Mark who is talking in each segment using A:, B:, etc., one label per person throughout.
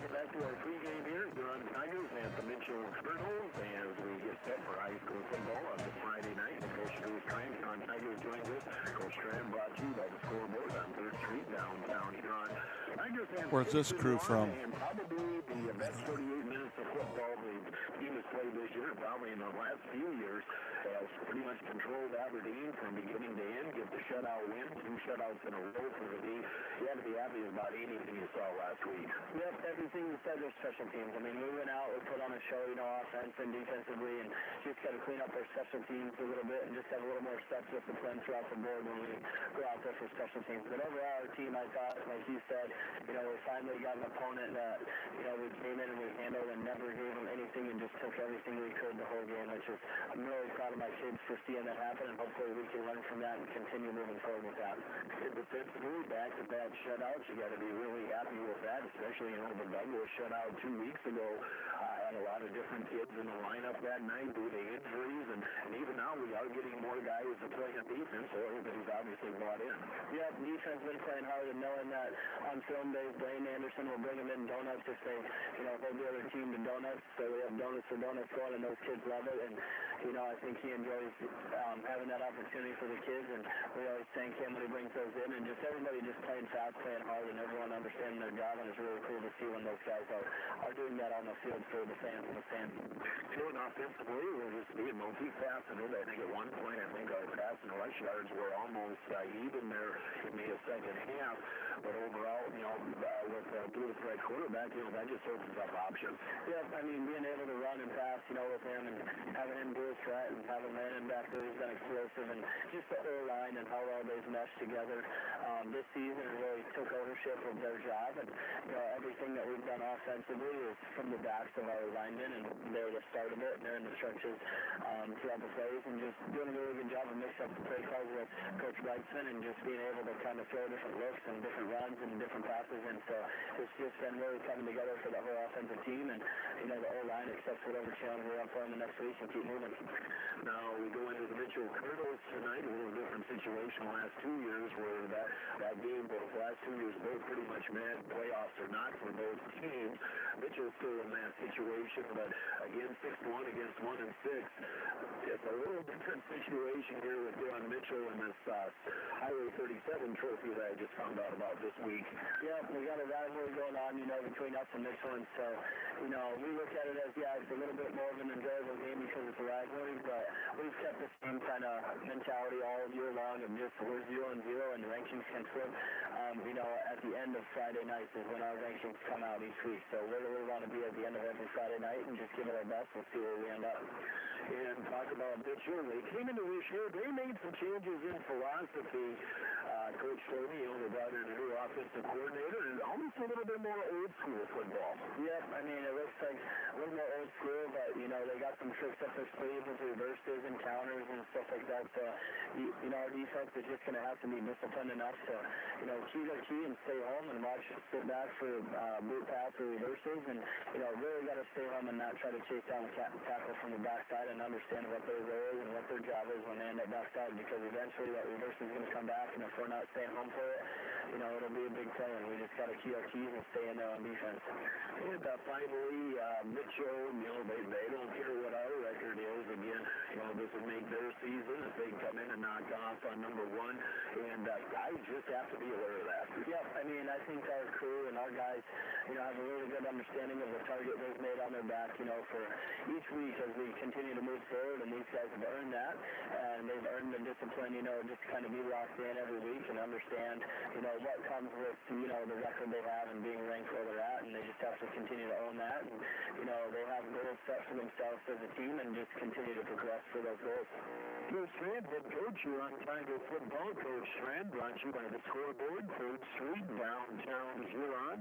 A: Welcome back to our pregame here at Huron Tigers and the Mitchell Colonels as we get set for high school football on this Friday night. Coach Drew Strand, Huron Tigers joins us. Coach Strand brought to you by the scoreboard on 3rd Street, downtown Huron. Tigers fans,
B: where's this crew from?
A: And probably the best 48 minutes of football the team has played this year, probably in the last few years, has pretty much controlled Aberdeen from beginning to end. Get the shutout win, 2 shutouts in a row for the team. You have to be happy about anything you saw last week.
C: Yep, everything you said, their special teams. I mean, we went out, we put on a show, offense and defensively, and just got to clean up our special teams a little bit and just have a little more steps discipline throughout the board when we go out there for special teams. But overall, our team, I thought, like you said, we finally got an opponent that, we came in and we handled and never gave them anything and just took everything we could the whole game, which is, I'm really proud of my kids for seeing that happen, and hopefully we can learn from that and continue moving forward with that.
A: Defensively, back-to-back shutouts, you got to be really happy with that, especially, the Douglas shutout 2 weeks ago. Had a lot of different kids in the lineup that night due to injuries, and even now we are getting more guys to play on defense, so everybody's obviously brought in.
C: Yeah, defense been playing hard and knowing that on film days, Blaine Anderson will bring them in donuts if they, hold the other team to donuts, so we have donuts for donuts going, and those kids love it, and, I think he enjoys having that opportunity for the kids, and we always thank him when he brings those in, and just everybody just playing fast, playing hard, and everyone understanding their job, and it's really cool to see when those guys are doing that on the field for the fans and the fans.
A: Offensively, we're just being multifaceted. I think at one point, our pass and rush yards were almost even there in the second half, but overall, with a dual threat quarterback, that just opens up options.
C: Yeah, being able to run and pass, with him and having him dual threat and having Landon back there who's been explosive, and just the O-line and how well they've meshed together this season and really took ownership of their job, and everything that we've done offensively is from the backs of our linemen, and they're the start of it, and they're in the trenches throughout the plays, and just doing a really good job of mixing up the play calls with Coach Brightsman and just being able to kind of throw different looks and different runs and different passes, and so it's just been really coming together for the whole offensive team, and the O-line accepts whatever challenge we're up for them the next week and keep moving.
A: Now we go into the Mitchell Colonels tonight, a little different situation the last 2 years where that game, both last 2 years, both pretty much met, playoffs or not for both teams. Mitchell's still in that situation, but again, 6-1 against 1-6. It's a little different situation here with Huron Mitchell and this Highway 37 trophy that I just found out about this week.
C: Yeah, we got a rivalry going on, between us and Mitchell, and so, we look at it as, it's a little bit more of an enjoyable game because it's a rivalry, but we've kept the same kind of mentality all year long of just we're 0-0 and the rankings can flip. At the end of Friday nights is when our rankings come out each week, so where do we want to be at the end of every Friday night and just give it our best and see where we end up.
A: And talk about Mitchell, they came into this year, they made some changes in philosophy. Coach Tony, they brought in a new offensive coordinator and almost a little bit more old school football.
C: Yep, it looks like a little more old school, but, they got some tricks up their sleeves with reverses and counters and stuff like that, so, our defense is just going to have to be disciplined enough to, key to key and stay home and watch, sit back for boot pass or reverses, and, really got to stay home and not try to chase down the tackle from the backside and understand what their role is and what their job is when they end up backside, because eventually that reverse is going to come back, and if we're not staying home for it, it'll be a big play, and we just got to key our keys and stay in there on defense.
A: And finally, Mitchell, they don't care what our record is. Again, this will make their season if they come in and knock off on number 1, and guys just have to be aware of that.
C: Yep, I think our crew and our guys, have a really good understanding of the target they've made on their back, for each week as we continue to move forward, and these guys have earned that, and they've earned the discipline, just to kind of be locked in every week and understand, what comes with, the record they have and being ranked where they're at, and they just have to continue to own that, and, they have goals set for themselves as a team and just continue to progress for those goals.
A: Coach Strand, head coach, Huron Tiger football. Coach Strand brought you by the scoreboard, 3rd Street, downtown Huron.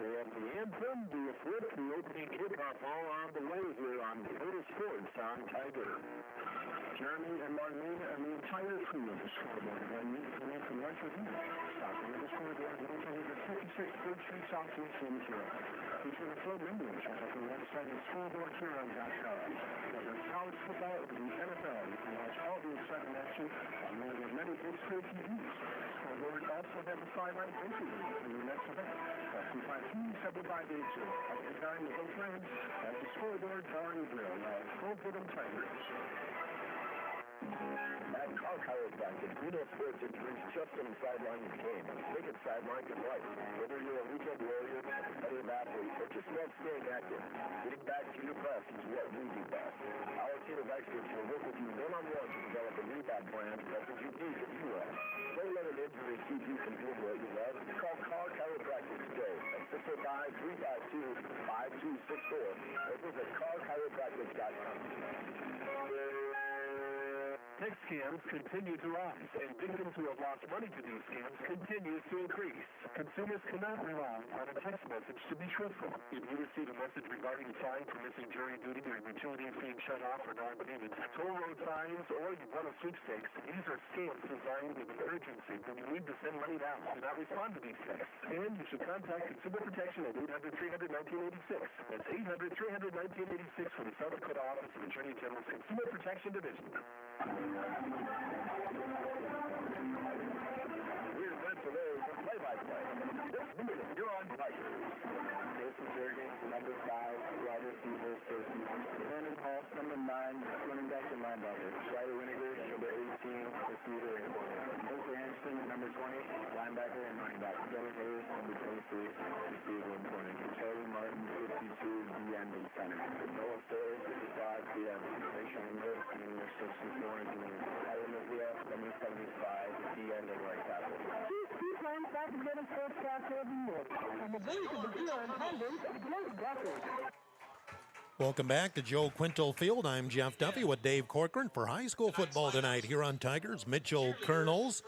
A: We have the anthem, the flip, the opening kickoff all on the way here on Total Sports on Tiger.
D: Jeremy and Marlene and the entire crew of the scoreboard. When you come in from lunch with you, stopping at the scoreboard, located at 56 3rd Street Southeast in Huron. Featuring a full membership at the website at scoreboardhuron.com. Whether it's college football or the NFL, you can watch all the exciting action on one of the many big screen TVs. Scoreboard also has a sideline entry for your next event. Press 252 75-82. At the time, the Friends at the scoreboard, Valley Grill. Now, for them Tigers.
A: At car chiropractic, we know sports injuries just on the sideline of the game. Make it sideline for life. Whether you're a weekend warrior, a competitive athlete, or just love staying active, getting back to your best is what we do best. Our team of experts will work with you one-on-one to develop a rehab plan that's what you need if you are. Don't let an injury keep you from doing what you love. Call Car Chiropractic today at 605-352-5264 or visit carchiropractic.com.
D: Text scams continue to rise, and victims who have lost money to these scams continues to increase. Consumers cannot rely on a text message to be truthful. If you receive a message regarding a fine for missing jury duty or utilities being shut off for non-payment, toll road fines, or you won a sweepstakes, these are scams designed with an urgency when you need to send money now. Do not respond to these texts. And you should contact Consumer Protection at 800-300-1986. That's 800-300-1986 for the South Dakota Office of Attorney General's Consumer Protection Division.
A: We're ready for play-by-play. This minute, Huron Tigers.
C: Jason Jurgens, number 5, wide receiver, safety. Brandon Hall, number 9, running back and linebacker. Riley Winnegar, number 18, receiver and corner. Hunter Anderson, number 20, linebacker and running back. Dennis Hayes, number 23, receiver and corner. Charlie Martin, 52, DN and center. Noah Sayers, 55, DN. Rachel Miller, number 64, and Tyler Mazia, number 75, DN and right tackle.
B: Two times back to get a sportscaster every year. And the base of the Huron Tigers, great record.
E: Welcome back to Joe Quintal Field. I'm Jeff Duffy with Dave Corcoran for high school football tonight. Huron Tigers, Mitchell Colonels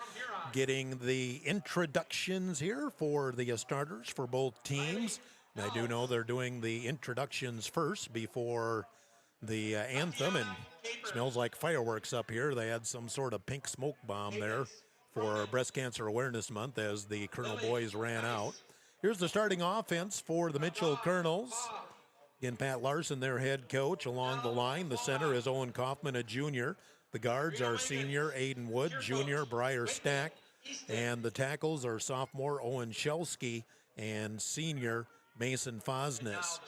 E: getting the introductions here for the starters for both teams. And I do know they're doing the introductions first before the anthem, and smells like fireworks up here. They had some sort of pink smoke bomb there for Breast Cancer Awareness Month as the Colonel boys ran out. Here's the starting offense for the Mitchell Colonels. Again, Pat Larson, their head coach, along the line. The center is Owen Kaufman, a junior. The guards are senior Aiden Wood, junior Briar Stack, and the tackles are sophomore Owen Shelsky and senior Mason Fosnes.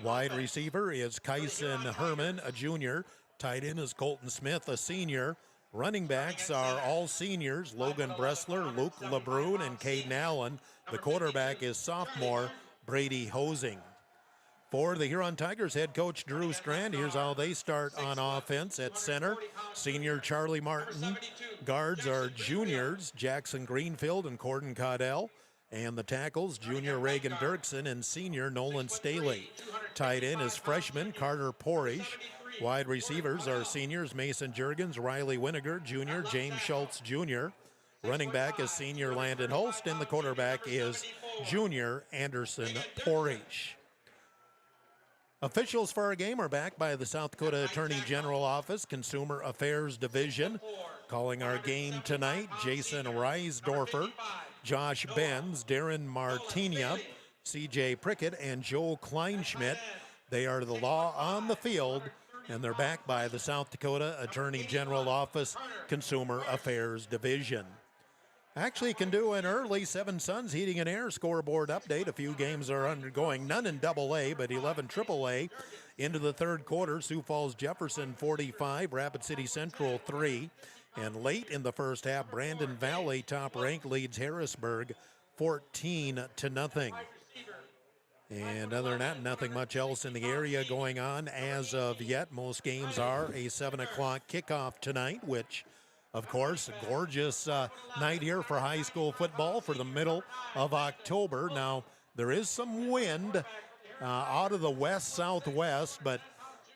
E: Wide receiver is Kyson Herman, a junior. Tight end is Colton Smith, a senior. Running backs are all seniors, Logan Bressler, Luke LeBrun, and Caden Allen. The quarterback is sophomore Brady Hosing. For the Huron Tigers, head coach Drew Strand, here's how they start on offense. At center, senior Charlie Martin. Guards are juniors Jackson Greenfield and Corden Caudell. And the tackles, junior Reagan Dirksen and senior Nolan Staley. Tight end is freshman Carter Porish. Wide receivers are seniors Mason Jurgens, Riley Winnegar, junior James Schultz, junior. Running back is senior Landon Holst, and the quarterback is junior Anderson Porish. Officials for our game are backed by the South Dakota Attorney General Office, Consumer Affairs Division. Calling our game tonight, Jason Reisdorfer, Josh Benz, Darren Martinia, C.J. Prickett, and Joel Kleinschmidt. They are the law on the field, and they're backed by the South Dakota Attorney General Office, Consumer Affairs Division. Actually, you can do an early Seven Suns Heating and Air scoreboard update. A few games are undergoing, none in AA, but 11 AAA. Into the third quarter, Sioux Falls Jefferson 45, Rapid City Central 3. And late in the first half, Brandon Valley, top ranked, leads Harrisburg 14-0. And other than that, nothing much else in the area going on as of yet. Most games are a 7 o'clock kickoff tonight, which, of course, a gorgeous night here for high school football for the middle of October. Now, there is some wind out of the west-southwest, but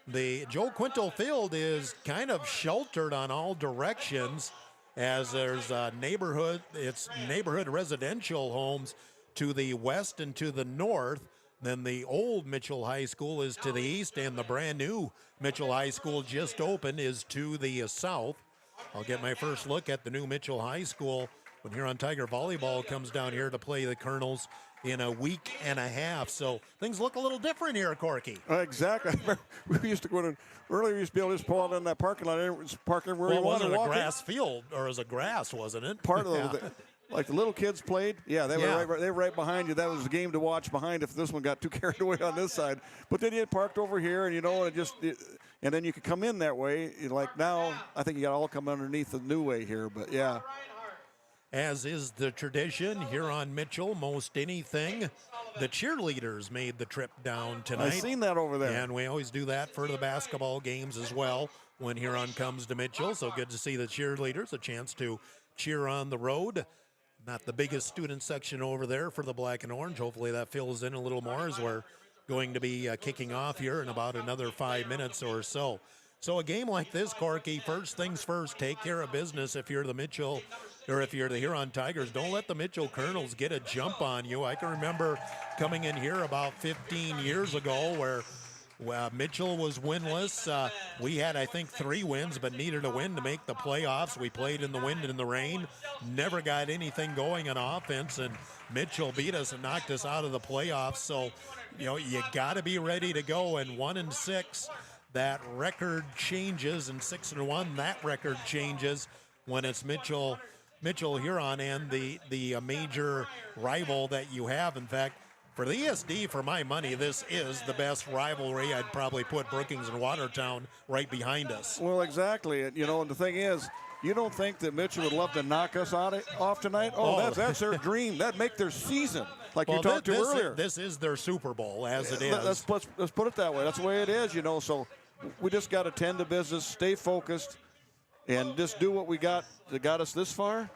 E: the Joe Quintal Field is kind of sheltered on all directions as there's neighborhood residential homes to the west and to the north. Then the old Mitchell High School is to the east, and the brand new Mitchell High School just opened is to the south. I'll get my first look at the new Mitchell High School when Huron Tiger Volleyball comes down here to play the Colonels in a week and a half. So things look a little different here, Corky.
F: Exactly. We used to go to, earlier we used to be able to just pull out in that parking lot. It was parking where you wanted to walk.
E: It wasn't a grass field, or it was a grass, wasn't it?
F: Part of like the little kids played. Yeah, they were right behind you. That was the game to watch behind if this one got too carried away on this side. But then you had parked over here, and and then you could come in that way. Like now, I think you got to all come underneath the new way here. But yeah.
E: As is the tradition here on Mitchell, most anything, the cheerleaders made the trip down tonight.
F: I've seen that over there.
E: And we always do that for the basketball games as well when Huron comes to Mitchell. So good to see the cheerleaders, a chance to cheer on the road. Not the biggest student section over there for the black and orange. Hopefully that fills in a little more as we're going to be kicking off here in about another 5 minutes or so. So a game like this, Corky, first things first, take care of business if you're the Mitchell, or if you're the Huron Tigers. Don't let the Mitchell Colonels get a jump on you. I can remember coming in here about 15 years ago where Mitchell was winless. We had, I think, 3 wins, but needed a win to make the playoffs. We played in the wind and in the rain, never got anything going on offense, and Mitchell beat us and knocked us out of the playoffs. So, you got to be ready to go. And 1-6, that record changes, and 6-1, that record changes when it's Mitchell Huron and the major rival that you have. In fact, for the ESD, for my money, this is the best rivalry. I'd probably put Brookings and Watertown right behind us.
F: Well, exactly. And the thing is, you don't think that Mitchell would love to knock us off tonight? Oh, that's their dream. That'd make their season, like you talked to earlier.
E: This is their Super Bowl, as it is.
F: Let's put it that way. That's the way it is, So we just got to tend to business, stay focused, and just do what we got that got us this far.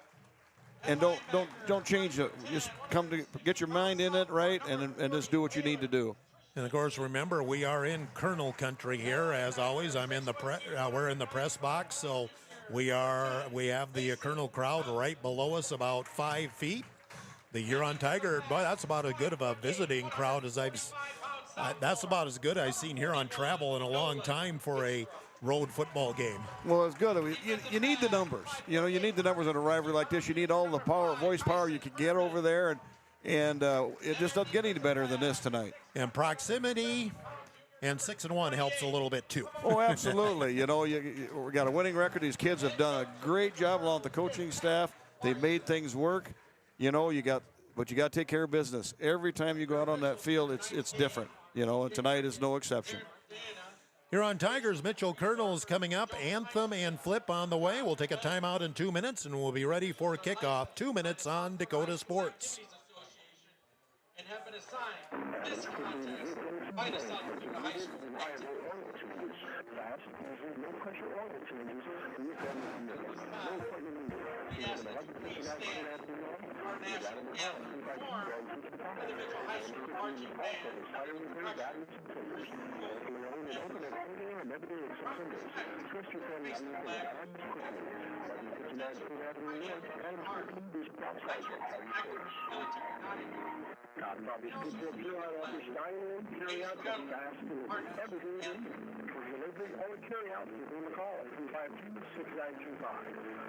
F: And don't change it. Just come to get your mind in it, right, and just do what you need to do.
E: And of course, remember, we are in Colonel country here. As always, we're in the press box, so we have the Colonel crowd right below us, about 5 feet. The Huron Tiger, boy, that's about as good of a visiting crowd as that's about as good I've seen here on travel in a long time for a road football game.
F: Well, it's good. I mean, you need the numbers. You need the numbers in a rivalry like this. You need all the voice power you can get over there, and it just doesn't get any better than this tonight.
E: And proximity and 6-1 helps a little bit too.
F: Oh, absolutely. We got a winning record. These kids have done a great job along with the coaching staff. They've made things work. But you got to take care of business. Every time you go out on that field, it's different. And tonight is no exception.
E: Huron Tigers, Mitchell Colonels coming up. Anthem and Flip on the way. We'll take a timeout in 2 minutes, and we'll be ready for kickoff. 2 minutes on Dakota Sports.
G: And have been assigned this contest by the South Dakota High School our national anthem performed by the Mitchell High School marching band.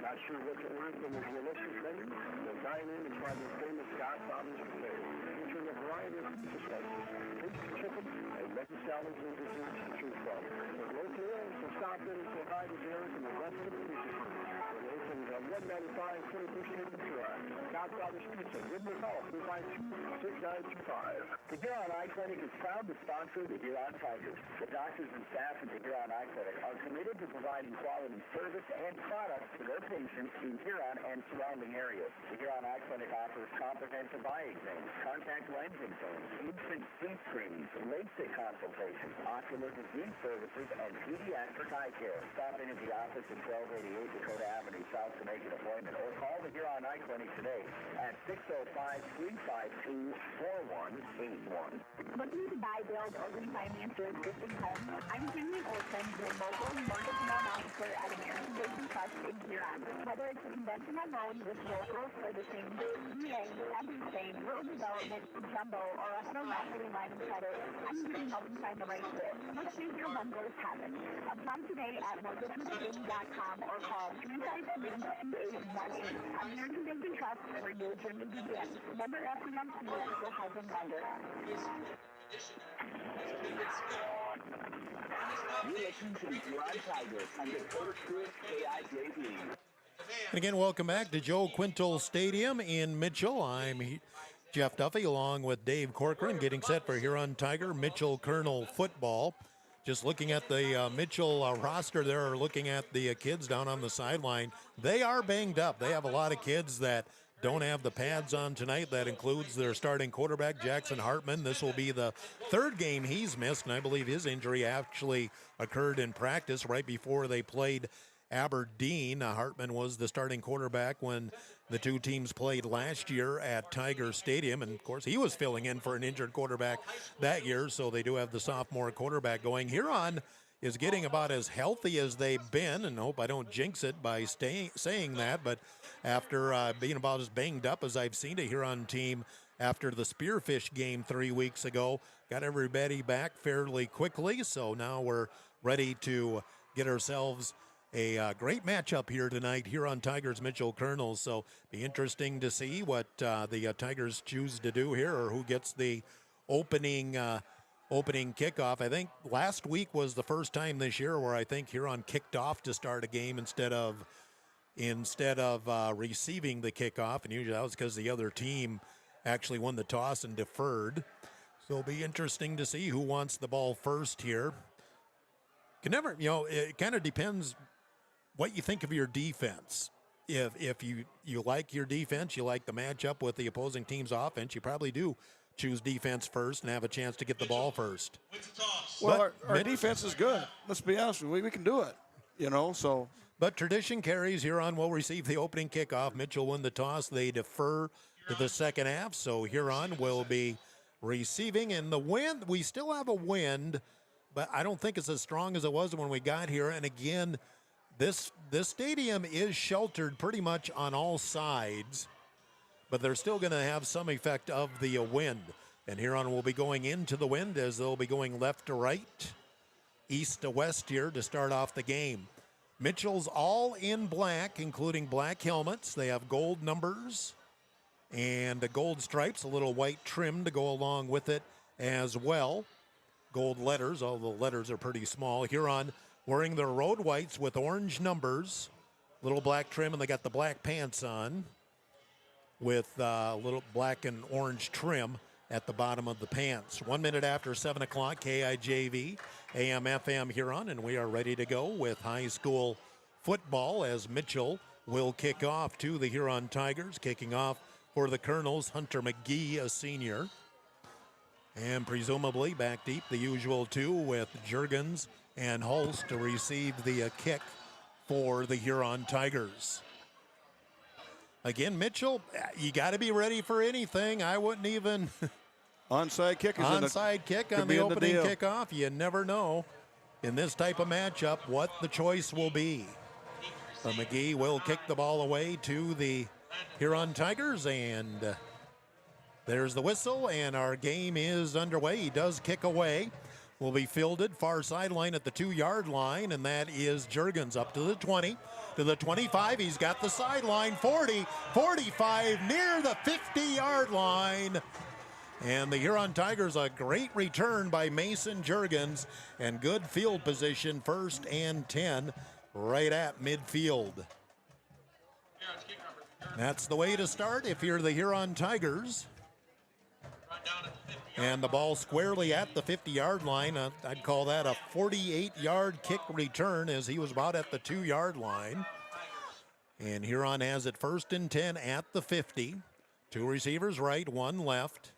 D: Not sure what the word from the realistic menu. We'll dine in and try the famous Godfather's buffet, featuring a variety of pizza slices, pizza chicken, and veggie salads and desserts to choose from. We're local, so stop in and say hi to Derek and the rest of the pizza crew. We're open at 195 21st Street in Huron. Godfather's Pizza. Give me a call, 352-6925.
A: The Huron Eye Clinic is proud to sponsor the Huron Tigers. The doctors and staff at the Huron Eye Clinic are committed to providing quality service and products to their patients in Huron and surrounding areas. The Huron Eye Clinic offers comprehensive eye exams, contact lens exams, infant sleep screenings, LASIK consultations, ocular disease services, and pediatric eye care. Stop in at the office at 1288 Dakota Avenue South to make an appointment, or call the Huron Eye Clinic today at 605-352-4181.
B: Looking to buy, build, or refinance your existing home? I'm Jimmy Olson, your local mortgage loan officer at American Basin Trust in Huron. Whether it's a conventional loan with local servicing, VA, everything, rural development, jumbo, or a home equity line of credit, I'm here to help you find the right fit. Let's make your home goals happen. Apply today at mortgagemachine.com or call 353-2818. American Basin Trust, where your journey begins. Member FDMC, equal housing lender.
A: You listen to the Huron Tigers on Dakota Sports KIJV.
G: The band
E: And again, welcome back to Joe Quintal Stadium in Mitchell. I'm Jeff Duffy along with Dave Corcoran getting set for Huron Tiger Mitchell Colonel football. Just looking at the Mitchell roster there, looking at the kids down on the sideline. They are banged up. They have a lot of kids that don't have the pads on tonight. That includes their starting quarterback, Jackson Hartman. This will be the third game he's missed, and I believe his injury actually occurred in practice right before they played Aberdeen. Hartman was the starting quarterback when the two teams played last year at Tiger Stadium, and of course he was filling in for an injured quarterback that year, so they do have the sophomore quarterback going. Huron is getting about as healthy as they've been, and I hope I don't jinx it by saying that, but after being about as banged up as I've seen a Huron team after the Spearfish game 3 weeks ago, got everybody back fairly quickly, so now we're ready to get ourselves a great matchup here tonight, Huron Tigers, Mitchell Colonels. So be interesting to see what the Tigers choose to do here, or who gets the opening kickoff. I think last week was the first time this year where I think Huron kicked off to start a game instead of receiving the kickoff, and usually that was because the other team actually won the toss and deferred. So it'll be interesting to see who wants the ball first here. It kind of depends what you think of your defense. If you like your defense, you like the matchup with the opposing team's offense, you probably do choose defense first and have a chance to get the ball first.
F: Well, our defense is good. Let's be honest, we can do it, so.
E: But tradition carries. Huron will receive the opening kickoff. Mitchell won the toss. They defer to the second half, so Huron will be receiving. And the wind, we still have a wind, but I don't think it's as strong as it was when we got here. And again, this stadium is sheltered pretty much on all sides, but they're still going to have some effect of the wind. And Huron will be going into the wind as they'll be going left to right, east to west here to start off the game. Mitchell's all in black, including black helmets. They have gold numbers and the gold stripes, a little white trim to go along with it as well. Gold letters, all the letters are pretty small. Huron wearing their road whites with orange numbers, little black trim, and they got the black pants on with little black and orange trim at the bottom of the pants. 1 minute after 7 o'clock, KIJV, AM, FM Huron, and we are ready to go with high school football as Mitchell will kick off to the Huron Tigers. Kicking off for the Colonels, Hunter McGee, a senior. And presumably back deep, the usual two with Juergens and Holst to receive the kick for the Huron Tigers. Again, Mitchell, you got to be ready for anything. I wouldn't even...
F: Onside kick is
E: onside kick on the opening kickoff. You never know in this type of matchup what the choice will be. But McGee will kick the ball away to the Huron Tigers, and there's the whistle, and our game is underway. He does kick away. Will be fielded far sideline at the 2-yard line, and that is Juergens up to the 20, to the 25. He's got the sideline, 40, 45, near the 50-yard line. And the Huron Tigers, a great return by Mason Juergens, and good field position, 1st and 10, right at midfield. That's the way to start if you're the Huron Tigers. And the ball squarely at the 50-yard line. I'd call that a 48-yard kick return, as he was about at the 2-yard line. And Huron has it 1st and 10 at the 50. 2 receivers right, 1 left.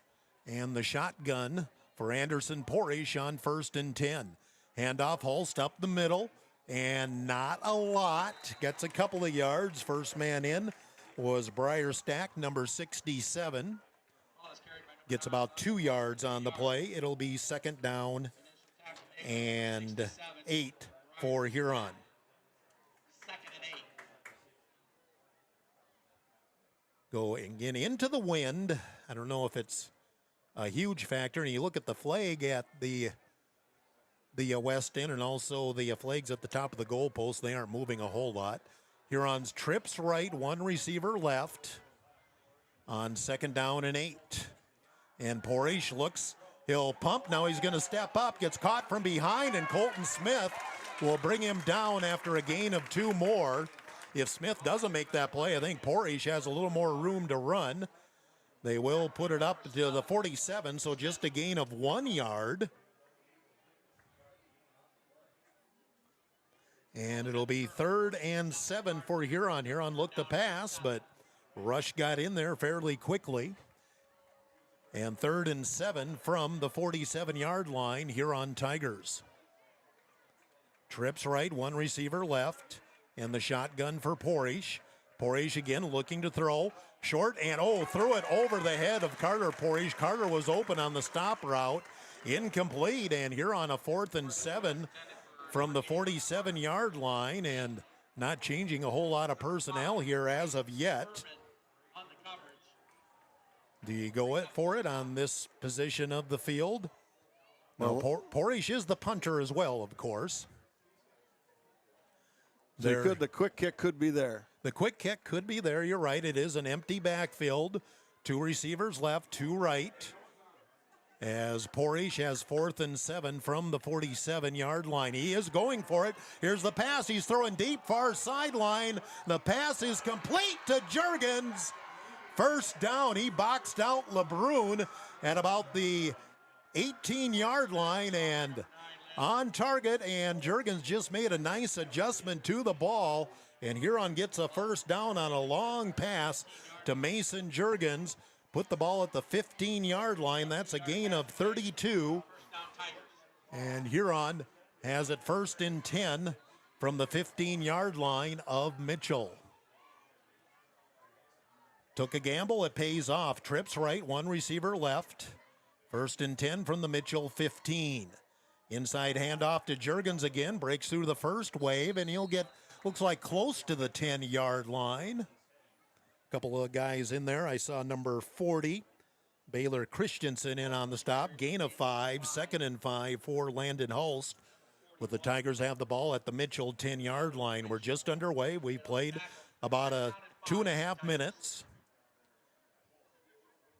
E: And the shotgun for Anderson Porish on 1st and 10. Handoff, Holst up the middle, and not a lot. Gets a couple of yards. First man in was Briar Stack, number 67. Gets about 2 yards on the play. It'll be 2nd down and 8 for Huron. Going into the wind. I don't know if it's a huge factor. And you look at the flag at the west end, and also the flags at the top of the goalpost. They aren't moving a whole lot. Huron's trips right, 1 receiver left on 2nd down and 8. And Porish looks, he'll pump. Now he's going to step up, gets caught from behind, and Colton Smith will bring him down after a gain of 2 more. if Smith doesn't make that play, I think Porish has a little more room to run. They will put it up to the 47, so just a gain of 1 yard. And it'll be 3rd and 7 for Huron. Huron looked to pass, but Rush got in there fairly quickly. And 3rd and 7 from the 47-yard line, Huron Tigers. Trips right, 1 receiver left, and the shotgun for Porish. Porish again looking to throw. Short, and threw it over the head of Carter Porish. Carter was open on the stop route. Incomplete, and Huron a 4th and 7 from the 47-yard line, and not changing a whole lot of personnel here as of yet. Do you go for it on this position of the field? Well, Porish is the punter as well, of course.
F: The quick kick could be there.
E: The quick kick could be there. You're right. It is an empty backfield. 2 receivers left, 2 right. As Porish has 4th and 7 from the 47-yard line. He is going for it. Here's the pass. He's throwing deep, far sideline. The pass is complete to Juergens. First down. He boxed out LeBrun at about the 18-yard line and on target. And Juergens just made a nice adjustment to the ball. And Huron gets a first down on a long pass to Mason Juergens. Put the ball at the 15-yard line. That's a gain of 32. And Huron has it 1st and 10 from the 15-yard line of Mitchell. Took a gamble. It pays off. Trips right, 1 receiver left. 1st and 10 from the Mitchell 15. Inside handoff to Juergens again. Breaks through the first wave, and he'll get, looks like, close to the 10-yard line. Couple of guys in there. I saw number 40, Baylor Christensen, in on the stop. Gain of 5, 2nd and 5 for Landon Hulst. With the Tigers have the ball at the Mitchell 10-yard line. We're just underway. We played about 2.5 minutes.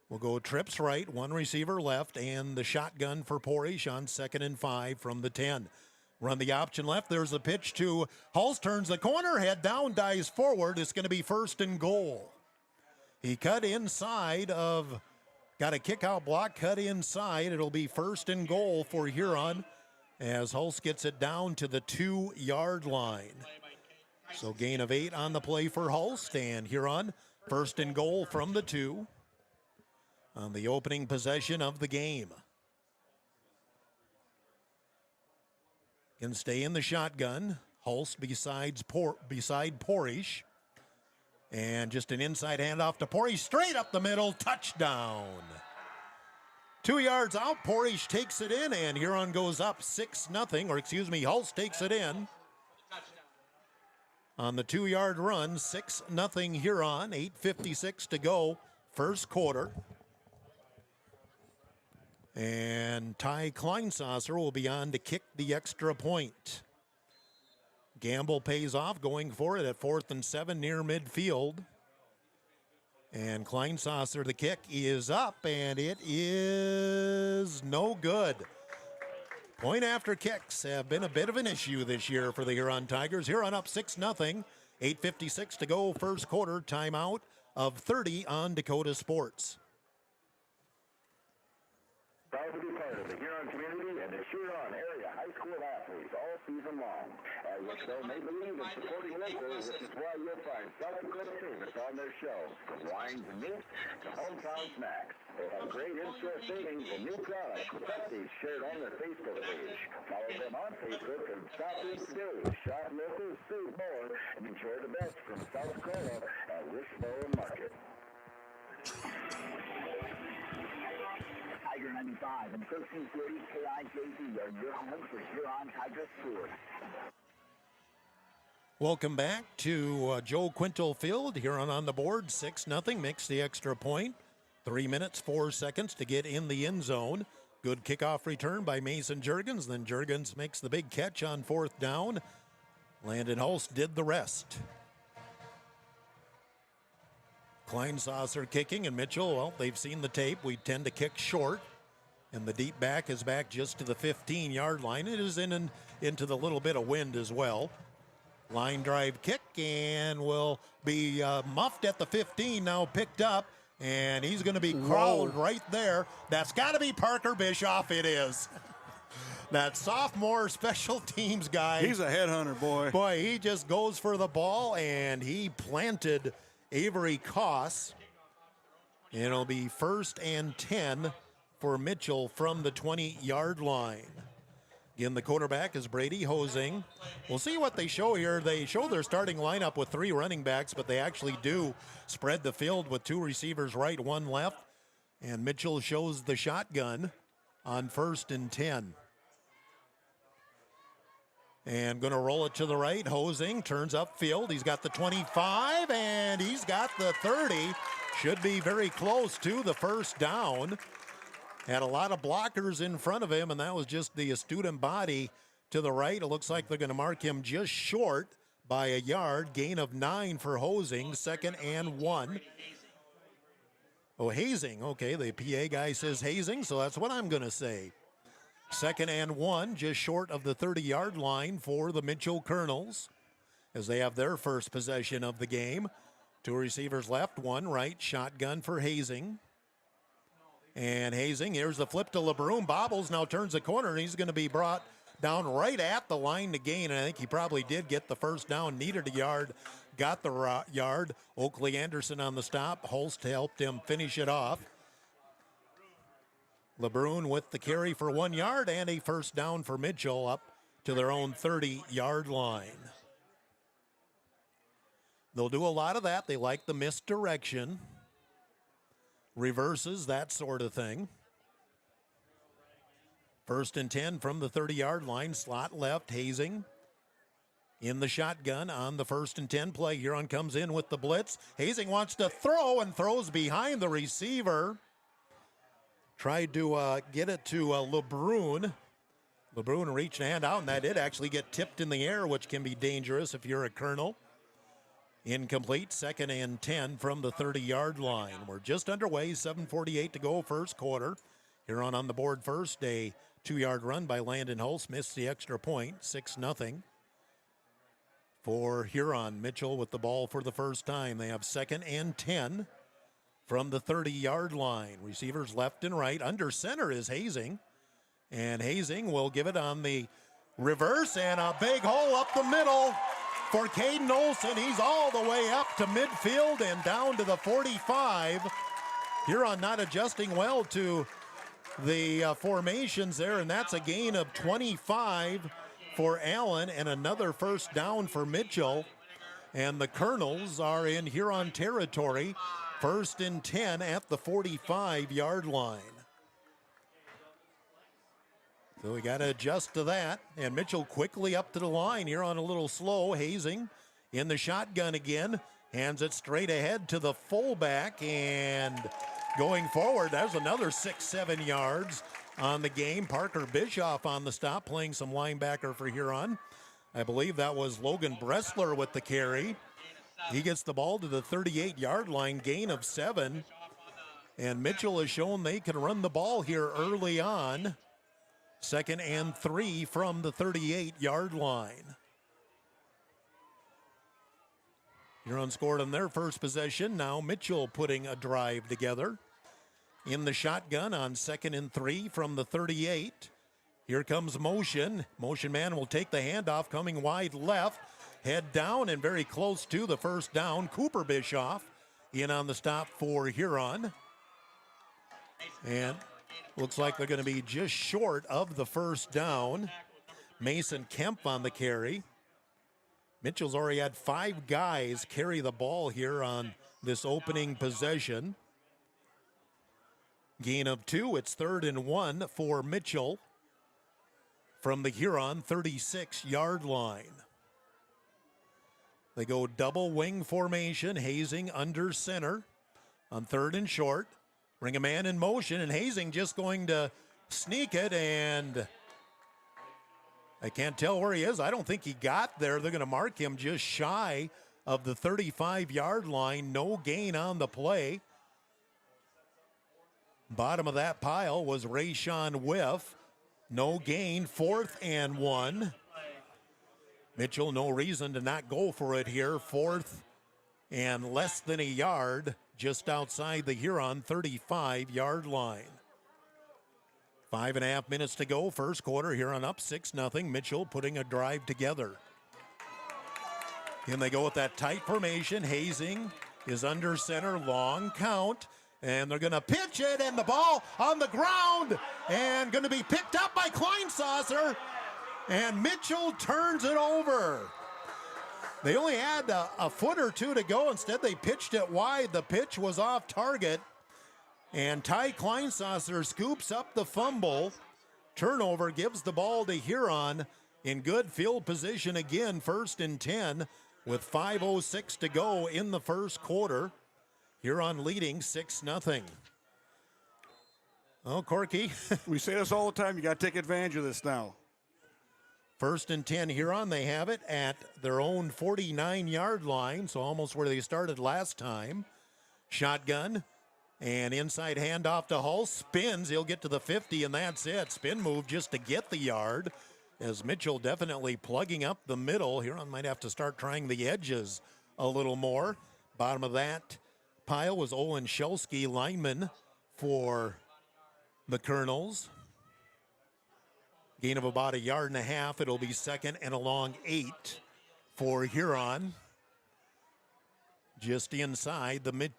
E: We'll go trips right, 1 receiver left, and the shotgun for Porish on 2nd and 5 from the 10. Run the option left. There's a pitch to Hulst. Turns the corner, head down, dives forward. It's going to be 1st and goal. He cut inside of, got a kick out block, cut inside. It'll be 1st and goal for Huron as Hulst gets it down to the 2-yard line. So gain of 8 on the play for Hulst, and Huron 1st and goal from the 2 on the opening possession of the game. Can stay in the shotgun. Hulst beside Porish. And just an inside handoff to Porish, straight up the middle, touchdown. 2 yards out, Porish takes it in, and Huron goes up 6-0, or excuse me, Hulst takes it in. On the 2-yard run, 6-0 Huron, 8:56 to go, first quarter. And Ty Kleinsasser will be on to kick the extra point. Gamble pays off, going for it at 4th and 7 near midfield. And Kleinsasser, the kick is up, and it is no good. Point after kicks have been a bit of an issue this year for the Huron Tigers. Huron up 6-0, 8:56 to go, first quarter. Timeout of 30 on Dakota Sports.
A: Proud to be part of the Huron community and the Huron area high school athletes all season long. As the show may believe in supporting locals, which is why you'll find South Dakota favorites on their shelves, from wines and meats to hometown snacks. They have great in-store savings and new products with updates shared on their Facebook page. Follow them on Facebook and stop in today. Shop local, save more, and enjoy the best from South Dakota at Wishbone Market. Tiger 95 and 1340 KIJZ are your home for Huron Tiger Sports.
E: Welcome back to Joe Quintal Field. Huron on the board, 6-0, makes the extra point. 3 minutes, 4 seconds to get in the end zone. Good kickoff return by Mason Juergens. Then Juergens makes the big catch on 4th down. Landon Hulst did the rest. Kleinsasser kicking, and Mitchell, well, they've seen the tape. We tend to kick short, and the deep back is back just to the 15-yard line. It is into the little bit of wind as well. Line drive kick and will be muffed at the 15, now picked up, and he's going to be crawled right there. That's got to be Parker Bischoff. It is. That sophomore special teams guy.
F: He's a headhunter, boy.
E: Boy, he just goes for the ball, and he planted Avery Koss. And it'll be 1st and 10 for Mitchell from the 20-yard line. Again, the quarterback is Brady Hosing. We'll see what they show here. They show their starting lineup with 3 running backs, but they actually do spread the field with 2 receivers right, 1 left. And Mitchell shows the shotgun on 1st and 10. And going to roll it to the right. Hosing turns upfield. He's got the 25, and he's got the 30. Should be very close to the first down. Had a lot of blockers in front of him, and that was just the student body to the right. It looks like they're going to mark him just short by a yard. Gain of 9 for Hosing, 2nd and 1. Oh, Hazing. Okay, the PA guy says Hazing, so that's what I'm going to say. 2nd and 1, just short of the 30-yard line for the Mitchell Colonels as they have their first possession of the game. 2 receivers left, 1 right, shotgun for Hazing. And Hazing, here's the flip to LeBrun. Bobbles now turns the corner, and he's going to be brought down right at the line to gain. And I think he probably did get the first down, needed a yard, got the yard. Oakley Anderson on the stop. Holst helped him finish it off. LeBrun with the carry for 1 yard and a first down for Mitchell up to their own 30-yard line. They'll do a lot of that. They like the misdirection. Reverses, that sort of thing. 1st and 10 from the 30-yard line. Slot left, Hazing in the shotgun on the 1st and 10 play. Huron comes in with the blitz. Hazing wants to throw and throws behind the receiver. Tried to get it to LeBrun. LeBrun reached a hand out, and that did actually get tipped in the air, which can be dangerous if you're a Colonel. Incomplete, 2nd and 10 from the 30-yard line. We're just underway, 7:48 to go, first quarter. Huron on the board first, a 2-yard run by Landon Holst, missed the extra point, 6-0 for Huron. Mitchell with the ball for the first time. They have 2nd and 10 from the 30-yard line. Receivers left and right. Under center is Hazing, and Hazing will give it on the reverse, and a big hole up the middle for Caden Olson. He's all the way up to midfield and down to the 45. Huron not adjusting well to the formations there, and that's a gain of 25 for Allen and another first down for Mitchell. And the Colonels are in Huron territory, 1st and 10 at the 45-yard line. So we got to adjust to that. And Mitchell quickly up to the line here on a little slow. Hazing in the shotgun again. Hands it straight ahead to the fullback. And going forward, there's another 6-7 yards on the game. Parker Bischoff on the stop, playing some linebacker for Huron. I believe that was Logan Bressler with the carry. He gets the ball to the 38-yard line, gain of 7. And Mitchell has shown they can run the ball here early on. 2nd and 3 from the 38-yard line. Huron scored on their first possession. Now Mitchell putting a drive together. In the shotgun on 2nd and 3 from the 38. Here comes motion. Motion man will take the handoff, coming wide left. Head down and very close to the first down. Cooper Bischoff in on the stop for Huron. And looks like they're going to be just short of the first down. Mason Kemp on the carry. Mitchell's already had 5 guys carry the ball here on this opening possession. Gain of 2. It's 3rd and 1 for Mitchell from the Huron 36-yard line. They go double wing formation. Hazing under center on 3rd and short. Bring a man in motion, and Hazing just going to sneak it, and I can't tell where he is. I don't think he got there. They're going to mark him just shy of the 35-yard line. No gain on the play. Bottom of that pile was Rayshawn Whiff. No gain, 4th and 1. Mitchell, no reason to not go for it here. 4th and less than a yard just outside the Huron 35-yard line. 5.5 minutes to go, first quarter. Huron up 6-0. Mitchell putting a drive together. And they go with that tight formation. Hazing is under center, long count. And they're going to pitch it, and the ball on the ground, and going to be picked up by Kleinsasser. And Mitchell turns it over. They only had a foot or two to go. Instead, they pitched it wide. The pitch was off target. And Ty Kleinsasser scoops up the fumble. Turnover gives the ball to Huron in good field position again, 1st and 10 with 5:06 to go in the first quarter. Huron leading 6-0. Oh, Corky.
F: We say this all the time. You got to take advantage of this now.
E: 1st and 10 Huron. They have it at their own 49-yard line, so almost where they started last time. Shotgun and inside handoff to Hull. Spins. He'll get to the 50, and that's it. Spin move just to get the yard, as Mitchell definitely plugging up the middle. Huron might have to start trying the edges a little more. Bottom of that pile was Olin Shelsky, lineman for the Colonels. Gain of about 1.5 yards. It'll be 2nd and a long 8 for Huron. Just inside the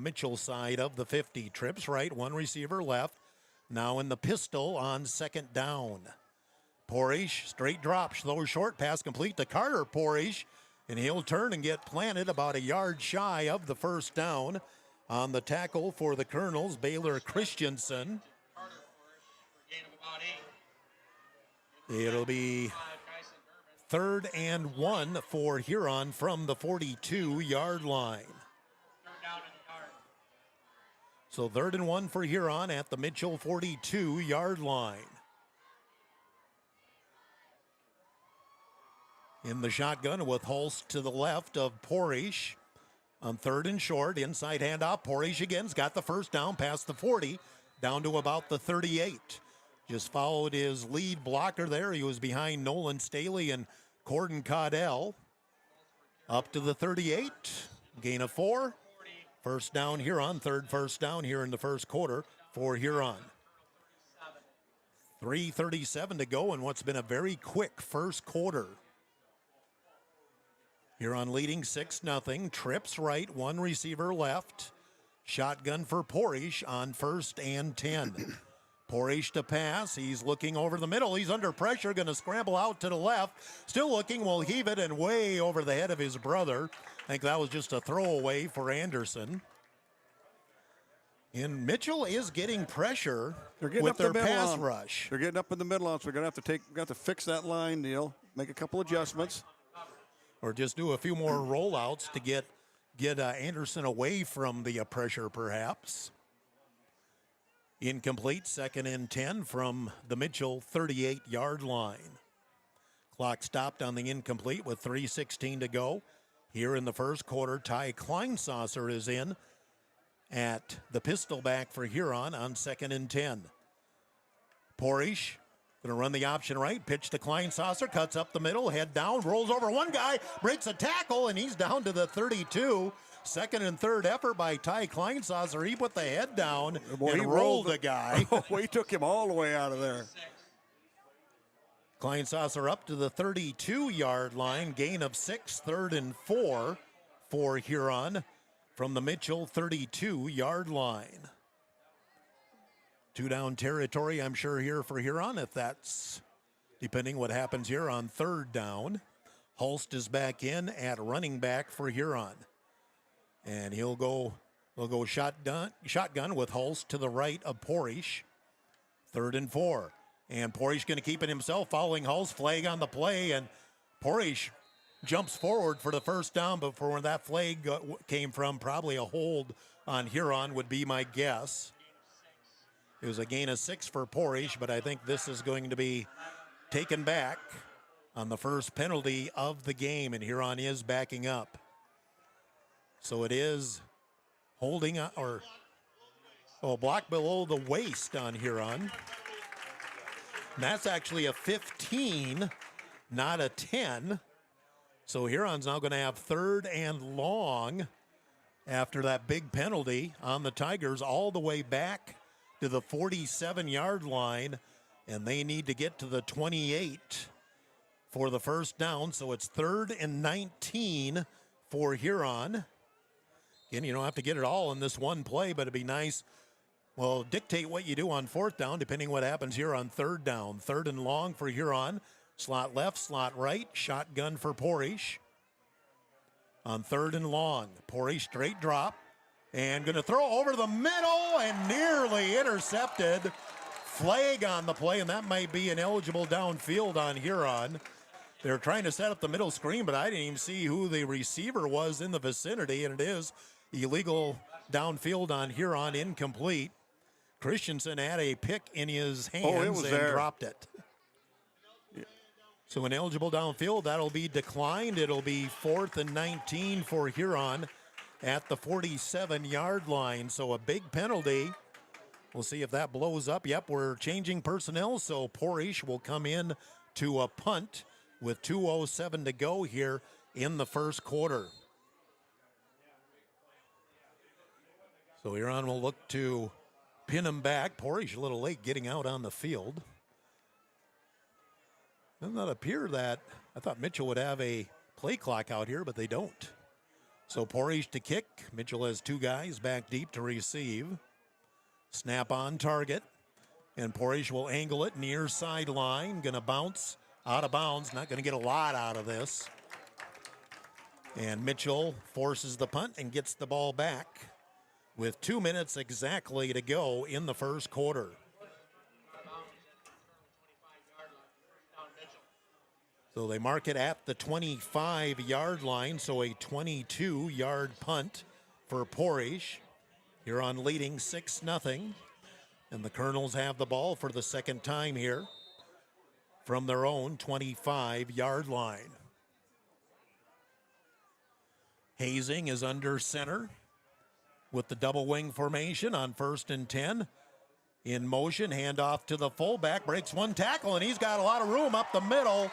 E: Mitchell side of the 50. Trips right, one receiver left. Now in the pistol on 2nd down. Porish, straight drop, slow short pass complete to Carter Porish. And he'll turn and get planted about 1 yard shy of the first down. On the tackle for the Colonels, Baylor Christensen. It'll be 3rd and 1 for Huron from the 42-yard line. So 3rd and 1 for Huron at the Mitchell 42-yard line. In the shotgun with Holst to the left of Porish. On 3rd and short, inside handoff. Porish again's got the first down past the 40, down to about the 38. Just followed his lead blocker there. He was behind Nolan Staley and Corden Caudell. Up to the 38. Gain of 4. First down Huron. 3rd first down here in the first quarter for Huron. 3:37 to go in what's been a very quick first quarter. Huron leading 6-0. Trips right, one receiver left. Shotgun for Porish on 1st and 10. Porish to pass. He's looking over the middle. He's under pressure, going to scramble out to the left. Still looking, will heave it and way over the head of his brother. I think that was just a throwaway for Anderson. And Mitchell is getting pressure with their pass rush.
F: They're getting up in the middle on, so we're going to have to fix that line deal, make a couple adjustments.
E: Or just do a few more rollouts to get Anderson away from the pressure, perhaps. Incomplete, 2nd and 10 from the Mitchell 38-yard line. Clock stopped on the incomplete with 3:16 to go. Here in the first quarter, Ty Kleinsasser is in at the pistol back for Huron on 2nd and 10. Porish going to run the option right, pitch to Kleinsasser, cuts up the middle, head down, rolls over one guy, breaks a tackle, and he's down to the 32. 2nd and 3rd effort by Ty Kleinsasser. He put the head down and rolled the guy.
F: He took him all the way out of there.
E: Kleinsasser up to the 32-yard line. Gain of 6, 3rd and 4 for Huron from the Mitchell 32-yard line. 2-down territory, I'm sure, here for Huron, if that's depending what happens here on 3rd down. Hulst is back in at running back for Huron. And he'll go shotgun with Hulst to the right of Porish. 3rd and 4. And Porish going to keep it himself, following Hulst, flag on the play, and Porish jumps forward for the first down, but for where that flag came from, probably a hold on Huron would be my guess. It was a gain of 6 for Porish, but I think this is going to be taken back on the first penalty of the game, and Huron is backing up. So it is holding block below the waist on Huron. And that's actually a 15, not a 10. So Huron's now going to have 3rd and long after that big penalty on the Tigers all the way back to the 47-yard line, and they need to get to the 28 for the first down. So it's 3rd and 19 for Huron. Again, you don't have to get it all in this one play, but it'd be nice. Well, dictate what you do on 4th down, depending what happens here on 3rd down. 3rd and long for Huron. Slot left, slot right, shotgun for Porish. On 3rd and long, Porish straight drop. And going to throw over the middle and nearly intercepted. Flag on the play, and that might be ineligible downfield on Huron. They're trying to set up the middle screen, but I didn't even see who the receiver was in the vicinity, and it is illegal downfield on Huron, incomplete. Christensen had a pick in his hands and dropped it. So ineligible downfield, that'll be declined. It'll be 4th and 19 for Huron at the 47-yard line. So a big penalty. We'll see if that blows up. Yep, we're changing personnel, so Porish will come in to a punt with 2:07 to go here in the first quarter. So Huron will look to pin him back. Porish a little late getting out on the field. Does not appear that, I thought Mitchell would have a play clock out here, but they don't. So Porish to kick. Mitchell has 2 guys back deep to receive. Snap on target. And Porish will angle it near sideline. Going to bounce out of bounds. Not going to get a lot out of this. And Mitchell forces the punt and gets the ball back with 2 minutes exactly to go in the first quarter. So they mark it at the 25-yard line, so a 22-yard punt for Porish. Huron leading 6-0, and the Colonels have the ball for the second time here from their own 25-yard line. Hazing is under center with the double wing formation on 1st and 10. In motion, handoff to the fullback, breaks 1 tackle, and he's got a lot of room up the middle.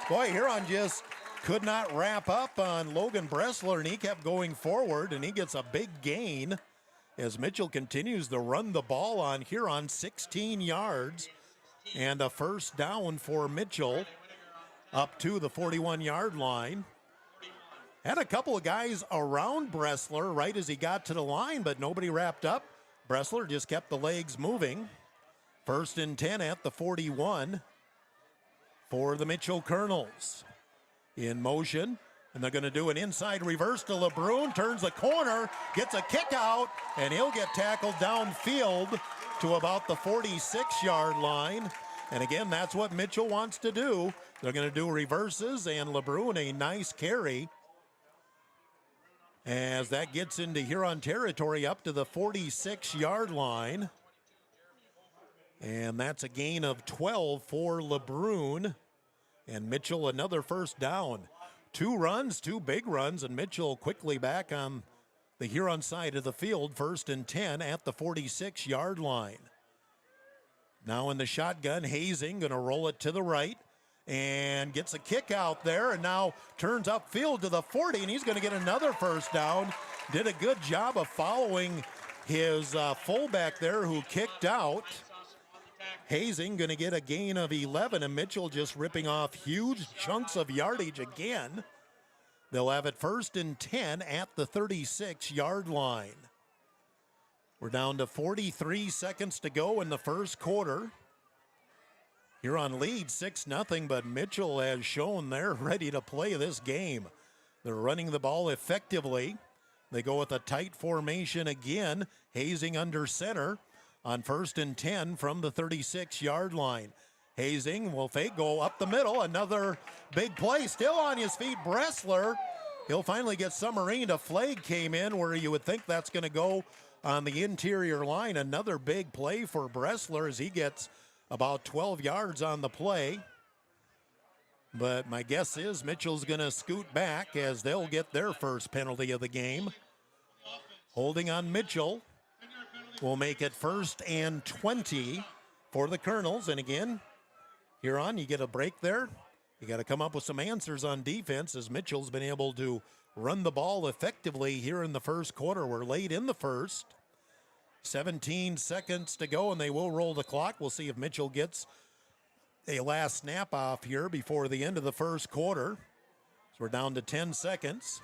E: Boy, Huron just could not wrap up on Logan Bressler, and he kept going forward, and he gets a big gain as Mitchell continues to run the ball on Huron, 16 yards, and a first down for Mitchell up to the 41-yard line. Had a couple of guys around Bressler right as he got to the line, but nobody wrapped up. Bressler just kept the legs moving. 1st and 10 at the 41 for the Mitchell Colonels. In motion, and they're going to do an inside reverse to LeBrun, turns the corner, gets a kick out, and he'll get tackled downfield to about the 46-yard line. And again, that's what Mitchell wants to do. They're going to do reverses, and LeBrun a nice carry as that gets into Huron territory up to the 46-yard line. And that's a gain of 12 for LeBrun. And Mitchell another first down. 2 runs, 2 big runs, and Mitchell quickly back on the Huron side of the field. 1st and 10 at the 46-yard line. Now in the shotgun, Hazing going to roll it to the right and gets a kick out there, and now turns upfield to the 40, and he's going to get another first down. Did a good job of following his fullback there who kicked out. Hazing going to get a gain of 11, and Mitchell just ripping off huge chunks of yardage again. They'll have it 1st and 10 at the 36-yard line. We're down to 43 seconds to go in the first quarter. Huron lead 6-0, but Mitchell has shown they're ready to play this game. They're running the ball effectively. They go with a tight formation again. Hazing under center on 1st and 10 from the 36-yard line. Hazing will fake, go up the middle. Another big play, still on his feet. Bressler, he'll finally get submarine. A flag came in where you would think that's going to go on the interior line. Another big play for Bressler as he gets about 12 yards on the play. But my guess is Mitchell's going to scoot back as they'll get their first penalty of the game. Holding on Mitchell will make it 1st and 20 for the Colonels. And again, Huron, you get a break there. You got to come up with some answers on defense, as Mitchell's been able to run the ball effectively here in the first quarter. We're late in the first. 17 seconds to go, and they will roll the clock. We'll see if Mitchell gets a last snap off here before the end of the first quarter. So we're down to 10 seconds.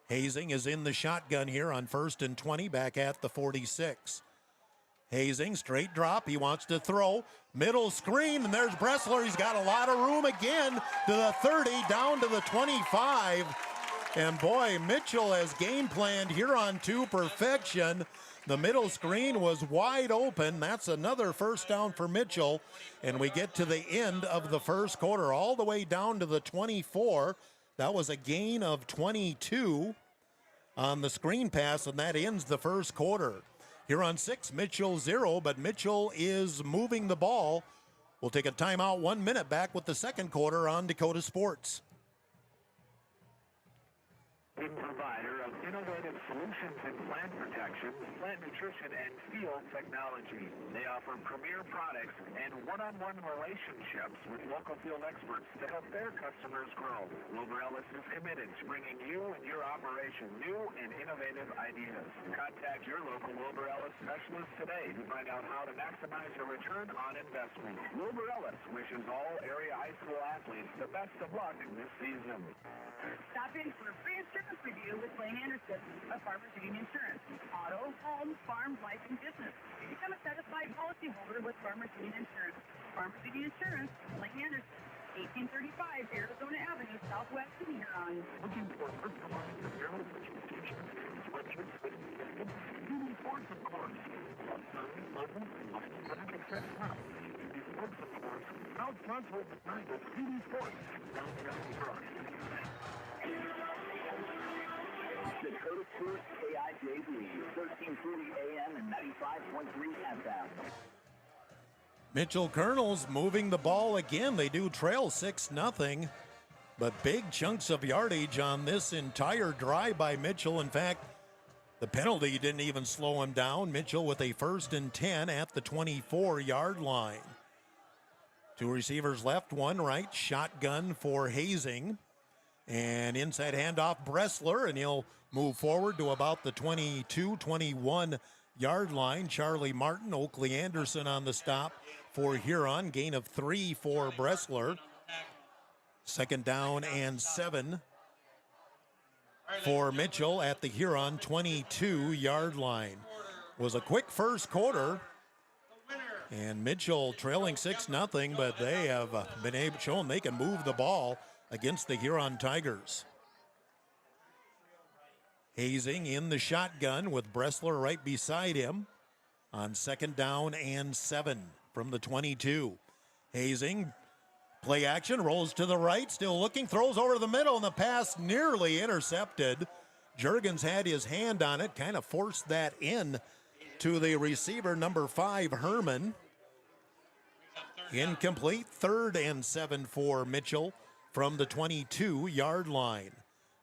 E: Hazing is in the shotgun here on 1st and 20, back at the 46. Hazing, straight drop. He wants to throw. Middle screen, and there's Bressler. He's got a lot of room again to the 30, down to the 25. And boy, Mitchell has game planned Huron to perfection. The middle screen was wide open. That's another first down for Mitchell. And we get to the end of the first quarter, all the way down to the 24. That was a gain of 22 on the screen pass, and that ends the first quarter. Huron 6, Mitchell 0, but Mitchell is moving the ball. We'll take a timeout, 1 minute, back with the second quarter on Dakota Sports.
A: Provider of innovative solutions in plant protection, plant nutrition, and field technology. They offer premier products and one-on-one relationships with local field experts to help their customers grow. Wilbur Ellis is committed to bringing you and your operation new and innovative ideas. Contact your local Wilbur Ellis specialist today to find out how to maximize your return on investment. Wilbur Ellis wishes all area high school athletes the best of luck this season.
B: Stop in for a free insurance review with Lane Anderson of Farmers Union Insurance. Auto, home, farm, life, and business. Become a satisfied policyholder with Farmers Union Insurance. Farmers Union Insurance, Lane Anderson, 1835 Arizona Avenue, Southwest in Huron.
A: Looking for personalized apparel such as t-shirts, sweatshirts, beauty sports, of course. Sports, of course. Now sponsor of the night with beauty sports. Dakota Sports KIJV, 1340 AM and 95.3 FM.
E: Mitchell Colonels moving the ball again. They do trail 6-0, but big chunks of yardage on this entire drive by Mitchell. In fact, the penalty didn't even slow him down. Mitchell with a 1st and 10 at the 24-yard line. 2 receivers left, 1 right. Shotgun for Hazing. And inside handoff, Bressler, and he'll move forward to about the 22, 21-yard line. Charlie Martin, Oakley Anderson on the stop for Huron. Gain of 3 for Bressler. 2nd down and 7 for Mitchell at the Huron 22-yard line. Was a quick first quarter, and Mitchell trailing 6-0, but they have shown they can move the ball against the Huron Tigers. Hazing in the shotgun with Bressler right beside him on 2nd down and 7 from the 22. Hazing, play action, rolls to the right, still looking, throws over the middle, and the pass nearly intercepted. Juergens had his hand on it, kind of forced that in to the receiver, number 5, Herman. Incomplete, 3rd and 7 for Mitchell from the 22-yard line.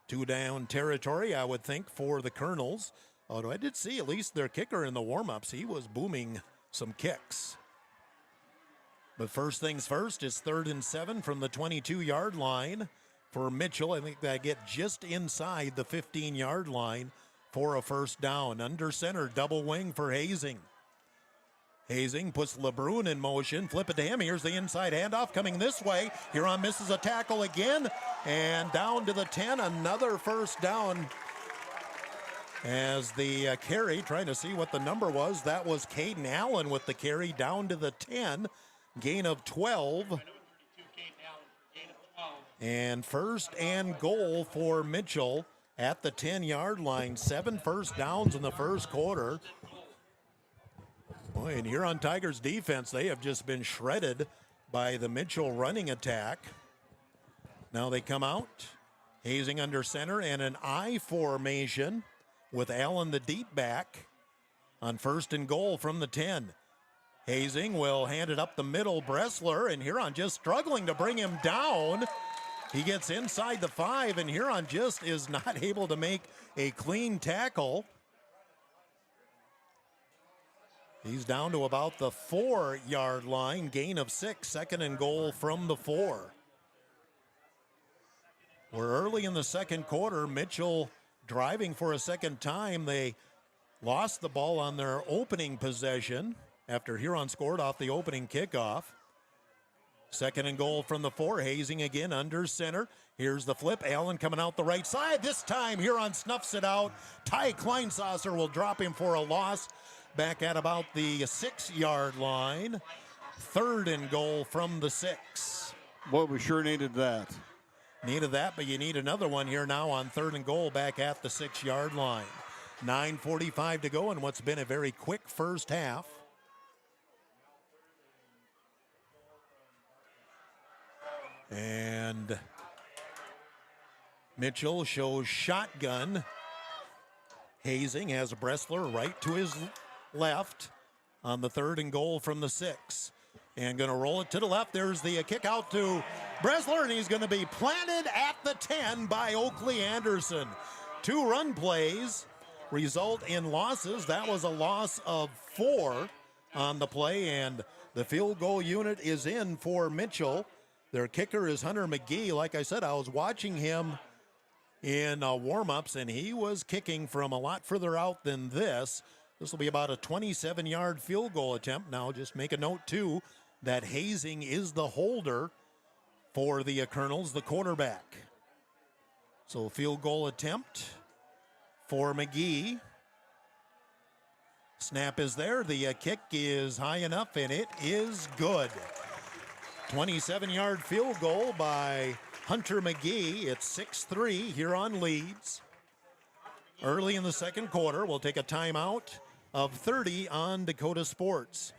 E: 2 down territory, I would think, for the Colonels. Although I did see at least their kicker in the warm-ups. He was booming some kicks. But first things first, it's 3rd and 7 from the 22-yard line for Mitchell. I think they get just inside the 15-yard line for a first down. Under center, double wing for Hazing. Hazing puts LeBrun in motion. Flip it to him. Here's the inside handoff coming this way. Huron misses a tackle again. And down to the 10. Another first down. As the carry, trying to see what the number was. That was Caden Allen with the carry down to the 10. Gain of 12. And 1st and goal for Mitchell at the 10-yard line. 7 first downs in the first quarter. Boy, and Huron Tigers defense, they have just been shredded by the Mitchell running attack. Now they come out. Hazing under center and an I formation with Allen the deep back on 1st and goal from the 10. Hazing will hand it up the middle. Bressler, and Huron just struggling to bring him down. He gets inside the 5, and Huron just is not able to make a clean tackle. He's down to about the 4-yard line. Gain of 6. 2nd and goal from the 4. We're early in the second quarter. Mitchell driving for a second time. They lost the ball on their opening possession after Huron scored off the opening kickoff. Second and goal from the 4. Hazing again under center. Here's the flip. Allen coming out the right side. This time Huron snuffs it out. Ty Kleinsasser will drop him for a loss back at about the 6-yard line. Third and goal from the 6.
F: Boy, we sure needed that.
E: Needed that, but you need another one here now on third and goal back at the 6-yard line. 9:45 to go in what's been a very quick first half. And Mitchell shows shotgun. Hazing has Bressler right to his left on the third and goal from the 6. And going to roll it to the left. There's the kick out to Bressler, and he's going to be planted at the 10 by Oakley Anderson. 2 run plays result in losses. That was a loss of 4 on the play, and the field goal unit is in for Mitchell. Their kicker is Hunter McGee. Like I said, I was watching him in warm-ups, and he was kicking from a lot further out than this. This will be about a 27-yard field goal attempt. Now, just make a note, too, that Hazing is the holder for the Colonels, the quarterback. So, field goal attempt for McGee. Snap is there. The kick is high enough, and it is good. 27-yard field goal by Hunter McGee. It's 6-3. Huron leads. Early in the second quarter, we'll take a timeout of 30 on Dakota Sports.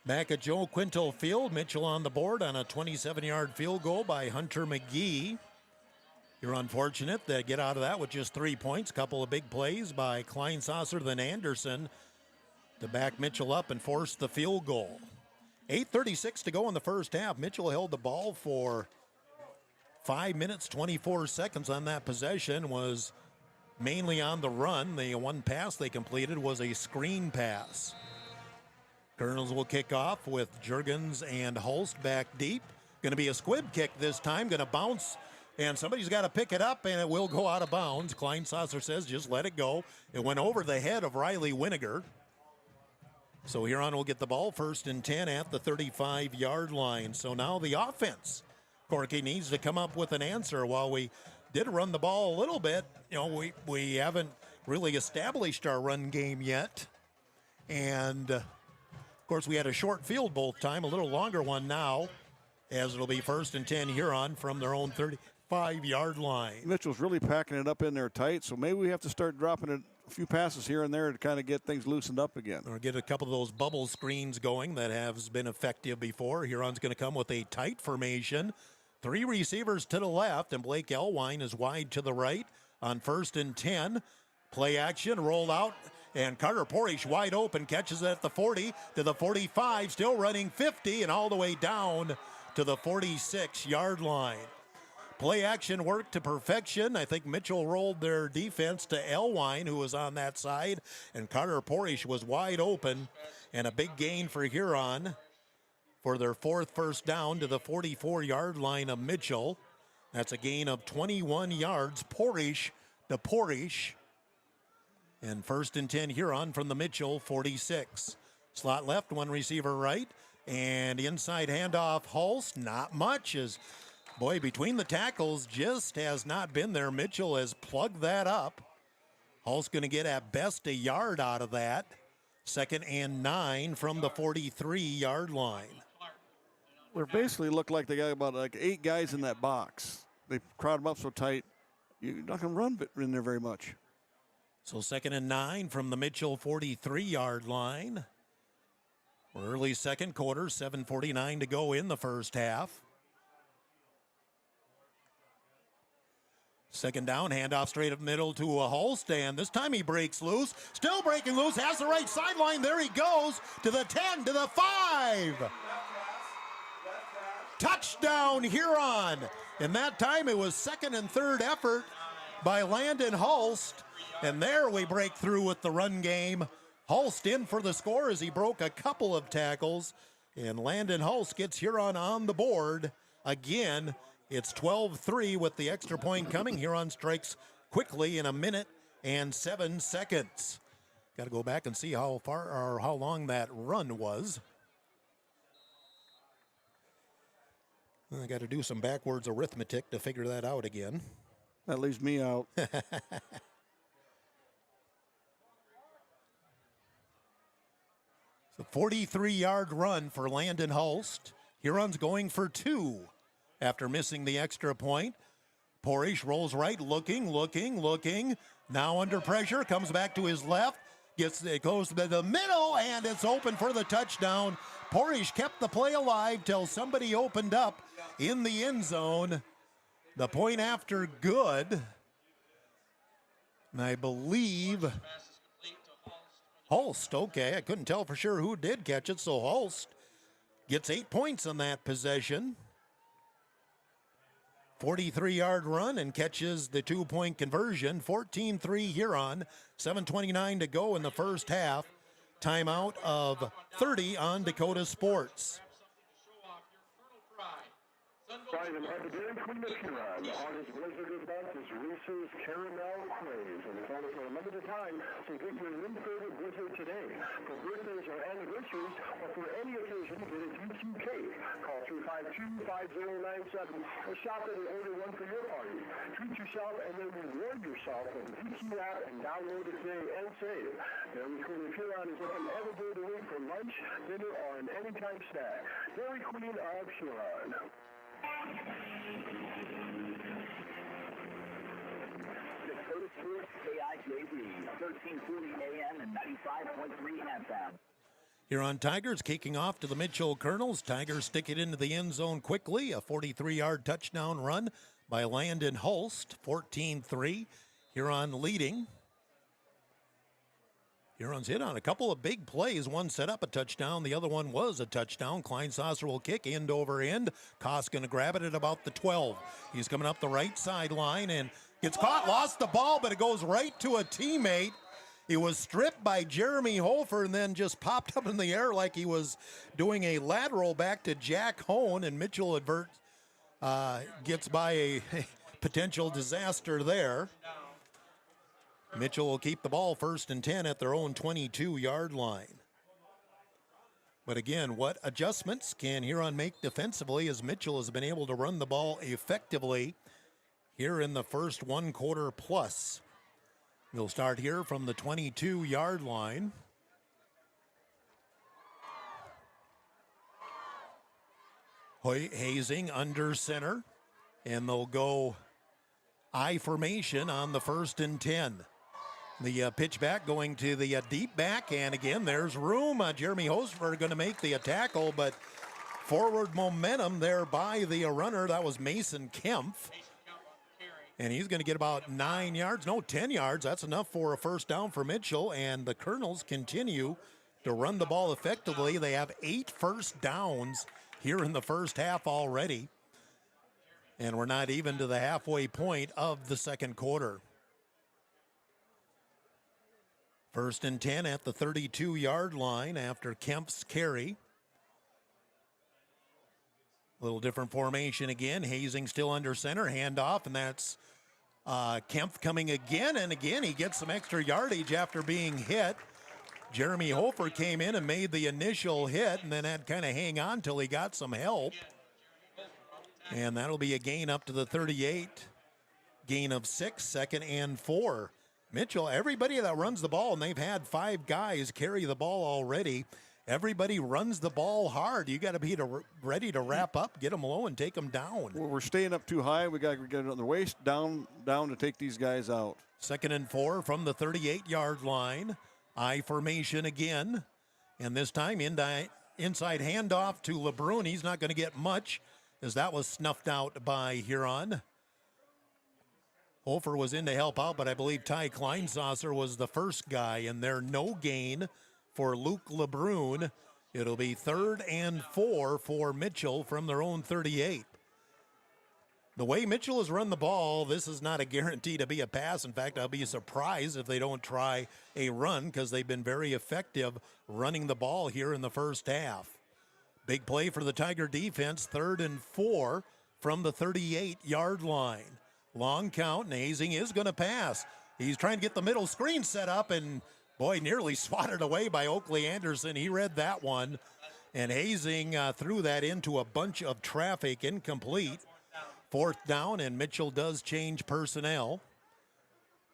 E: Back at Joe Quinto Field, Mitchell on the board on a 27-yard field goal by Hunter McGee. You're unfortunate they get out of that with just 3 points. Couple of big plays by Kleinsasser then Anderson to back Mitchell up and force the field goal. 8:36 to go in the first half. Mitchell held the ball for 5 minutes, 24 seconds on that possession, was mainly on the run. The one pass they completed was a screen pass. Colonels will kick off with Juergens and Holst back deep. Going to be a squib kick this time. Going to bounce, and somebody's got to pick it up, and it will go out of bounds. Kleinsasser says just let it go. It went over the head of Riley Winiger. So Huron will get the ball first and 10 at the 35-yard line. So now the offense, Corky, needs to come up with an answer. While we did run the ball a little bit, you know, we haven't really established our run game yet. And, of course, we had a short field both time, a little longer one now, as it'll be first and 10 Huron from their own 35-yard line.
F: Mitchell's really packing it up in there tight, so maybe we have to start dropping a few passes here and there to kind of get things loosened up again.
E: Or get a couple of those bubble screens going that have been effective before. Huron's going to come with a tight formation. 3 receivers to the left, and Blake Elwine is wide to the right on first and 10. Play action, rolled out, and Carter Porish wide open, catches it at the 40 to the 45, still running 50, and all the way down to the 46-yard line. Play action work to perfection. I think Mitchell rolled their defense to Elwine, who was on that side, and Carter Porish was wide open, and a big gain for Huron for their 4th first down to the 44-yard line of Mitchell. That's a gain of 21 yards. Porish to Porish. And first and 10 Huron from the Mitchell 46. Slot left, 1 receiver right, and inside handoff Hulse. Not much, as boy, between the tackles just has not been there. Mitchell has plugged that up. Hulse going to get at best a yard out of that. 2nd and 9 from the 43-yard line.
F: They basically look like they got about 8 guys in that box. They crowd them up so tight. you're not going to run in there very much.
E: So 2nd and 9 from the Mitchell 43-yard line. Early second quarter, 7:49 to go in the first half. Second down, handoff straight up middle to a Holst, and this time he breaks loose. Still breaking loose, has the right sideline. There he goes to the 10, to the 5. Touchdown, Huron. And that time it was second and third effort by Landon Holst. And there we break through with the run game. Holst in for the score as he broke a couple of tackles. And Landon Holst gets Huron on the board again. It's 12-3 with the extra point coming. Huron strikes quickly in 1 minute and 7 seconds. Got to go back and see how far or how long that run was. I got to do some backwards arithmetic to figure that out again.
F: That leaves me out.
E: So 43-yard run for Landon Holst. Huron's going for 2 after missing the extra point. Porish rolls right, looking. Now under pressure, comes back to his left. It goes to the middle, and it's open for the touchdown. Porish kept the play alive till somebody opened up in the end zone. The point after good. And I believe Holst, okay, I couldn't tell for sure who did catch it, so Holst gets 8 points on that possession. 43-yard run and catches the 2-point conversion. 14-3 Huron, 7:29 to go in the first half. Timeout of 30 on Dakota Sports.
D: Brian, and the Dairy Queen of Huron, the hardest blizzard event is Reese's Caramel Craze, and it's only for a limited time, so get your new favorite blizzard today. For birthdays or anniversaries, or for any occasion, get a DQ cake. Call 352-5097 or shop it and order one for your party. Treat yourself and then reward yourself with the DQ app and download it today and save. Dairy Queen of Huron is open every day of the week for lunch, dinner, or an anytime snack. Dairy Queen of Huron.
A: Dakota Sports KIJV, 1340 AM and 95.3 FM.
E: Huron Tigers kicking off to the Mitchell Colonels. Tigers stick it into the end zone quickly. A 43-yard touchdown run by Landon Holst. 14-3. Huron leading. Huron's hit on a couple of big plays. One set up a touchdown. The other one was a touchdown. Kleinsasser will kick end over end. Koss going to grab it at about the 12. He's coming up the right sideline and gets caught. Lost the ball, but it goes right to a teammate. He was stripped by Jeremy Hofer and then just popped up in the air like he was doing a lateral back to Jack Hone. And Mitchell gets by a potential disaster there. Mitchell will keep the ball 1st and 10 at their own 22-yard line. But again, what adjustments can Huron make defensively as Mitchell has been able to run the ball effectively here in the first 1 quarter plus. They'll start here from the 22-yard line. Hazing under center, and they'll go I formation on the 1st and 10. The pitch back going to the deep back, and again, there's room. Jeremy Hofer going to make the tackle, but forward momentum there by the runner. That was Mason Kempf. And he's going to get about 10 yards. That's enough for a first down for Mitchell, and the Colonels continue to run the ball effectively. They have 8 first downs here in the first half already. And we're not even to the halfway point of the second quarter. 1st and 10 at the 32-yard line after Kempf's carry. A little different formation again. Hazing still under center. Handoff, and that's Kempf coming again. And again, he gets some extra yardage after being hit. Jeremy Hofer came in and made the initial hit and then had kind of hang on till he got some help. And that'll be a gain up to the 38. Gain of 6, 2nd and 4. Mitchell, everybody that runs the ball, and they've had 5 guys carry the ball already, everybody runs the ball hard. You got to be ready to wrap up, get them low, and take them down.
F: Well, we're staying up too high. We got to get it on the waist, down to take these guys out.
E: 2nd and 4 from the 38-yard line. I formation again. And this time, inside handoff to LeBrun. He's not going to get much, as that was snuffed out by Huron. Hofer was in to help out, but I believe Ty Kleinsasser was the first guy, and there no gain for Luke LeBrun. It'll be 3rd and 4 for Mitchell from their own 38. The way Mitchell has run the ball, this is not a guarantee to be a pass. In fact, I'll be surprised if they don't try a run, because they've been very effective running the ball here in the first half. Big play for the Tiger defense, 3rd and 4 from the 38-yard line. Long count, and Hazing is going to pass. He's trying to get the middle screen set up, and boy, nearly swatted away by Oakley Anderson. He read that one, and Hazing threw that into a bunch of traffic, incomplete. 4th down, and Mitchell does change personnel.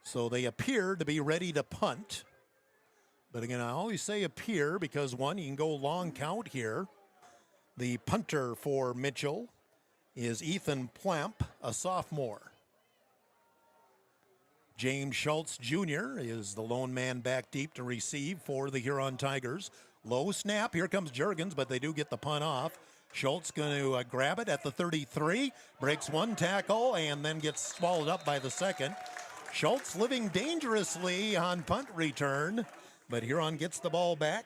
E: So they appear to be ready to punt. But again, I always say appear because, one, you can go long count here. The punter for Mitchell is Ethan Plamp, a sophomore. James Schultz Jr. is the lone man back deep to receive for the Huron Tigers. Low snap. Here comes Juergens, but they do get the punt off. Schultz going to grab it at the 33, breaks one tackle, and then gets swallowed up by the second. Schultz living dangerously on punt return, but Huron gets the ball back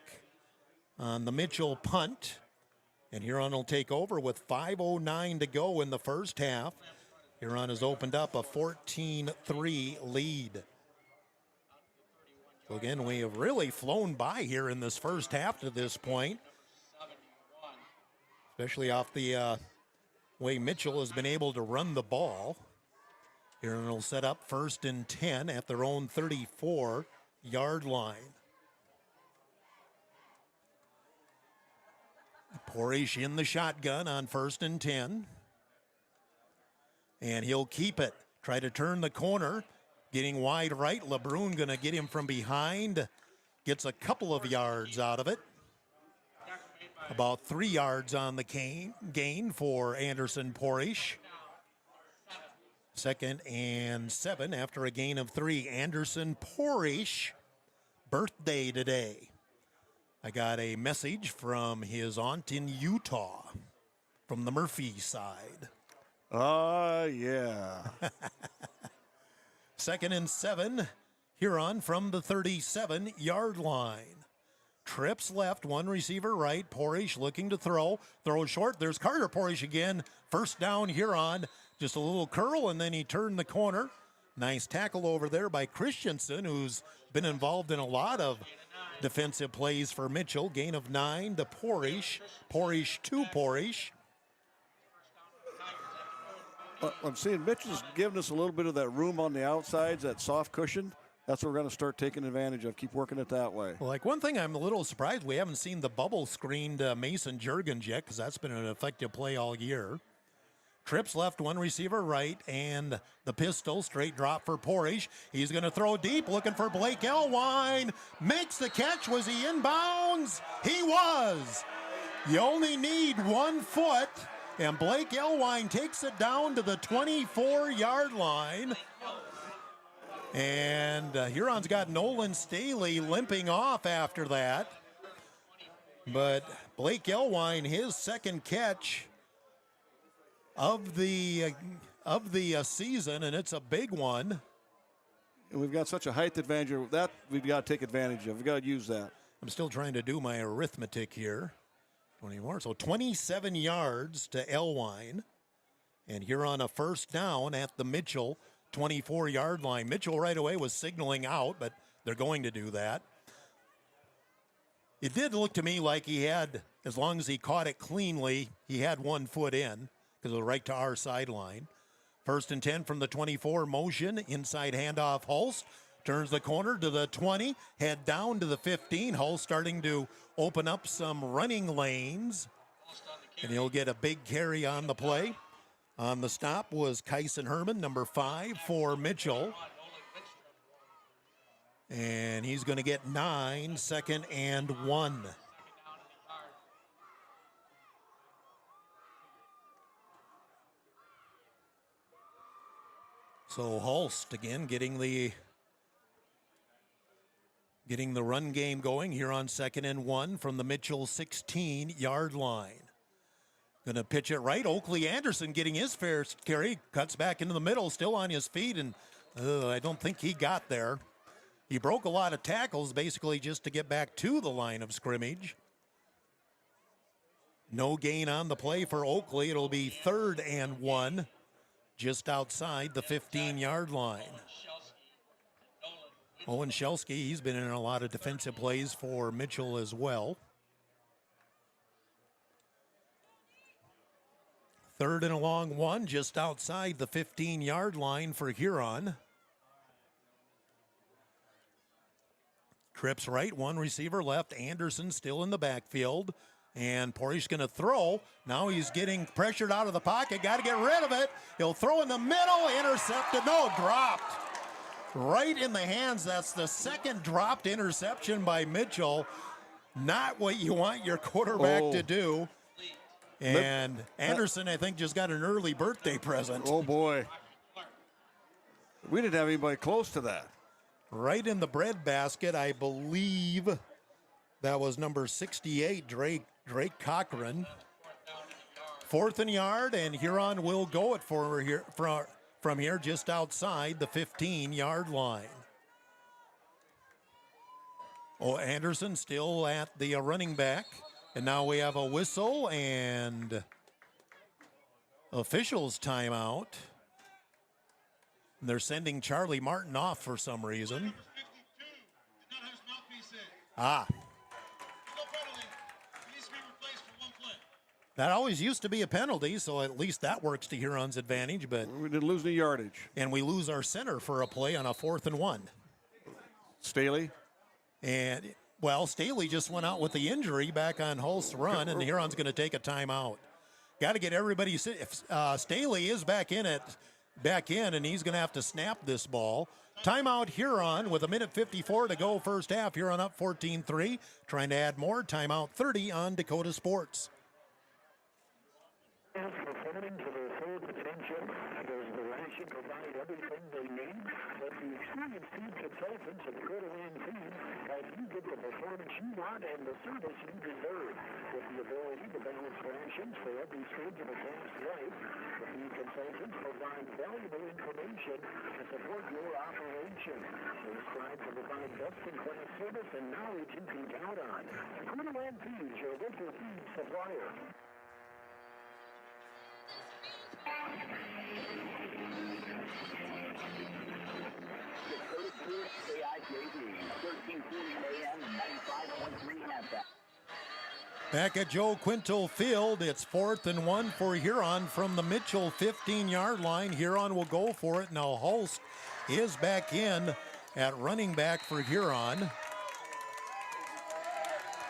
E: on the Mitchell punt. And Huron will take over with 5:09 to go in the first half. Huron has opened up a 14-3 lead. So again, we have really flown by here in this first half to this point, especially off the way Mitchell has been able to run the ball. Huron will set up 1st and 10 at their own 34-yard line. Porish in the shotgun on 1st and 10. And he'll keep it. Try to turn the corner. Getting wide right. LeBrun going to get him from behind. Gets a couple of yards out of it. About 3 yards on the gain for Anderson Porish. 2nd and 7 after a gain of 3. Anderson Porish, birthday today. I got a message from his aunt in Utah, from the Murphy side.
F: Yeah.
E: 2nd and 7, Huron from the 37-yard line. Trips left, one receiver right. Porish looking to throw short. There's Carter Porish again. 1st down, Huron. Just a little curl, and then he turned the corner. Nice tackle over there by Christensen, who's been involved in a lot of defensive plays for Mitchell. Gain of 9 to Porish. Porish to Porish.
F: I'm seeing Mitchell's giving us a little bit of that room on the outsides, that soft cushion. That's what we're going to start taking advantage of. Keep working it that way.
E: Well, like one thing I'm a little surprised we haven't seen the bubble screened Mason Juergens yet, because that's been an effective play all year. Trips left, one receiver right, and the pistol, straight drop for Porish. He's going to throw deep, looking for Blake Elwine. Makes the catch. Was he inbounds? He was. You only need 1 foot, and Blake Elwine takes it down to the 24-yard line. And Huron's got Nolan Staley limping off after that. But Blake Elwine, his 2nd catch of the season, and it's a big one.
F: And we've got such a height advantage that we've got to take advantage of. We've got to use that.
E: I'm still trying to do my arithmetic here. 21. So 27 yards to Elwine. And Huron a 1st down at the Mitchell 24-yard line. Mitchell right away was signaling out, but they're going to do that. It did look to me like he had, as long as he caught it cleanly, he had 1 foot in, because it was right to our sideline. 1st and 10 from the 24, motion, inside handoff, Hulse. Turns the corner to the 20, head down to the 15. Hulse starting to open up some running lanes, and he'll get a big carry on the play. On the stop was Kyson Herman, number 5 for Mitchell. And he's going to get 9, 2nd and 1. So Holst again getting the run game going here on 2nd and 1 from the Mitchell 16-yard line. Going to pitch it right. Oakley Anderson getting his fair carry. Cuts back into the middle, still on his feet, and I don't think he got there. He broke a lot of tackles basically just to get back to the line of scrimmage. No gain on the play for Oakley. It'll be 3rd and 1 just outside the 15-yard line. Owen Shelsky, he's been in a lot of defensive plays for Mitchell as well. 3rd and a long one just outside the 15-yard line for Huron. Trips right, one receiver left. Anderson still in the backfield. And Porish going to throw. Now he's getting pressured out of the pocket. Got to get rid of it. He'll throw in the middle. Intercepted. No, dropped. Right in the hands. That's the 2nd dropped interception by Mitchell. Not what you want your quarterback to do. And Anderson, I think, just got an early birthday present.
F: Oh, boy. We didn't have anybody close to that.
E: Right in the breadbasket, I believe that was number 68, Drake Cochran. 4th and yard, and Huron will go it from here just outside the 15-yard line. Oh, Anderson still at the running back. And now we have a whistle and officials timeout. They're sending Charlie Martin off for some reason. That always used to be a penalty, so at least that works to Huron's advantage. But
F: we didn't lose any yardage.
E: And we lose our center for a play on a 4th and 1.
F: Staley?
E: And, well, Staley just went out with the injury back on Holst's run, and Huron's going to take a timeout. Got to get everybody. Staley is back in, and he's going to have to snap this ball. Timeout Huron with 1:54 to go first half. Huron up 14-3. Trying to add more. Timeout 30 on Dakota Sports.
D: Performing to their full potential, does the ration provide everything they need? But the experienced team consultants of the Dakota Land team help you get the performance you want and the service you deserve. With the ability to balance rations for every stage of a fast life, the team consultants provide valuable information to support your operation. They strive to provide best-in-class service and knowledge you can count on. Dakota Land Feeds, your local feed supplier.
E: Back at Joe Quinto Field, it's 4th and 1 for Huron from the Mitchell 15-yard line. Huron will go for it. Now Holst is back in at running back for Huron.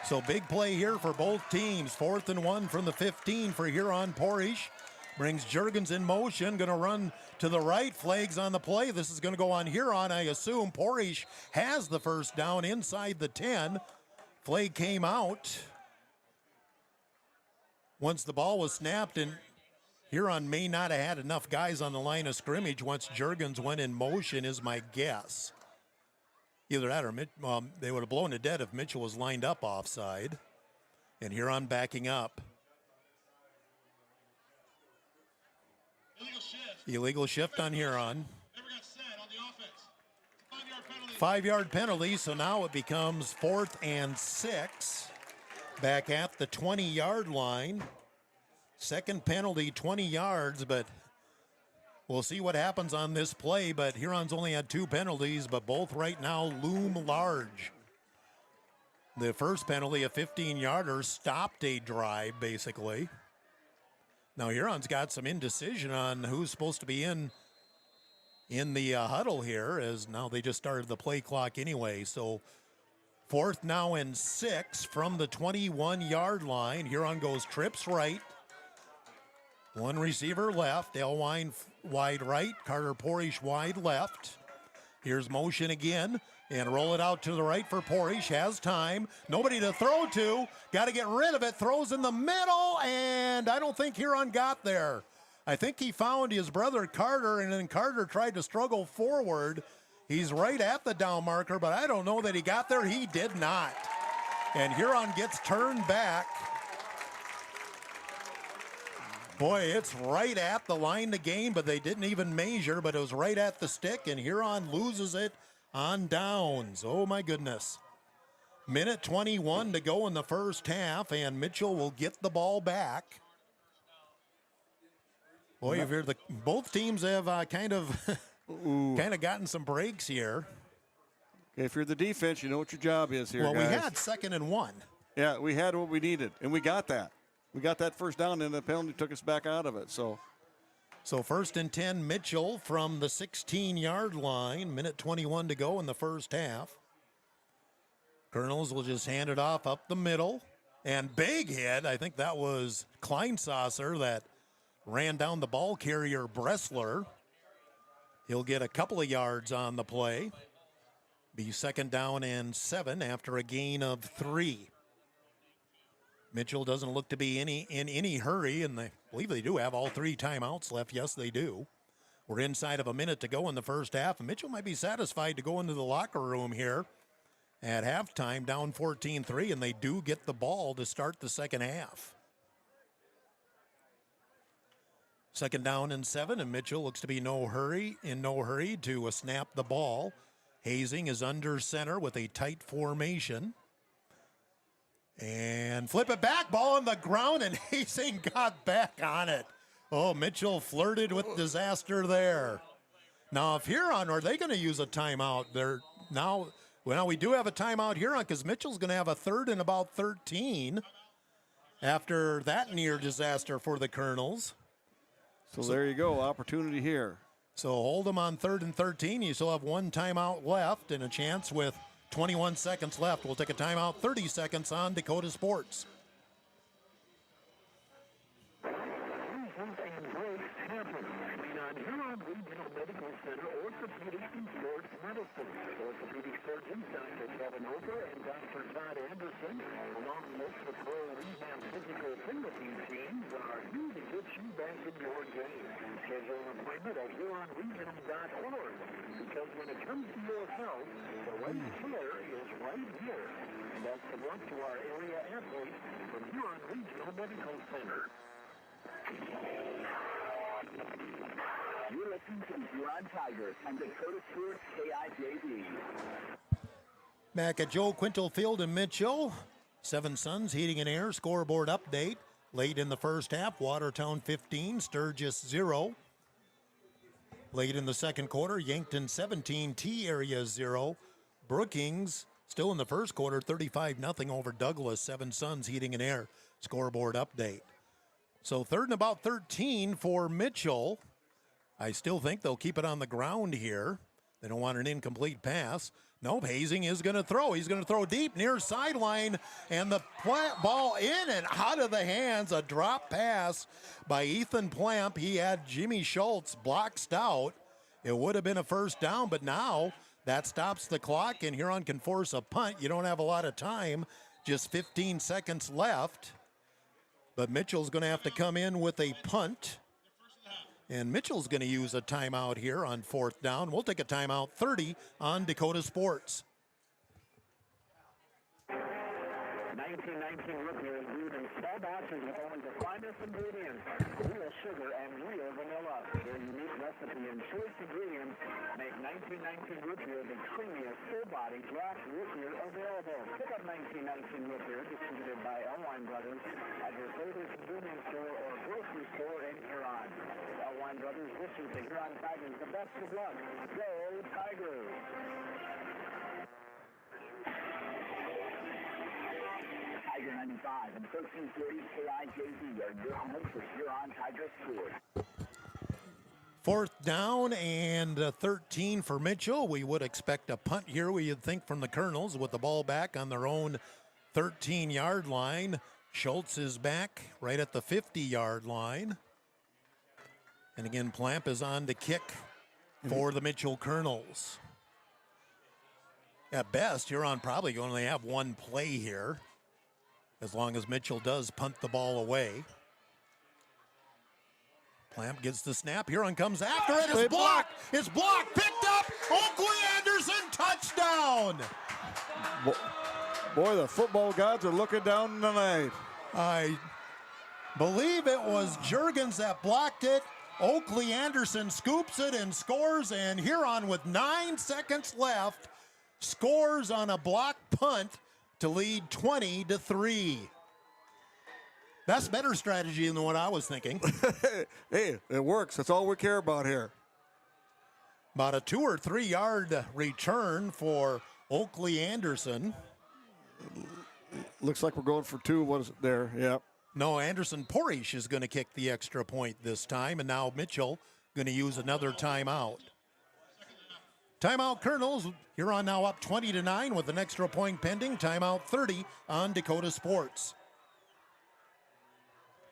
E: So big play here for both teams. 4th and 1 from the 15 for Huron. Porish brings Juergens in motion, going to run to the right. Flags on the play. This is going to go on Huron, I assume. Porish has the first down inside the 10. Flag came out once the ball was snapped, and Huron may not have had enough guys on the line of scrimmage once Juergens went in motion, is my guess. Either that or they would have blown it dead if Mitchell was lined up offside. And Huron backing up. Illegal shift on Huron. 5-yard penalty, so now it becomes 4th and 6. Back at the 20-yard line. Second penalty, 20 yards, but we'll see what happens on this play. But Huron's only had 2 penalties, but both right now loom large. The first penalty, a 15-yarder, stopped a drive, basically. Now Huron's got some indecision on who's supposed to be in the huddle here, as now they just started the play clock anyway. So 4th now and 6 from the 21-yard line. Huron goes trips right. One receiver left. Elwine wide right. Carter Porish wide left. Here's motion again. And roll it out to the right for Porish. Has time. Nobody to throw to. Got to get rid of it. Throws in the middle. And I don't think Huron got there. I think he found his brother Carter, and then Carter tried to struggle forward. He's right at the down marker, but I don't know that he got there. He did not. And Huron gets turned back. Boy, it's right at the line to gain, but they didn't even measure, but it was right at the stick, and Huron loses it on downs. Oh, my goodness. Minute 21 to go in the first half, and Mitchell will get the ball back. Boy, if you're both teams have kind of gotten some breaks here.
F: Okay, if you're the defense, you know what your job is here,
E: well,
F: guys.
E: We had 2nd and 1.
F: Yeah, we had what we needed, and we got that. We got that first down, and the penalty took us back out of it. So
E: 1st and 10, Mitchell from the 16-yard line. Minute 21 to go in the first half. Colonels will just hand it off up the middle. And big hit, I think that was Kleinsasser that ran down the ball carrier, Bressler. He'll get a couple of yards on the play. Be 2nd down and 7 after a gain of 3. Mitchell doesn't look to be in any hurry, and I believe they do have all 3 timeouts left. Yes, they do. We're inside of a minute to go in the first half, and Mitchell might be satisfied to go into the locker room here at halftime, down 14-3, and they do get the ball to start the second half. 2nd down and 7, and Mitchell looks to be in no hurry to snap the ball. Hazing is under center with a tight formation. And flip it back, ball on the ground, and Hazing got back on it. Oh, Mitchell flirted with disaster there. Now, if Huron, are they going to use a timeout? Well, we do have a timeout Huron because Mitchell's going to have a 3rd and about 13 after that near disaster for the Colonels.
F: So there you go, opportunity here.
E: So hold them on 3rd and 13. You still have 1 timeout left and a chance with 21 seconds left. We'll take a timeout, 30 seconds on Dakota Sports.
A: Medical Center, Orthopedics and Sports Medicine. Orthopedic surgeons Dr. Kevin Ober and Dr. Todd Anderson, along with the pro rehab physical therapy teams, are here to get you back in your game. Schedule an appointment at HuronRegional.org, because when it comes to your health, the right care is right here. And that's the work to our area athletes from Huron Regional Medical Center. You're listening to Huron Tigers and Dakota Sports KIJD.
E: Back at Joe Quintal Field in Mitchell. 7 Suns Heating and Air scoreboard update. Late in the first half, Watertown 15, Sturgis 0. Late in the second quarter, Yankton 17, T-Area 0. Brookings still in the first quarter, 35-0 over Douglas. 7 Suns Heating and Air scoreboard update. So 3rd and about 13 for Mitchell. I still think they'll keep it on the ground here. They don't want an incomplete pass. Nope, Hazing is going to throw. He's going to throw deep near sideline, and the ball in and out of the hands. A drop pass by Ethan Plamp. He had Jimmy Schultz blocked out. It would have been a first down, but now that stops the clock, and Huron can force a punt. You don't have a lot of time, just 15 seconds left. But Mitchell's going to have to come in with a punt. And Mitchell's going to use a timeout here on 4th down. We'll take a timeout, 30 on Dakota Sports.
A: 1919 rookie is brewed in small batches with only the finest ingredients, real sugar and real vanilla. Their unique recipe and choice ingredients make 1919 root beer the creamiest, full-body draft root beer available. Pick up 1919 root beer, distributed by Elwine Brothers, at your favorite convenience store or grocery store in Huron. Elwine Brothers wishes the Huron Tigers the best of luck. Go Tigers! Tiger 95 and 1340 KIJD are your home for Huron Tiger Sports.
E: 4th down and 13 for Mitchell. We would expect a punt here, we'd think, from the Colonels with the ball back on their own 13-yard line. Schultz is back right at the 50-yard line. And again, Plamp is on to kick for the Mitchell Colonels. At best, Huron probably only have one play here, as long as Mitchell does punt the ball away. Plamp gets the snap. Huron comes after it. It's blocked. It's blocked. Picked up. Oakley Anderson, touchdown.
F: Boy, the football gods are looking down tonight.
E: I believe it was Juergens that blocked it. Oakley Anderson scoops it and scores, and Huron with 9 seconds left scores on a blocked punt to lead 20-3. That's better strategy than what I was thinking.
F: Hey, it works. That's all we care about here.
E: About a 2 or 3 yard return for Oakley Anderson.
F: Looks like we're going for 2. What is it there? Yeah.
E: No, Anderson Porish is going to kick the extra point this time, and now Mitchell going to use another timeout. Timeout Colonels. Huron now up 20-9 with an extra point pending. Timeout 30 on Dakota Sports.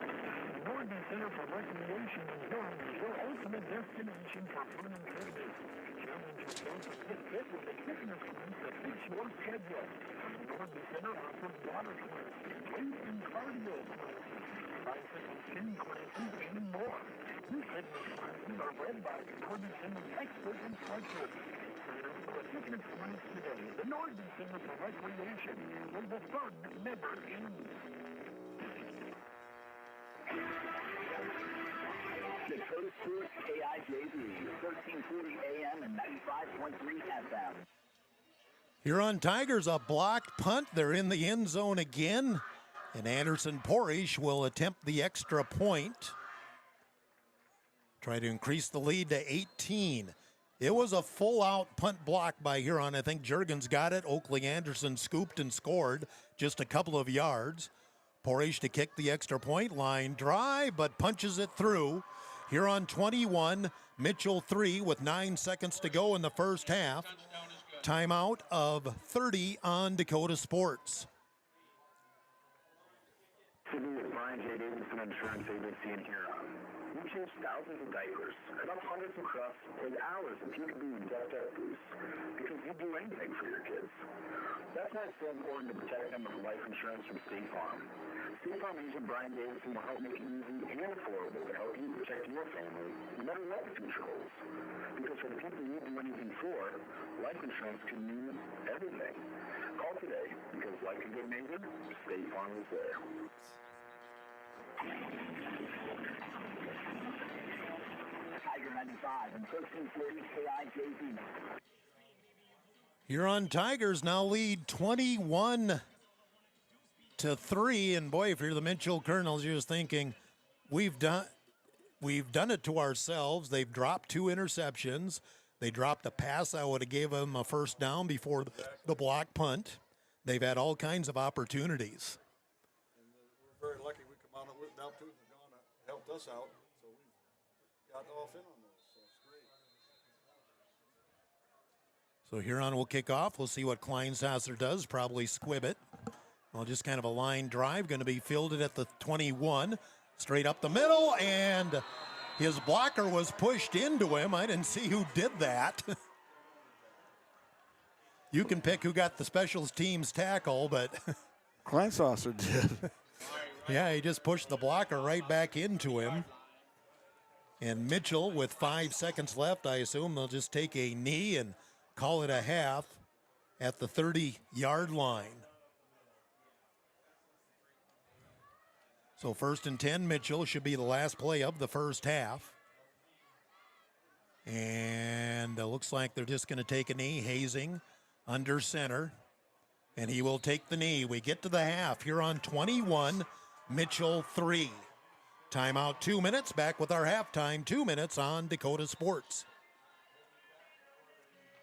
D: Northern Center for Recreation in Huron is your ultimate destination for fun and activities. Challenge yourself and get fit with the fitness plans that fits your schedule. Northern Center offers water classes, weight and cardio classes, bicycle spin classes, and more. These fitness classes are led by Northern Center expert instructors. Sign up for a fitness class today. The Northern Center for Recreation, where the fun never ends.
A: Dakota Sports KIJV, 1340 AM and 95.3 FM.
E: Huron Tigers a blocked punt. They're in the end zone again. And Anderson Porish will attempt the extra point. Try to increase the lead to 18. It was a full-out punt block by Huron. I think Juergens got it. Oakley Anderson scooped and scored just a couple of yards. Porish to kick the extra point. Line drive, but punches it through. Huron 21, Mitchell 3 with 9 seconds to go in the first half. Timeout of 30 on Dakota Sports.
A: Sydney with Brian J. Davidson Insurance Agency in Huron. We change thousands of diapers. I got hundreds of crufts, take hours if you could be decked up goose. Because you'd do anything for your kids. That's why it's so important to protect them with life insurance from State Farm. State Farm agent Brian Davidson will help make it easy and affordable to help you protect your family, no matter what the future holds. Because for the people you do anything for, life insurance can mean everything. Call today, because like a good neighbor, State Farm is there. Tiger 95 and 1340 KIJV.
E: Huron Tigers now lead 21-3, and boy, if you're the Mitchell Colonels, you're just thinking, we've done it to ourselves. They've dropped 2 interceptions. They dropped a pass that would have gave them a first down before the block punt. They've had all kinds of opportunities.
F: And we're very lucky we come out with now too. Helped us out, so we got off in on those. So it's great.
E: So Huron will kick off. We'll see what Kleinsasser does. Probably squib it. Well, just kind of a line drive. Going to be fielded at the 21. Straight up the middle, and his blocker was pushed into him. I didn't see who did that. You can pick who got the special teams tackle, but
F: Kleinsasser did.
E: Yeah, he just pushed the blocker right back into him. And Mitchell, with 5 seconds left, I assume they'll just take a knee and call it a half at the 30-yard line. So 1st and 10, Mitchell should be the last play of the first half. And it looks like they're just going to take a knee. Hazing under center. And he will take the knee. We get to the half. Huron 21, Mitchell 3. Timeout 2 minutes. Back with our halftime 2 minutes on Dakota Sports.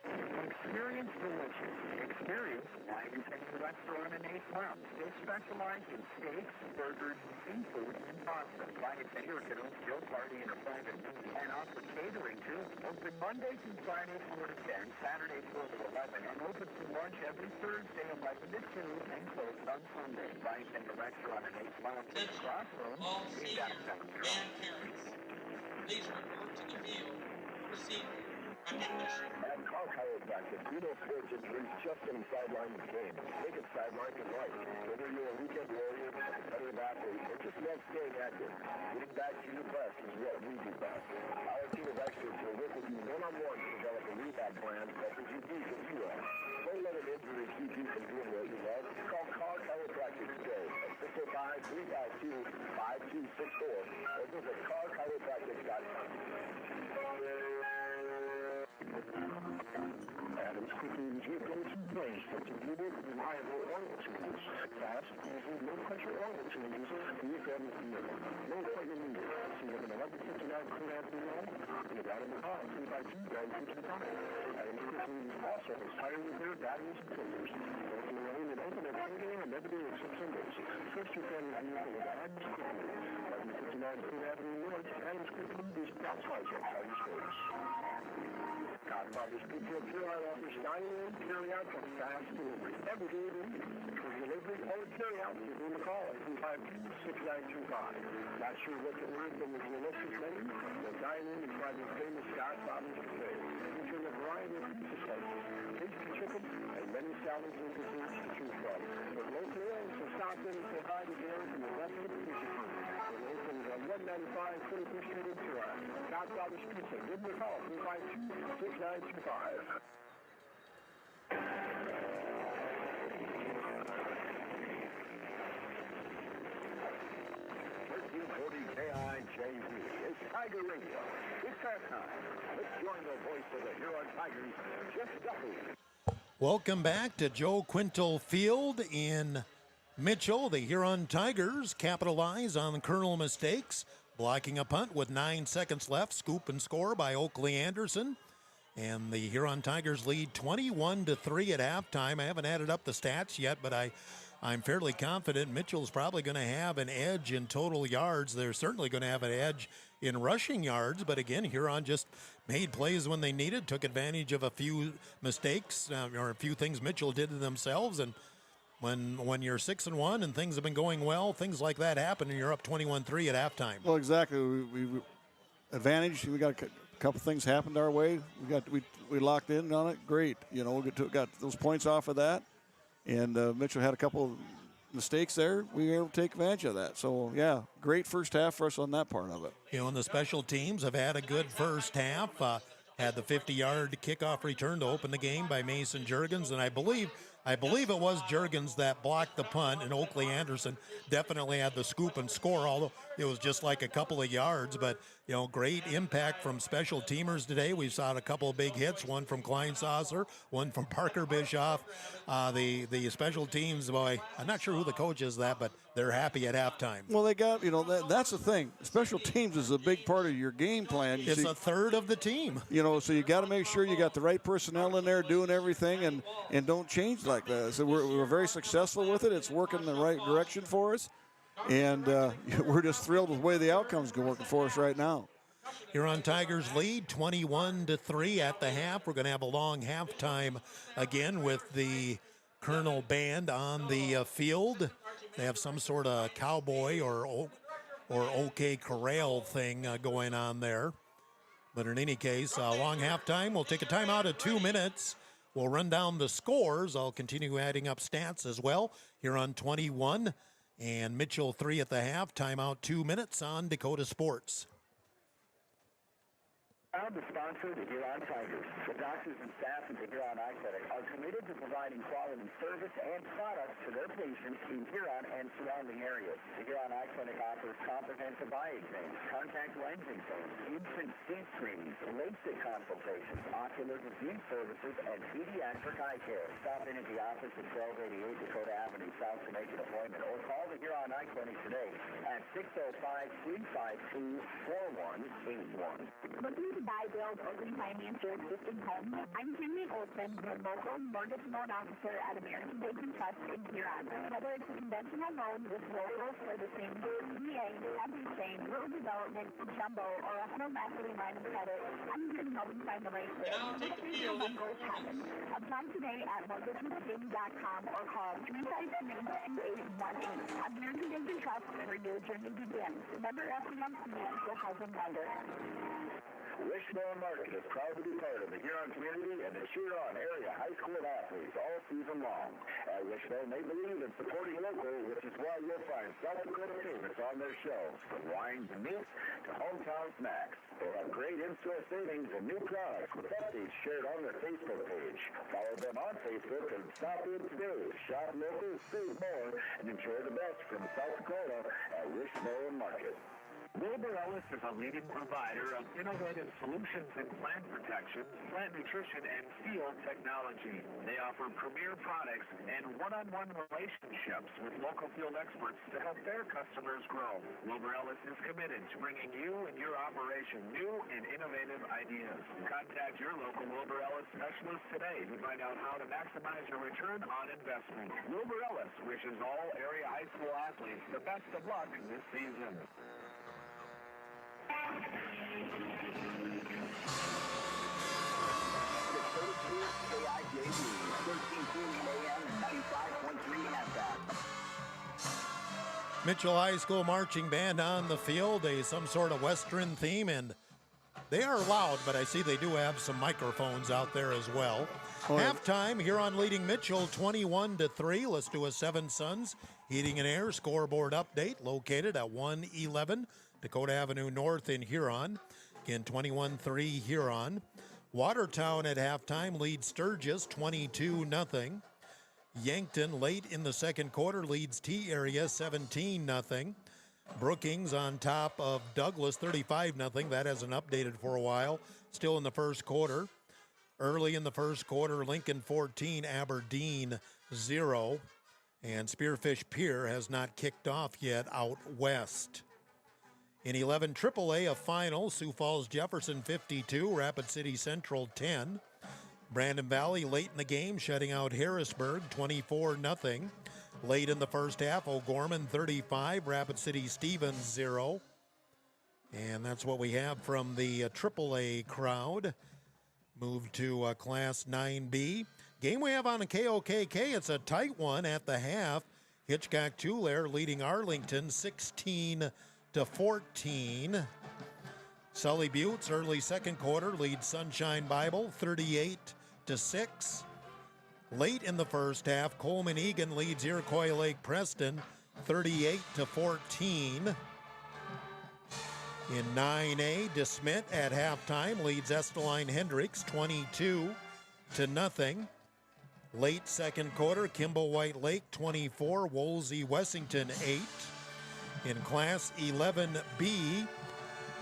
D: Experience delicious. Experience Washington Restaurant in East Mountain. They specialize in steaks, burgers, seafood, and pasta. Find it here at a grill party in a private room and offer catering too. Open Monday through Friday 4 to 10, Saturday 4 to 11, and open for lunch every Thursday 11 to 2 and closed on Sunday. Find it a restaurant in East Mountain. Crossroads
G: All
D: in
G: senior
D: downtown.
G: and parents. Please report to the field for senior
A: At car chiropractic, we know sports injuries just getting sidelined in the game. They get sidelined in life. Whether you're a weekend warrior, a competitive athlete, or just love staying active, getting back to your best is what we do best. Our team of experts will work with you one-on-one to develop a rehab plan that is unique as you are. Don't let an injury keep you from doing what you love. Call Car Chiropractic today at 605-352-5264 or visit carchiropractic.com.
D: Adams quickly is your go-to place for convenient, reliable oil changes. Fast, easy, no-pressure oil changes for your family year. No appointment needed. See them in 1159 Clean Avenue Road. Get out of the car, 3x2 going to the car. Adams quickly also has tire repair, batteries, and filters. Both in the rain and open at 8 a.m. every day except Sundays. Trust your family vehicle with Adams quickly. 1159 Clean Avenue North. Adams quickly is outside your tire space.
A: Godfather's Pizza of Huron offers dine-in, carry-out for fast delivery. Every day of the week. For delivery or carry-out, give them a call at 352-6925. Not sure what to order from the delicious menu? Well, dine-in and try their famous Godfather's buffet. Featuring a variety of pizza slices, tasty chicken, and many salads and desserts to choose from. For local ales, so stop in and say hi to Derek and the rest of the pizza crew. We're open on 195 45th Street in Huron. Godfather's Pizza. Give them a call, 352-6925. KIJV is Tiger Radio. It's our time. Let's join the voice of the Huron Tigers, Jeff Duffy.
E: Welcome back to Joe Quintal Field in Mitchell. The Huron Tigers capitalize on the Colonel mistakes, blocking a punt with 9 seconds left. Scoop and score by Oakley Anderson. And the Huron Tigers lead 21-3 at halftime. I haven't added up the stats yet, but I'm fairly confident Mitchell's probably going to have an edge in total yards. They're certainly going to have an edge in rushing yards. But again, Huron just made plays when they needed, took advantage of a few mistakes or a few things Mitchell did to themselves. And when you're 6-1 and things have been going well, things like that happen, and you're up 21-3 at halftime.
F: Well, exactly. We advantage. We got a couple things happened our way. We locked in on it. Great. You know, we got those points off of that. And Mitchell had a couple of mistakes there. We were able to take advantage of that. So, yeah, great first half for us on that part of it.
E: You know, and the special teams have had a good first half. Had the 50-yard kickoff return to open the game by Mason Juergens, and I believe it was Juergens that blocked the punt, and Oakley Anderson definitely had the scoop and score, although it was just like a couple of yards. But, you know, great impact from special teamers today. We saw a couple of big hits, one from Klein Saucer, one from Parker Bischoff. The special teams, boy, I'm not sure who the coach is that, but they're happy at halftime.
F: Well, they got, you know, that's the thing. Special teams is a big part of your game plan.
E: It's a third of the team.
F: You know, so you got to make sure you got the right personnel in there doing everything and don't change like that. So we're very successful with it. It's working in the right direction for us. And we're just thrilled with the way the outcome's working for us right now.
E: Huron Tigers lead 21-3 at the half. We're going to have a long halftime again with the Colonel Band on the field. They have some sort of cowboy or OK Corral thing going on there. But in any case, long halftime. We'll take a timeout of 2 minutes. We'll run down the scores. I'll continue adding up stats as well. Huron 21 and Mitchell 3 at the half. Timeout 2 minutes on Dakota Sports.
A: Proud to sponsor the Huron Tigers. The doctors and staff at the Huron Eye Clinic are committed to providing quality service and products to their patients in Huron and surrounding areas. The Huron Eye Clinic offers comprehensive eye exams, contact lens exams, infant teeth screenings, LASIK consultations, ocular disease services, and pediatric eye care. Stop in at the office at 1288 Dakota Avenue South to make an appointment, or call the Huron Eye Clinic today at 605-352-4181.
B: Looking to buy, build, or refinance your existing home? I'm Henry Olson, your local mortgage loan officer at American Bank and Trust in Huron. Whether it's a conventional loan with local servicing, VA, FHA, rural development, jumbo, or a home equity line of credit, I'm here to help you find the right fit. Make sure your home goals happen. Apply today at mortgagewithking.com or call 353-2818. American Bank and Trust, where your journey begins. Member FDIC, equal housing lender.
A: Wish Wishbone Market is proud to be part of the Huron community and the Huron area high school athletes all season long. At Wishbone, they believe in supporting local, which is why you'll find South Dakota favorites on their shelves, from wines and meats to hometown snacks. They have great in-store savings and new products with updates shared on their Facebook page. Follow them on Facebook and stop in today. Shop local, save more, and enjoy the best from South Dakota at Wishbone Market. Wilbur Ellis is a leading provider of innovative solutions in plant protection, plant nutrition, and field technology. They offer premier products and one-on-one relationships with local field experts to help their customers grow. Wilbur Ellis is committed to bringing you and your operation new and innovative ideas. Contact your local Wilbur Ellis specialist today to find out how to maximize your return on investment. Wilbur Ellis wishes all area high school athletes the best of luck this season.
E: Mitchell High School marching band on the field, some sort of Western theme, and they are loud, but I see they do have some microphones out there as well. Halftime, Huron leading Mitchell 21-3. Let's do a Seven Sons Heating and Air scoreboard update located at 111 Dakota Avenue North in Huron. Again, 21-3 Huron. Watertown at halftime leads Sturgis 22-0. Yankton late in the second quarter leads T-Area 17-0. Brookings on top of Douglas 35-0. That hasn't updated for a while. Still in the first quarter. Early in the first quarter, Lincoln 14, Aberdeen 0. And Spearfish Pier has not kicked off yet out west. In 11 AAA, a final, Sioux Falls Jefferson 52, Rapid City Central 10. Brandon Valley late in the game, shutting out Harrisburg 24-0. Late in the first half, O'Gorman 35, Rapid City Stevens 0. And that's what we have from the AAA crowd. Move to Class 9B. Game we have on the KOKK, it's a tight one at the half. Hitchcock-Tulare leading Arlington 16-14. Sully Buttes early second quarter leads Sunshine Bible 38-6. Late in the first half, Coleman Egan leads Iroquois Lake Preston 38-14. In 9A, DeSmit at halftime leads Esteline Hendricks 22-0. Late second quarter, Kimball White Lake 24, Woolsey Wessington 8. In Class 11B,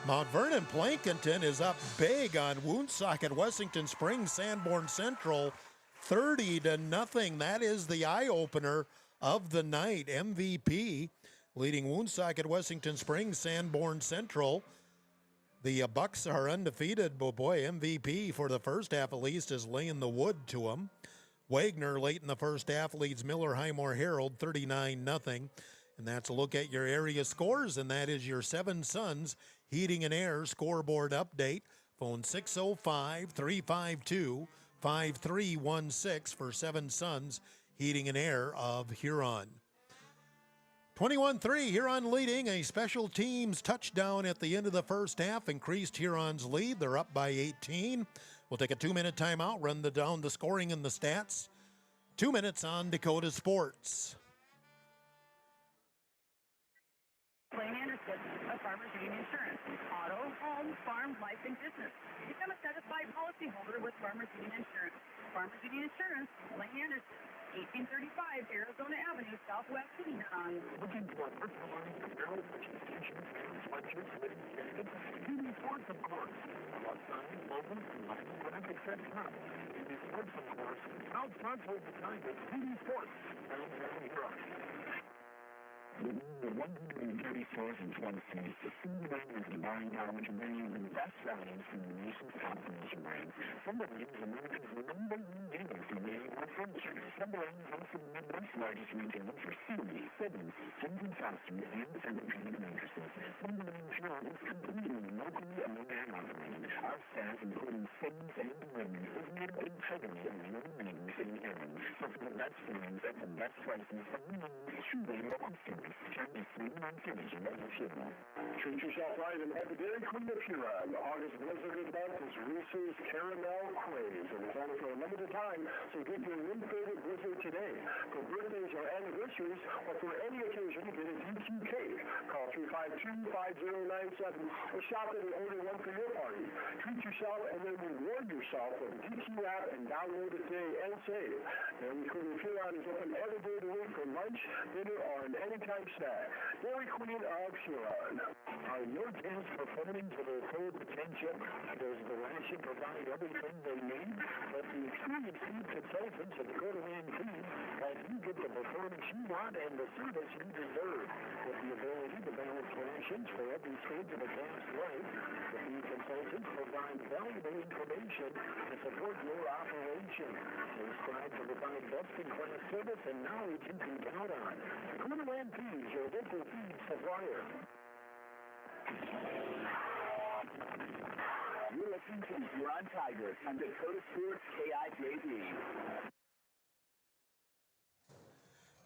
E: Mount Vernon Plankinton is up big on Woonsocket Wessington Springs Sanborn Central 30-0. That is the eye-opener of the night. MVP leading Woonsocket Wessington Springs Sanborn Central. The Bucks are undefeated, but boy, MVP for the first half at least is laying the wood to them. Wagner late in the first half leads Miller Highmore Herald 39-0. And that's a look at your area scores, and that is your Seven Sons Heating and Air scoreboard update. Phone 605-352-5316 for Seven Sons Heating and Air of Huron. 21-3, Huron leading. A special teams touchdown at the end of the first half increased Huron's lead. They're up by 18. We'll take a 2-minute timeout, run down the scoring and the stats. 2 minutes on Dakota Sports.
B: Blaine Anderson of Farmers Union Insurance. Auto, home, farm, life, and business. Become a satisfied policyholder with Farmers Union Insurance. Farmers Union Insurance, Blaine Anderson, 1835 Arizona Avenue, Southwest Huron.
A: Looking for a personalized apparel, education, sweatshirts, living standards, beauty sports, of course. About signs, logos, and lighting, graphics, etc. Beauty sports, of course. Out front with the time of beauty sports. With 130 stores in 20 states, the Food Lane is the buying power to bring you the best values from the nation's top furniture brands. Timberland is America's #1 dealer for made-wood furniture. Timberland is also the Midwest's largest retailer for Sealy, Siddons, Sims and Foster, and center-painted mattresses. Timberland Fuel is completely locally owned and operated. Our staff, including Sims and women, is made entirely of women names in Huron. So for the best brands at the best prices, Timberland is truly local service. Treat yourself right and have a Dairy Queen of Huron. The August blizzard is about to
D: Reese's Caramel Craze. And it's only for a limited time, so get your new favorite blizzard today. For birthdays or anniversaries, or for any occasion, get a DQ cake. Call 352-5097 or shop it and order one for your party. Treat yourself and then reward yourself with the DQ app and download it today and save. Dairy Queen of Huron is open every day of the week for lunch, dinner, or an anytime snack. Dairy Queen of Huron. Are your kids performing to their full potential? Does the ration provide everything they need? But the experienced food consultants at Dakota Land Feed help you get the performance you want and the service you deserve. With the ability to balance rations for every stage of a calf's life, the feed consultants provide valuable information to support your operation. They strive to provide best-in-class service and knowledge you can count on. Dakota Land Feed, your local feed supplier.
A: You're listening to the Huron Tigers on Dakota Sports KIJD.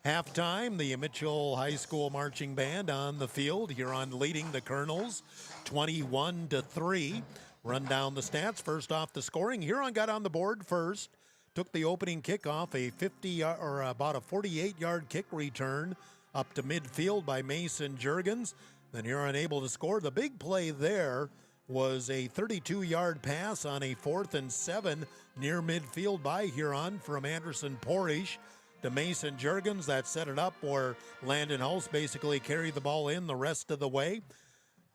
E: Halftime, the Mitchell High School Marching Band on the field. Huron leading the Colonels 21-3. Run down the stats. First off, the scoring. Huron got on the board first. Took the opening kickoff, a 50 or about a 48-yard kick return up to midfield by Mason Juergens. Then Huron able to score. The big play there was a 32-yard pass on a 4th and 7 near midfield by Huron from Anderson Porish to Mason Juergens. That set it up where Landon House basically carried the ball in the rest of the way.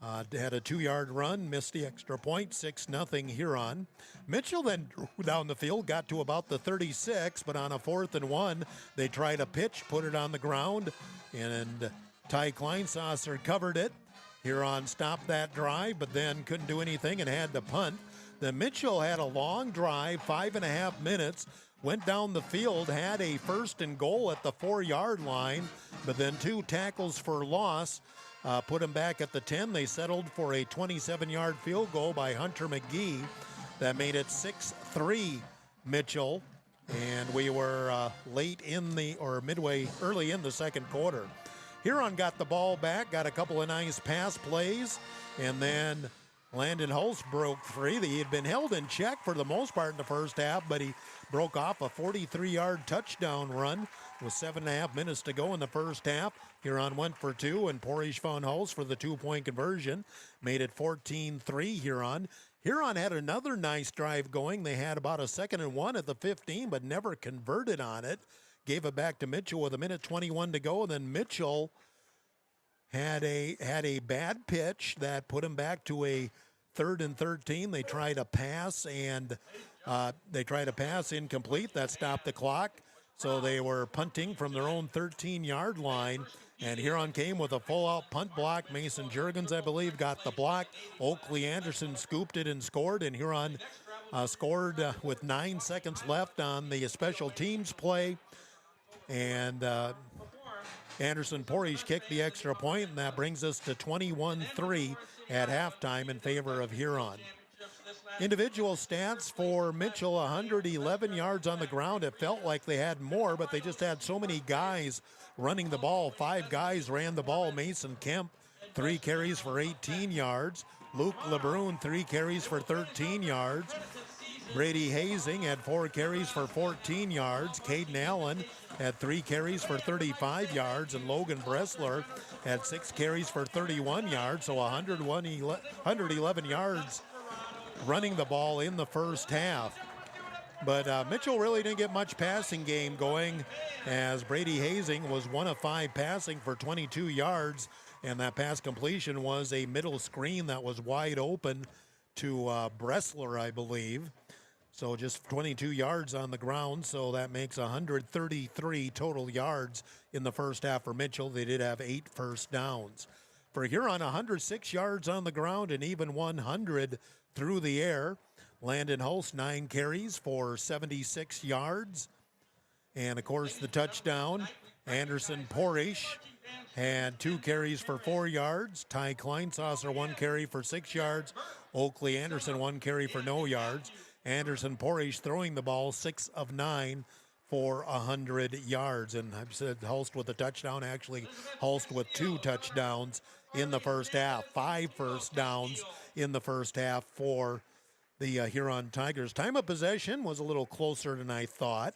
E: Had a 2-yard run, missed the extra point, 6-0 Huron. Mitchell then drew down the field, got to about the 36, but on a 4th and 1, they tried a pitch, put it on the ground, and Ty Kleinsasser covered it. Huron stopped that drive, but then couldn't do anything and had to punt. Then Mitchell had a long drive, 5.5 minutes, went down the field, had a 1st and goal at the 4-yard line, but then 2 tackles for loss put him back at the 10. They settled for a 27-yard field goal by Hunter McGee. That made it 6-3 Mitchell, and we were early in the second quarter. Huron got the ball back, got a couple of nice pass plays, and then Landon Holst broke free. He had been held in check for the most part in the first half, but he broke off a 43-yard touchdown run with 7.5 minutes to go in the first half. Huron went for 2, and Porish found Holst for the 2-point conversion. Made it 14-3 Huron. Huron had another nice drive going. They had about a 2nd and 1 at the 15, but never converted on it. Gave it back to Mitchell with 1:21 to go. And then Mitchell had a bad pitch that put him back to a 3rd and 13. They tried a pass incomplete. That stopped the clock. So they were punting from their own 13-yard line. And Huron came with a full-out punt block. Mason Juergens, I believe, got the block. Oakley Anderson scooped it and scored. And Huron scored with 9 seconds left on the special teams play. And Anderson Porish kicked the extra point, and that brings us to 21-3 at halftime in favor of Huron. Individual stats for Mitchell, 111 yards on the ground. It felt like they had more, but they just had so many guys running the ball. 5 guys ran the ball. Mason Kemp, 3 carries for 18 yards. Luke LeBrun, 3 carries for 13 yards. Brady Hazing had 4 carries for 14 yards. Caden Allen had 3 carries for 35 yards, and Logan Bressler had 6 carries for 31 yards, so 111 yards running the ball in the first half. But Mitchell really didn't get much passing game going, as Brady Hazing was 1 of 5 passing for 22 yards, and that pass completion was a middle screen that was wide open to Bressler, I believe. So just 22 yards on the ground, so that makes 133 total yards in the first half for Mitchell. They did have 8 first downs. For Huron, 106 yards on the ground and even 100 through the air. Landon Holst, 9 carries for 76 yards. And, of course, the touchdown. Anderson Porish had 2 carries for 4 yards. Ty Kleinsasser, 1 carry for 6 yards. Oakley Anderson, 1 carry for no yards. Anderson Porish throwing the ball 6 of 9 for 100 yards. And I've said Holst with a touchdown. Actually, Holst with 2 touchdowns in the first half. 5 first downs in the first half for the Huron Tigers. Time of possession was a little closer than I thought.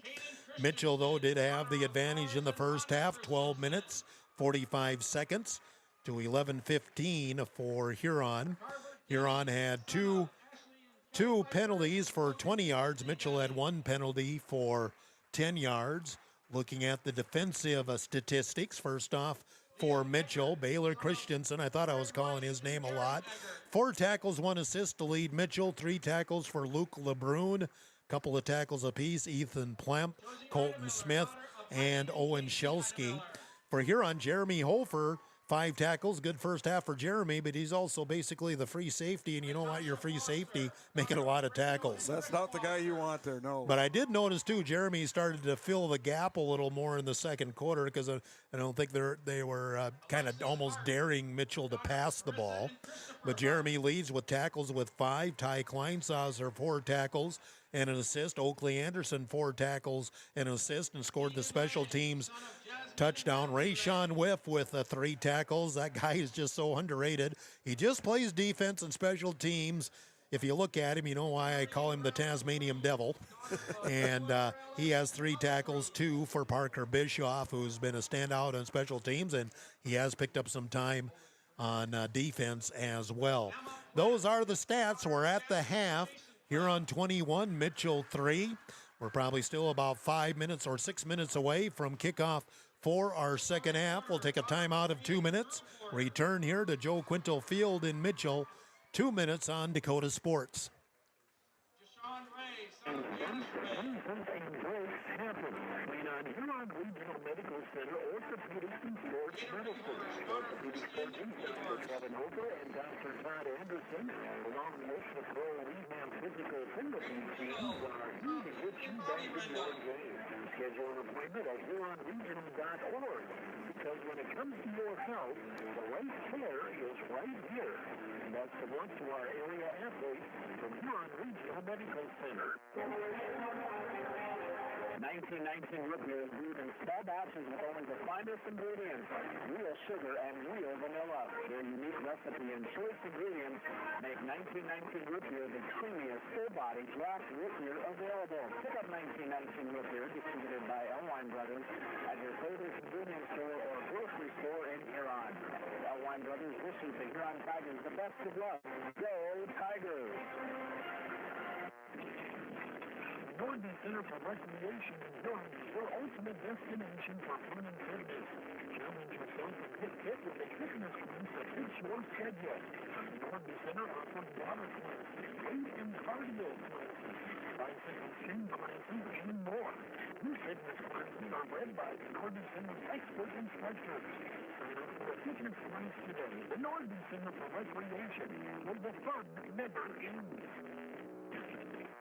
E: Mitchell, though, did have the advantage in the first half, 12 minutes, 45 seconds to 11:15 for Huron. Huron had two penalties for 20 yards. Mitchell had one penalty for 10 yards. Looking at the defensive statistics, first off for Mitchell, Baylor Christensen, I thought I was calling his name a lot. 4 tackles, 1 assist to lead Mitchell, 3 tackles for Luke LeBrun, couple of tackles apiece, Ethan Plemp, Colton Smith, and Owen Shelsky. For Huron, Jeremy Hofer, 5 tackles, good first half for Jeremy, but he's also basically the free safety, and you know what, your free safety making a lot of tackles.
F: That's not the guy you want there, no.
E: But I did notice, too, Jeremy started to fill the gap a little more in the second quarter because I don't think they were kind of almost daring Mitchell to pass the ball. But Jeremy leads with tackles with 5. Ty Kleinsauser, 4 tackles and an assist. Oakley Anderson, 4 tackles and an assist, and scored the special teams touchdown. Rayshawn Whiff with 3 tackles. That guy is just so underrated. He just plays defense and special teams. If you look at him, you know why I call him the Tasmanian Devil. And he has 3 tackles, 2 for Parker Bischoff, who's been a standout on special teams, and he has picked up some time on defense as well. Those are the stats. We're at the half. Huron 21, Mitchell 3. We're probably still about 5 minutes or 6 minutes away from kickoff for our second half. We'll take a timeout of 2 minutes. Return here to Joe Quintal Field in Mitchell. 2 minutes on Dakota Sports.
A: Huron Regional Medical Center, Orthopedics and Sports Medicine. Orthopedic surgeons Dr. Kevin Hofer and Dr. Todd Anderson, along with the pro rehab physical therapy teams, are here to get you back in your game. Schedule an appointment at HuronRegional.org, because when it comes to your health, the right care is right here. And that's the one to our area athletes from Huron Regional Medical Center. 1919 root beer is brewed in small batches with only the finest ingredients, real sugar and real vanilla. Their unique recipe and choice ingredients make 1919 root beer the creamiest, full-body draft root beer available. Pick up 1919 root beer, distributed by Elwine Brothers, at your favorite convenience store or grocery store in Huron. Elwine Brothers wishes the Huron Tigers the best of luck. Go Tigers! Northern Center for Recreation in Huron is your ultimate destination for fun and fitness. Challenge yourself and get fit with a fitness class that fits your schedule. Northern Center offers water classes, weight and cardio classes, bicycle spin classes, and more. New fitness classes are led by the Northern Center's expert instructors. Sign up for a fitness class today. The Northern Center for Recreation, where the fun never ends.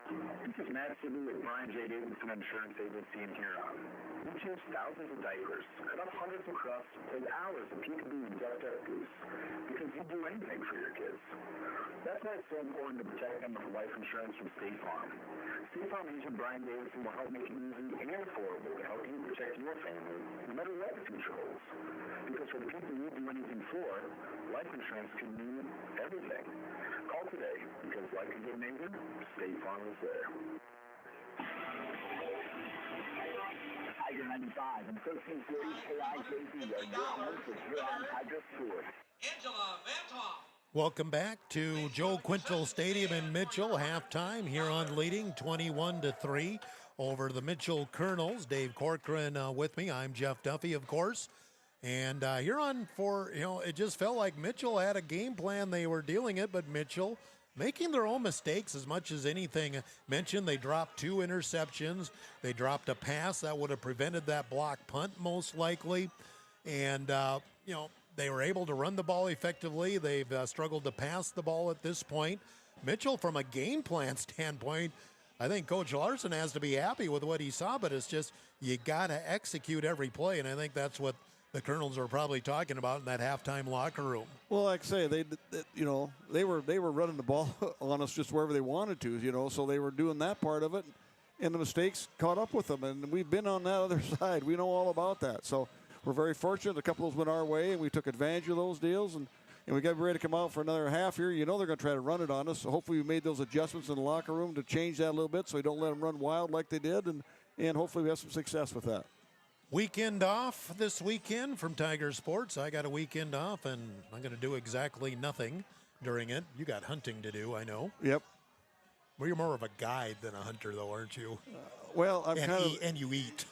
A: This is Matt Sibley with Brian J. Davidson Insurance Agency in Huron. We change thousands of diapers, cut up hundreds of crusts, take hours of peekaboo and duck goose, because you do anything for your kids. That's why it's so important to protect them with life insurance from State Farm. State Farm agent Brian Davidson will help make it easy and affordable to help you protect your family, no matter what the future holds. Because for the people you do anything for, life insurance can mean everything. Call today, because like a good neighbor, State Farm is there. Tiger 95 and 1340 KIJZ are your home for Huron Tiger Sports.
G: Angela Vantoff.
E: Welcome back to Joe Quintal Stadium in Mitchell. Halftime, Huron leading 21-3 over the Mitchell Colonels. Dave Corcoran with me. I'm Jeff Duffy, of course. And Huron, it just felt like Mitchell had a game plan. They were dealing it, but Mitchell making their own mistakes as much as anything. Mentioned they dropped 2 interceptions. They dropped a pass that would have prevented that block punt most likely. And, they were able to run the ball effectively. They've struggled to pass the ball at this point. Mitchell, from a game plan standpoint, I think Coach Larson has to be happy with what he saw, but it's just you got to execute every play, and I think that's what the Colonels are probably talking about in that halftime locker room.
F: Well, like I say, they were running the ball on us just wherever they wanted to, so they were doing that part of it, and the mistakes caught up with them, and we've been on that other side. We know all about that, so we're very fortunate. A couple of those went our way, and we took advantage of those deals, and and we got to be ready to come out for another half here. You know they're going to try to run it on us, so hopefully we made those adjustments in the locker room to change that a little bit so we don't let them run wild like they did, and hopefully we have some success with that.
E: Weekend off this weekend from Tiger Sports. I got a weekend off, and I'm going to do exactly nothing during it. You got hunting to do, I know.
F: Yep.
E: Well, you're more of a guide than a hunter, though, aren't you?
F: Well, I'm
E: and you eat.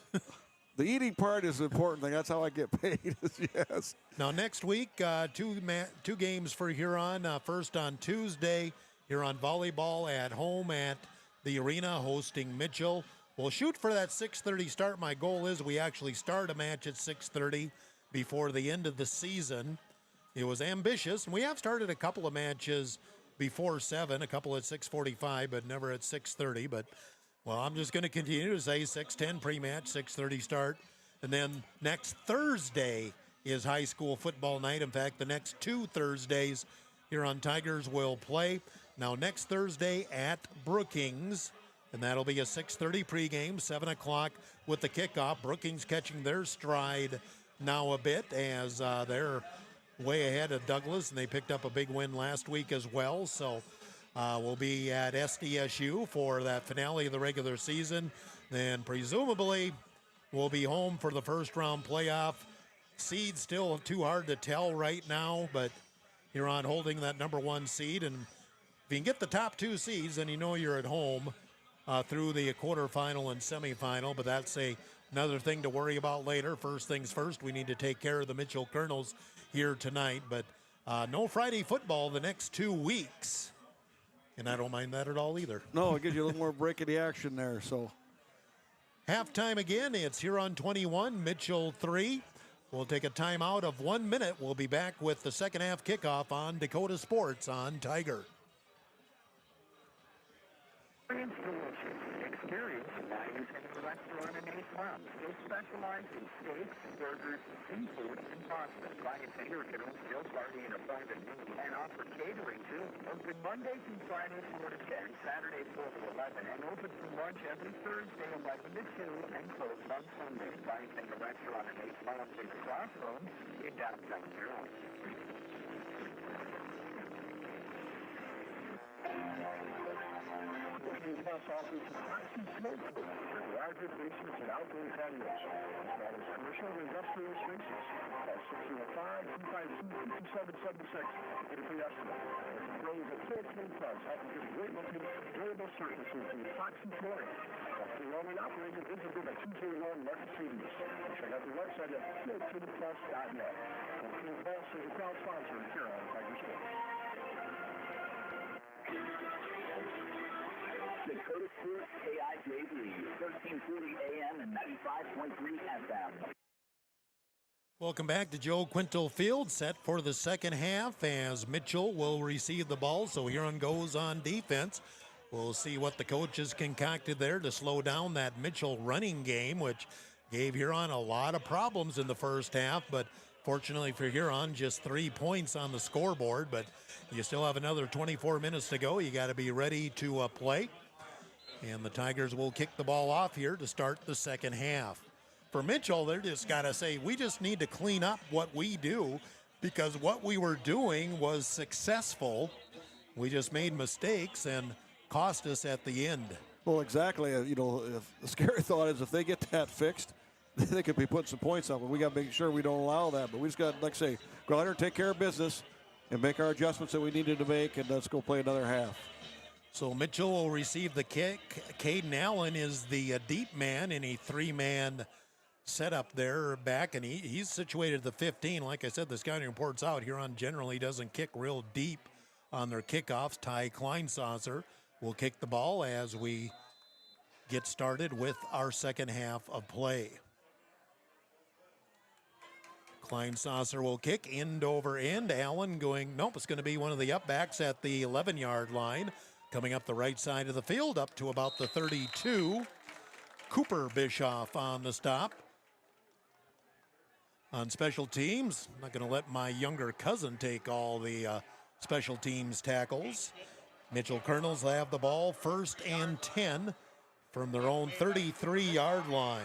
F: The eating part is the important thing. That's how I get paid. Yes.
E: Now, next week, two games for Huron. First on Tuesday, Huron volleyball at home at the arena hosting Mitchell. We'll shoot for that 6:30 start. My goal is we actually start a match at 6:30 before the end of the season. It was ambitious, and we have started a couple of matches before 7, a couple at 6:45, but never at 6:30. But, well, I'm just going to continue to say 6:10 pre-match, 6:30 start. And then next Thursday is high school football night. In fact, the next 2 Thursdays, Huron Tigers will play. Now, next Thursday at Brookings, and that'll be a 6:30 pregame, 7 o'clock with the kickoff. Brookings catching their stride now a bit as they're way ahead of Douglas, and they picked up a big win last week as well. So we'll be at SDSU for that finale of the regular season. Then presumably we'll be home for the first round playoff. Seed still too hard to tell right now, but Huron holding that number 1 seed. And if you can get the top 2 seeds, then you know you're at home through the quarterfinal and semifinal. But that's another thing to worry about later. First things first, we need to take care of the Mitchell Colonels here tonight, but no Friday football the next 2 weeks, and I don't mind that at all either.
F: No, it gives you a little more break of the action there. So
E: halftime again, it's Huron 21, Mitchell 3. We'll take a timeout of 1 minute. We'll be back with the second half kickoff on Dakota Sports on Tiger.
D: Experience values in the restaurant in East Palm. They specialize in steaks, burgers, seafood, and pasta. Clients here can still party in a private room and offer catering too. Open Monday through Friday 4 to 10, Saturday 4 to 11, and open for lunch every Thursday 11 to 2, and closed on Sunday. Clients in the restaurant in East Palm in the Crossroads in downtown Huron. Plus offers Oxy Smoke Food for larger basements and outdoor patios, as well as commercial and industrial spaces. Call 605-252-5776 to get a free estimate. Employees at 14 Plus helping get great looking, durable surfaces from epoxy flooring. The owner and operator visited at 201 Market Studios. Check out the website at 14plus.net. 14 Plus is a proud sponsor here on Tiger Sports. Dakota Sports KIJV, 1340 AM and 95.3 FM.
E: Welcome back to Joe Quintal Field, set for the second half as Mitchell will receive the ball, so Huron goes on defense. We'll see what the coaches concocted there to slow down that Mitchell running game, which gave Huron a lot of problems in the first half, but fortunately for Huron, just 3 points on the scoreboard, but you still have another 24 minutes to go. You got to be ready to play. And the Tigers will kick the ball off here to start the second half. For Mitchell, they're just got to say, we just need to clean up what we do because what we were doing was successful. We just made mistakes and cost us at the end.
F: Well, exactly. You know, the scary thought is if they get that fixed, they could be putting some points up. And we got to make sure we don't allow that. But we just got, like I say, go out there and take care of business and make our adjustments that we needed to make, and let's go play another half.
E: So Mitchell will receive the kick. Caden Allen is the deep man in a 3-man setup there back, and he's situated at the 15. Like I said, the scouting report's out. Huron generally doesn't kick real deep on their kickoffs. Ty Kleinsasser will kick the ball as we get started with our second half of play. Kleinsasser will kick end over end. Allen going, nope, it's going to be one of the upbacks at the 11-yard line. Coming up the right side of the field, up to about the 32. Cooper Bischoff on the stop. On special teams, I'm not going to let my younger cousin take all the special teams tackles. Mitchell Colonels have the ball 1st and 10 from their own 33-yard line.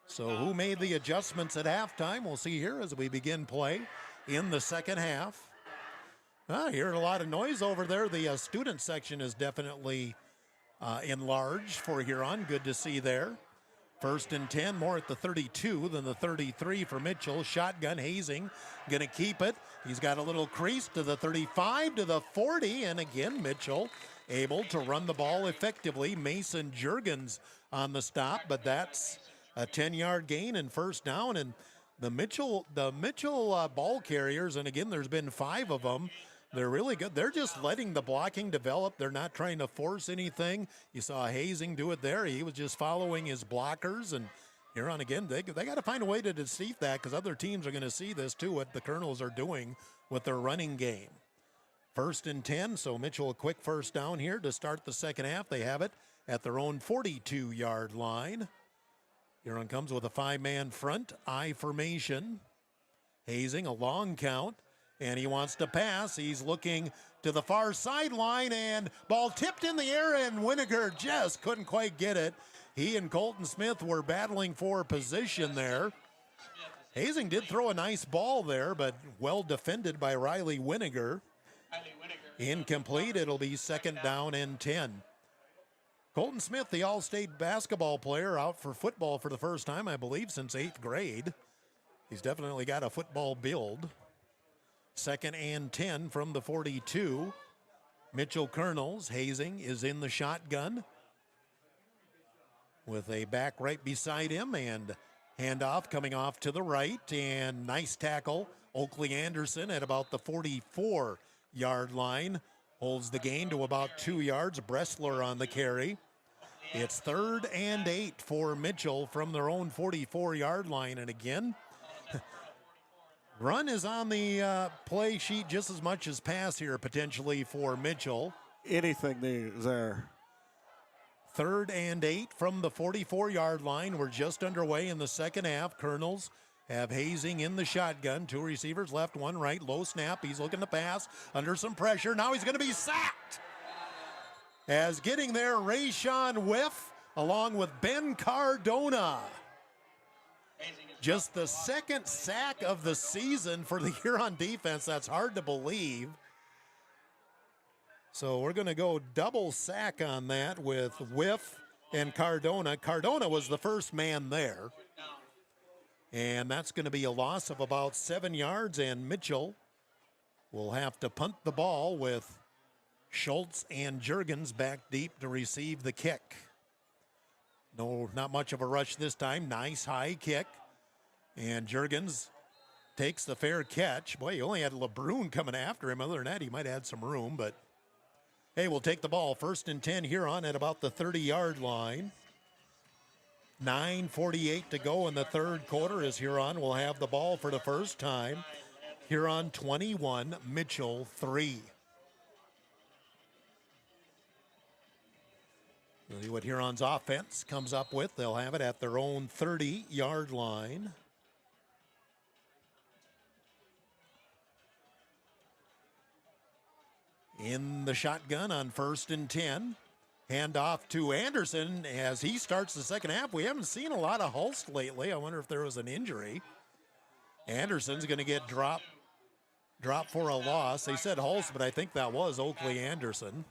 E: So who made the adjustments at halftime? We'll see here as we begin play. in the second half. Hearing a lot of noise over there. The student section is definitely enlarged for Huron. Good to see there. 1st and 10, more at the 32 than the 33 for Mitchell. Shotgun, Hazing going to keep it. He's got a little crease to the 35, to the 40, and again, Mitchell able to run the ball effectively. Mason Juergens on the stop, but that's a 10-yard gain and first down. And the Mitchell ball carriers, and again, there's been 5 of them. They're really good. They're just letting the blocking develop. They're not trying to force anything. You saw Hazing do it there. He was just following his blockers. And Huron, again, they got to find a way to deceive that, because other teams are going to see this too, what the Colonels are doing with their running game. 1st and 10, so Mitchell a quick first down here to start the second half. They have it at their own 42-yard line. Huron comes with a 5-man front, I formation. Hazing, a long count. And he wants to pass. He's looking to the far sideline, and ball tipped in the air, and Winiger just couldn't quite get it. He and Colton Smith were battling for position there. Hazing did throw a nice ball there, but well defended by Riley Winiger. Incomplete. It'll be 2nd down and 10. Colton Smith, the All-State basketball player, out for football for the first time, I believe, since 8th grade. He's definitely got a football build. 2nd and 10 from the 42. Mitchell Colonels. Hazing is in the shotgun with a back right beside him, and handoff coming off to the right, and nice tackle. Oakley Anderson at about the 44-yard line holds the gain to about 2 yards. Bressler on the carry. It's 3rd and 8 for Mitchell from their own 44-yard line, and again, run is on the play sheet just as much as pass here potentially for Mitchell.
F: Anything there.
E: 3rd and 8 from the 44-yard line. We're just underway in the second half. Colonels have Hazing in the shotgun. 2 receivers left, 1 right. Low snap. He's looking to pass under some pressure. Now he's going to be sacked. As getting there, Rayshawn Whiff along with Ben Cardona. Just the 2nd sack of the season for the Huron defense. That's hard to believe. So we're going to go double sack on that with Whiff and Cardona. Cardona was the first man there. And that's going to be a loss of about 7 yards, and Mitchell will have to punt the ball with Schultz and Juergens back deep to receive the kick. No, not much of a rush this time. Nice high kick. And Juergens takes the fair catch. Boy, he only had LeBrun coming after him. Other than that, he might have had some room. But, hey, we'll take the ball. 1st and 10 Huron at about the 30-yard line. 9:48 to go in the third quarter as Huron will have the ball for the first time. Huron 21, Mitchell 3. We'll see what Huron's offense comes up with. They'll have it at their own 30-yard line. In the shotgun on 1st and 10. Hand off to Anderson as he starts the second half. We haven't seen a lot of Hulst lately. I wonder if there was an injury. Anderson's going to get dropped for a loss. They said Hulst, but I think that was Oakley Anderson.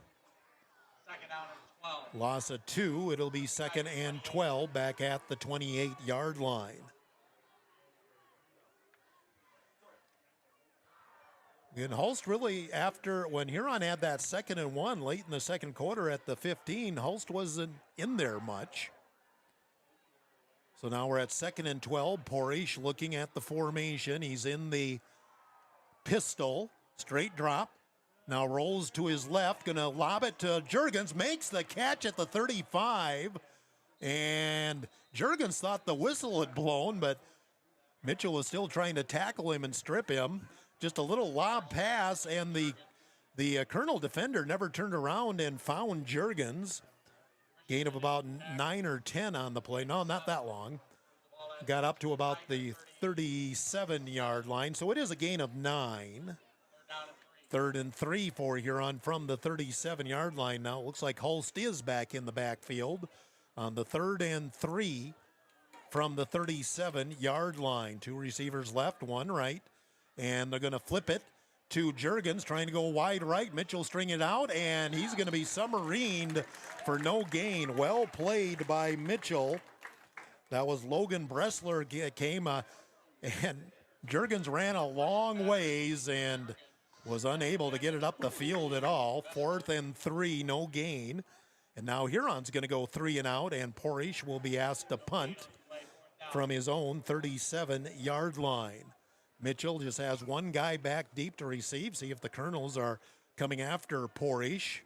G: 2nd down and 12.
E: Loss of 2. It'll be 2nd and 12 back at the 28-yard line. And Hulst really, after when Huron had that 2nd and 1 late in the second quarter at the 15, Hulst wasn't in there much. So now we're at 2nd and 12. Porish looking at the formation. He's in the pistol, straight drop. Now rolls to his left, going to lob it to Juergens, makes the catch at the 35. And Juergens thought the whistle had blown, but Mitchell was still trying to tackle him and strip him. Just a little lob pass, and the Colonel defender never turned around and found Juergens. Gain of about 9 or 10 on the play. No, not that long. Got up to about the 37-yard line, so it is a gain of 9. 3rd and 3 for Huron from the 37-yard line now. It looks like Hulst is back in the backfield on the 3rd and 3 from the 37-yard line. 2 receivers left, 1 right. And they're going to flip it to Juergens, trying to go wide right. Mitchell stringing it out, and he's going to be submarined for no gain. Well played by Mitchell. That was Logan Bressler came, and Juergens ran a long ways and was unable to get it up the field at all. 4th and 3, no gain. And now Huron's going to go 3 and out, and Porish will be asked to punt from his own 37-yard line. Mitchell just has one guy back deep to receive. See if the Colonels are coming after Porish.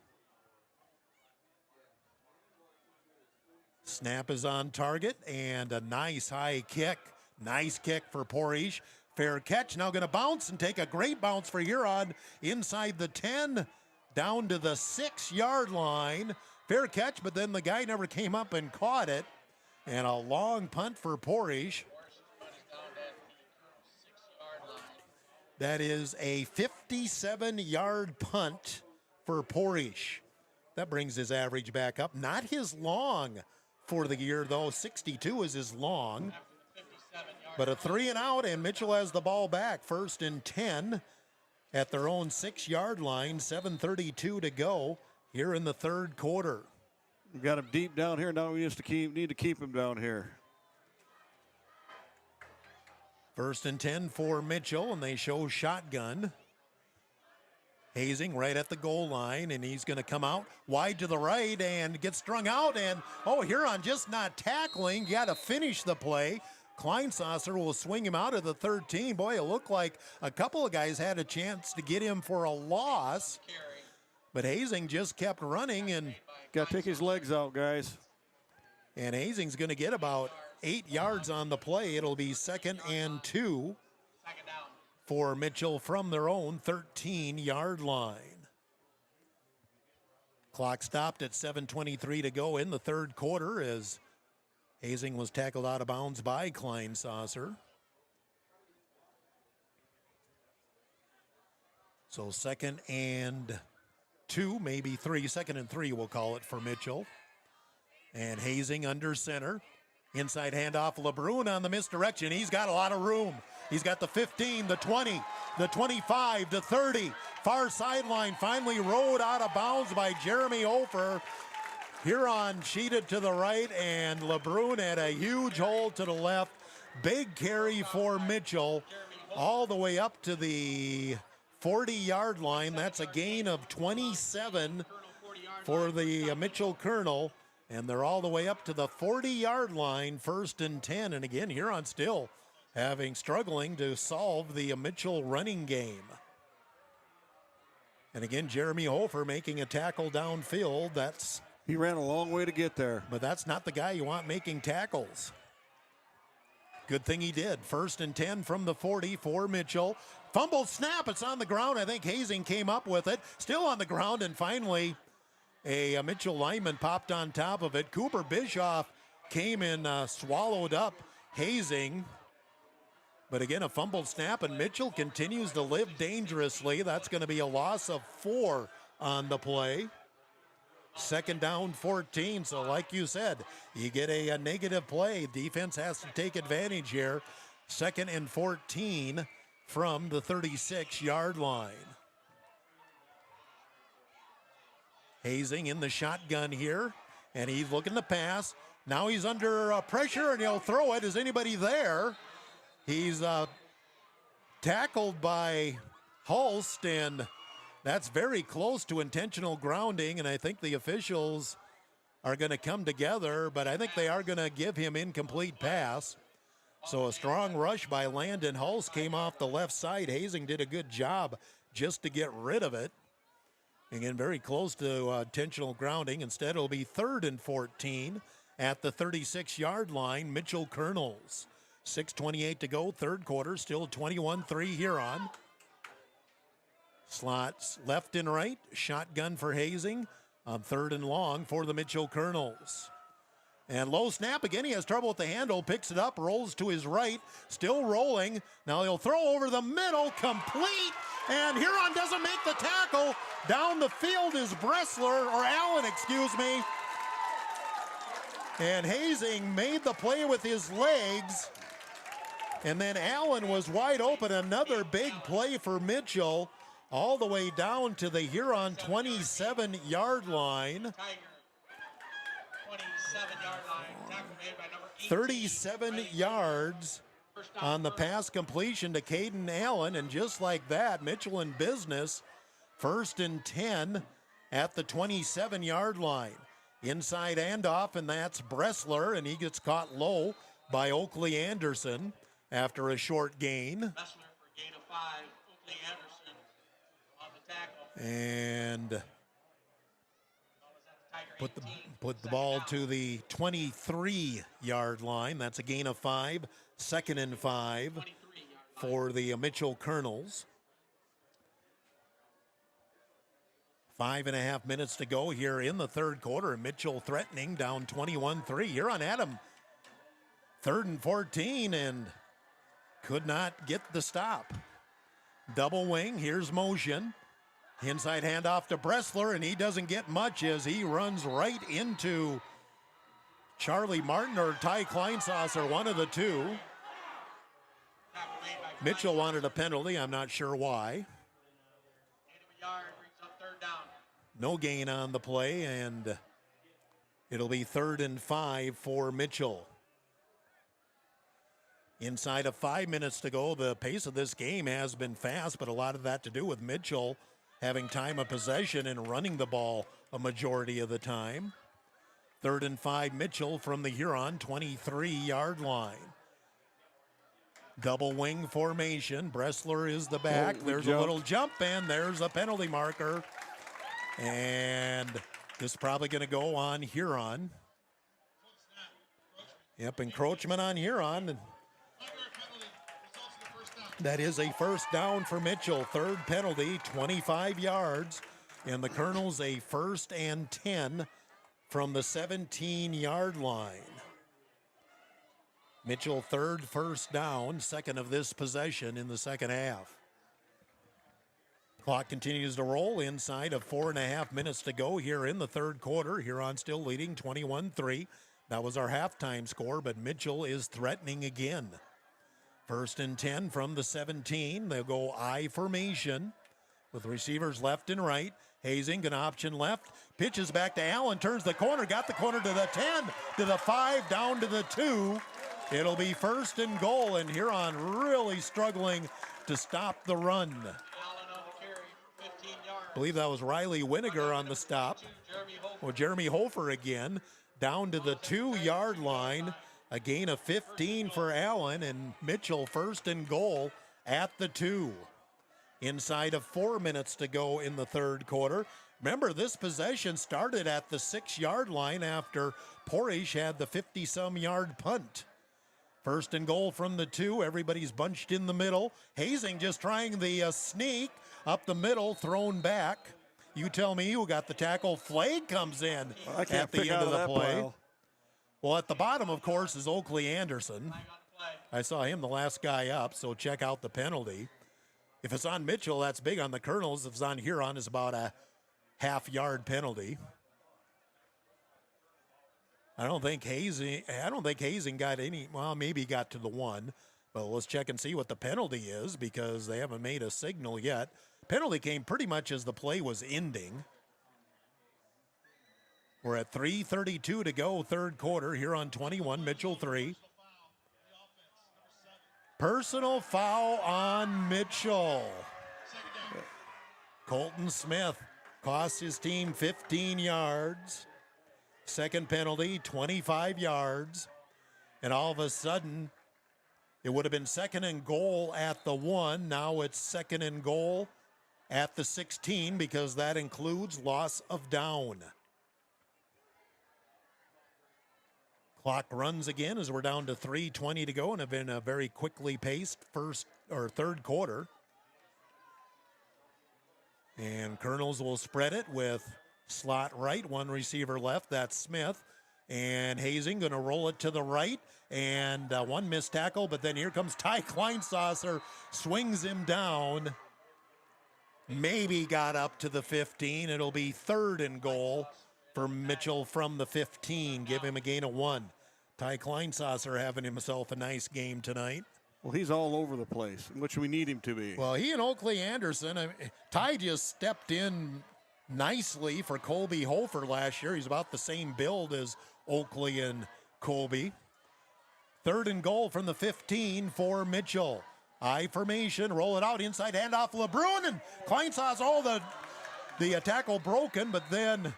E: Snap is on target, and a nice high kick. Nice kick for Porish. Fair catch, now going to bounce and take a great bounce for Huron inside the 10, down to the 6-yard line. Fair catch, but then the guy never came up and caught it. And a long punt for Porish. That is a 57-yard punt for Porish. That brings his average back up. Not his long for the year, though. 62 is his long. But a 3 and out, and Mitchell has the ball back. 1st and 10 at their own 6-yard line. 7:32 to go here in the 3rd quarter.
F: We got him deep down here. Now we need to keep him down here.
E: 1st and 10 for Mitchell, and they show shotgun. Hazing right at the goal line, and he's going to come out wide to the right and get strung out. And, Huron just not tackling. Got to finish the play. Kleinsasser will swing him out of the 13. Boy, it looked like a couple of guys had a chance to get him for a loss. But Hazing just kept running, and
F: got to take his legs out, guys.
E: And Hazing's going to get about 8 yards on the play. It'll be 2nd and 2 for Mitchell from their own 13-yard line. Clock stopped at 7:23 to go in the 3rd quarter as Hazing was tackled out of bounds by Kleinsasser. So 2nd and 2, maybe 3. 2nd and 3, we'll call it for Mitchell. And Hazing under center. Inside handoff, LeBrun on the misdirection. He's got a lot of room. He's got the 15, the 20, the 25, the 30. Far sideline, finally rode out of bounds by Jeremy Hofer. Huron cheated to the right, and LeBrun had a huge hole to the left. Big carry for Mitchell all the way up to the 40-yard line. That's a gain of 27 for the Mitchell Colonel. And they're all the way up to the 40-yard line, 1st and 10. And again, Huron still struggling to solve the Mitchell running game. And again, Jeremy Hofer making a tackle downfield.
F: He ran a long way to get there.
E: But that's not the guy you want making tackles. Good thing he did. 1st and 10 from the 40 for Mitchell. Fumbled snap, it's on the ground. I think Hazing came up with it. Still on the ground, and finally a Mitchell lineman popped on top of it. Cooper Bischoff came and swallowed up Hazing. But again, a fumbled snap, and Mitchell continues to live dangerously. That's going to be a loss of 4 on the play. 2nd down, 14. So like you said, you get a negative play. Defense has to take advantage here. 2nd and 14 from the 36-yard line. Hazing in the shotgun here, and he's looking to pass. Now he's under pressure, and he'll throw it. Is anybody there? He's tackled by Hulst, and that's very close to intentional grounding, and I think the officials are going to come together, but I think they are going to give him incomplete pass. So a strong rush by Landon Hulst came off the left side. Hazing did a good job just to get rid of it. Again, very close to intentional grounding. Instead, it'll be 3rd and 14 at the 36-yard line. Mitchell Colonels. 6:28 to go, 3rd quarter. Still 21-3 Huron. Slots left and right. Shotgun for Hazing on 3rd and long for the Mitchell Colonels. And low snap again. He has trouble with the handle. Picks it up, rolls to his right. Still rolling. Now he'll throw over the middle. Complete. And Huron doesn't make the tackle. Down the field is Allen, excuse me. And Hazing made the play with his legs. And then Allen was wide open. Another big play for Mitchell, all the way down to the Huron 27-yard line.
G: 27-yard line. Tackle made by number 18.
E: 37 yards on the pass completion to Caden Allen. And just like that, Mitchell in business. 1st and 10 at the 27-yard line. Inside handoff, and that's Bressler, and he gets caught low by Oakley Anderson after a short gain.
G: Bressler for gain of 5. Oakley Anderson on the tackle.
E: And put the ball to the 23-yard line. That's a gain of 5. 2nd and 5 for the Mitchell Colonels. 5.5 minutes to go here in the third quarter. Mitchell threatening, down 21-3. Here on Adam. 3rd and 14, and could not get the stop. Double wing, here's motion. Inside handoff to Bressler, and he doesn't get much as he runs right into Charlie Martin or Ty Kleinsasser, one of the two. Mitchell wanted a penalty. I'm not sure why. No gain on the play, and it'll be 3rd and 5 for Mitchell. Inside of 5 minutes to go, the pace of this game has been fast, but a lot of that to do with Mitchell having time of possession and running the ball a majority of the time. 3rd and 5, Mitchell from the Huron 23-yard line. Double wing formation. Bressler is the back. There's a little jump, and there's a penalty marker. And this is probably going to go on Huron. Yep, encroachment on Huron. That is a first down for Mitchell. 3rd penalty, 25 yards. And the Colonels a 1st and 10 from the 17-yard line. Mitchell 3rd first down, 2nd of this possession in the second half. Clock continues to roll inside of 4.5 minutes to go here in the third quarter. Huron still leading 21-3. That was our halftime score, but Mitchell is threatening again. 1st and 10 from the 17. They'll go I formation with receivers left and right. Hazing an option left. Pitches back to Allen. Turns the corner. Got the corner to the 10, to the 5, down to the 2. It'll be 1st and goal, and Huron really struggling to stop the run. I believe that was Riley Winiger on the stop. Well, Jeremy Hofer again, down to the 2-yard line. A gain of 15 for Allen, and Mitchell 1st and goal at the 2. Inside of 4 minutes to go in the third quarter. Remember, this possession started at the 6-yard line after Porish had the 50-some-yard punt. 1st and goal from the 2. Everybody's bunched in the middle. Hazing just trying the sneak up the middle, thrown back. You tell me who got the tackle. Flag comes in at the end of the play. Well, at the bottom, of course, is Oakley Anderson. I saw him the last guy up, so check out the penalty. If it's on Mitchell, that's big. On the Colonels, if it's on Huron, it's about a half-yard penalty. I don't think Hazing got any. Well, maybe he got to the 1, but let's check and see what the penalty is because they haven't made a signal yet. Penalty came pretty much as the play was ending. We're at 3:32 to go, third quarter. Huron 21, Mitchell 3. Personal foul on Mitchell. Colton Smith costs his team 15 yards. Second penalty, 25 yards. And all of a sudden, it would have been 2nd and goal at the 1. Now it's 2nd and goal at the 16 because that includes loss of down. Clock runs again as we're down to 3:20 to go and have been a very quickly paced third quarter. And Colonels will spread it with slot right, one receiver left, that's Smith. And Hazing going to roll it to the right, and one missed tackle, but then here comes Ty Kleinsasser, swings him down. Maybe got up to the 15. It'll be 3rd and goal for Mitchell from the 15. Give him a gain of 1. Ty Kleinsasser having himself a nice game tonight.
F: Well, he's all over the place, which we need him to be.
E: Well, he and Oakley Anderson, Ty just stepped in nicely for Colby Hofer last year. He's about the same build as Oakley and Colby. 3rd and goal from the 15 for Mitchell. I formation, roll it out, inside handoff LeBrun, and Kleinsaw's all the tackle broken, but then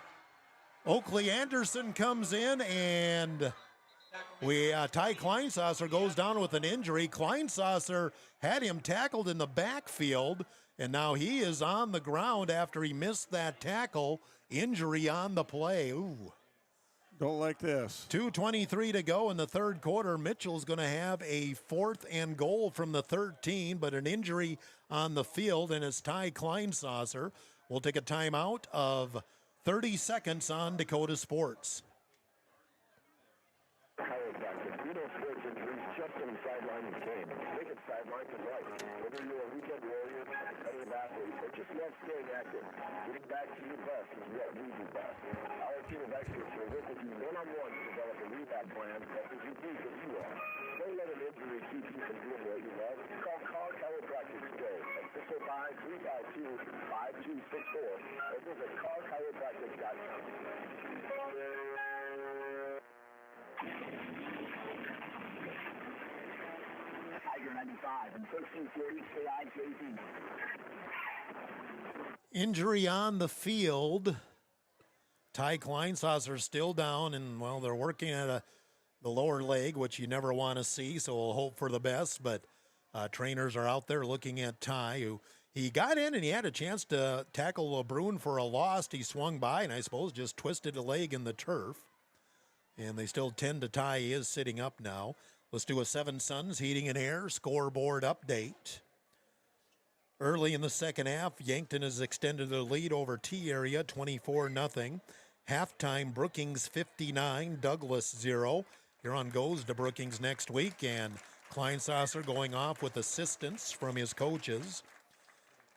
E: Oakley Anderson comes in, and Ty Kleinsasser goes down with an injury. Kleinsasser had him tackled in the backfield, and now he is on the ground after he missed that tackle. Injury on the play. Ooh.
F: Don't like this.
E: 2:23 to go in the 3rd quarter. Mitchell's going to have a 4th and goal from the 13, but an injury on the field, and it's Ty Kleinsasser. We'll take a timeout of 30 seconds on Dakota Sports.
A: Sports injuries just on the sideline of the game. Take it sideline to right. Whether you're a weekend warrior, competitive athlete, or just love staying active, getting back to your best is what we do best. Our team of experts will work with you one-on-one to develop a rehab plan that is unique as you are. Don't let an injury keep you from doing what you love. Call Car Chiropractic today at 605-352-5264 or visit carchiropractic.com. Tiger 95 and 1340 KIJZ.
E: Injury on the field. Ty Kleinsasser still down, and, well, they're working at the lower leg, which you never want to see, so we'll hope for the best. But trainers are out there looking at Ty, who he got in and he had a chance to tackle LeBrun for a loss. He swung by and I suppose just twisted a leg in the turf. And they still tend to Ty. He is sitting up now. Let's do a Seven Suns Heating and Air scoreboard update. Early in the second half, Yankton has extended the lead over T-Area, 24-0. Halftime, Brookings 59, Douglas 0. Huron goes to Brookings next week, and Kleinsasser going off with assistance from his coaches.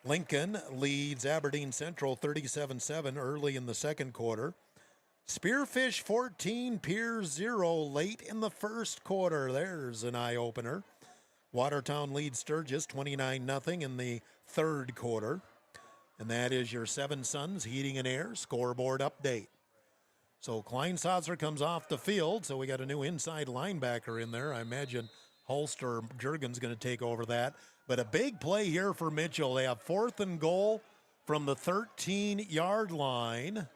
E: Lincoln leads Aberdeen Central 37-7 early in the second quarter. Spearfish 14, Piers 0 late in the first quarter. There's an eye-opener. Watertown leads Sturgis 29-0 in the third quarter. And that is your Seven Suns Heating and Air scoreboard update. So Kleinsasser comes off the field, so we got a new inside linebacker in there. I imagine Holst or Jurgen's going to take over that. But a big play here for Mitchell. They have 4th and goal from the 13-yard line.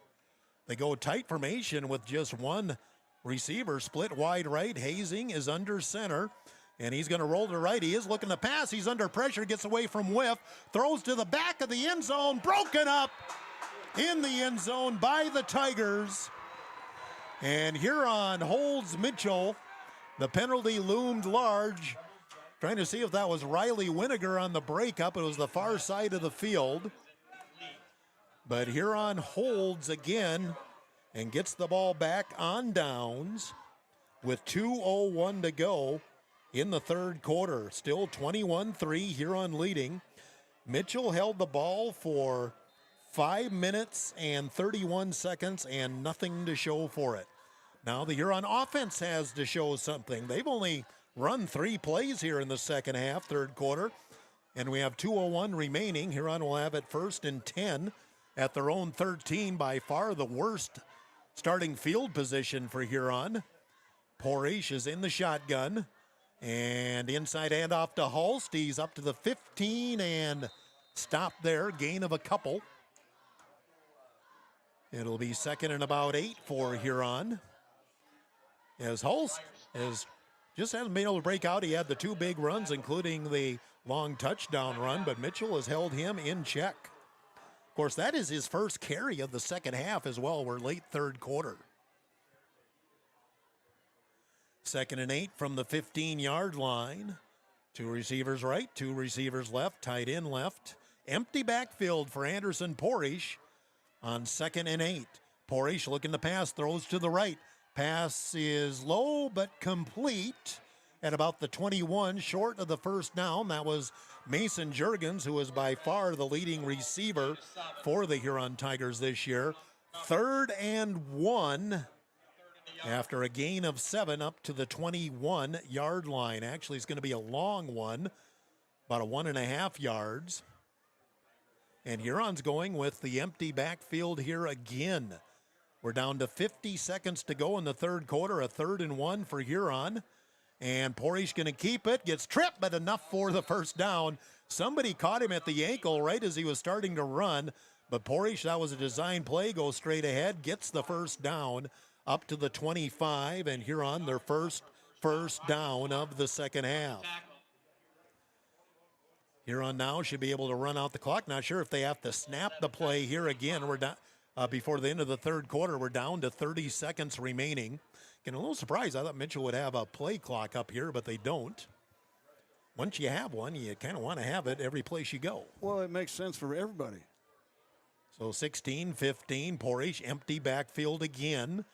E: They go tight formation with just one receiver, split wide right. Hazing is under center, and he's going to roll to right. He is looking to pass. He's under pressure, gets away from Whiff, throws to the back of the end zone, broken up in the end zone by the Tigers. And Huron holds Mitchell. The penalty loomed large. Trying to see if that was Riley Winiger on the breakup. It was the far side of the field. But Huron holds again and gets the ball back on downs with 2:01 to go in the third quarter. Still 21-3, Huron leading. Mitchell held the ball for 5 minutes and 31 seconds and nothing to show for it. Now the Huron offense has to show something. They've only run 3 plays here in the second half, third quarter, and we have 2:01 remaining. Huron will have it 1st and 10 at their own 13, by far the worst starting field position for Huron. Porish is in the shotgun, and inside handoff to Holst. He's up to the 15 and stopped there, gain of a couple. It'll be 2nd and about 8 for Huron. As Holst just hasn't been able to break out. He had the 2 big runs, including the long touchdown run, but Mitchell has held him in check. Of course, that is his first carry of the second half as well. We're late third quarter. 2nd and 8 from the 15-yard line. 2 receivers right, 2 receivers left, tight end left. Empty backfield for Anderson Porish on 2nd and 8. Porish looking to pass, throws to the right. Pass is low but complete at about the 21, short of the first down. That was Mason Jurgens, who is by far the leading receiver for the Huron Tigers this year. 3rd and 1 after a gain of 7 up to the 21-yard line. Actually, it's going to be a long one, about a 1.5 yards. And Huron's going with the empty backfield here again. We're down to 50 seconds to go in the third quarter, a 3rd and 1 for Huron. And Porish going to keep it, gets tripped, but enough for the first down. Somebody caught him at the ankle right as he was starting to run. But Porish, that was a design play, goes straight ahead, gets the first down up to the 25, and Huron their first down of the second half. Huron now should be able to run out the clock. Not sure if they have to snap the play here again. We're down before the end of the third quarter. We're down to 30 seconds remaining. Getting a little surprised. I thought Mitchell would have a play clock up here, but they don't. Once you have one, you kind of want to have it every place you go.
F: Well, it makes sense for everybody.
E: So 16-15, Porish, empty backfield again.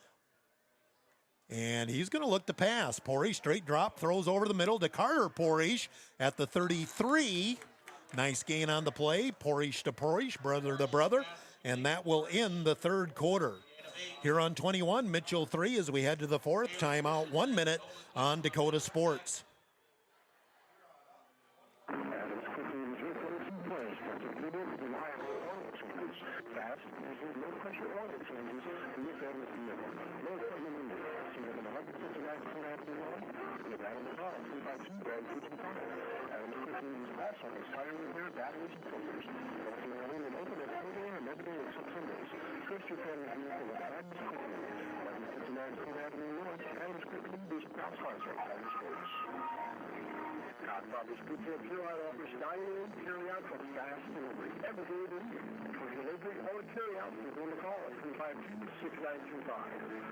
E: And he's going to look to pass. Porish, straight drop, throws over the middle to Carter Porish at the 33. Nice gain on the play. Porish to Porish, brother to brother. And that will end the third quarter. Huron 21, Mitchell 3 as we head to the fourth. Timeout, 1 minute on Dakota Sports.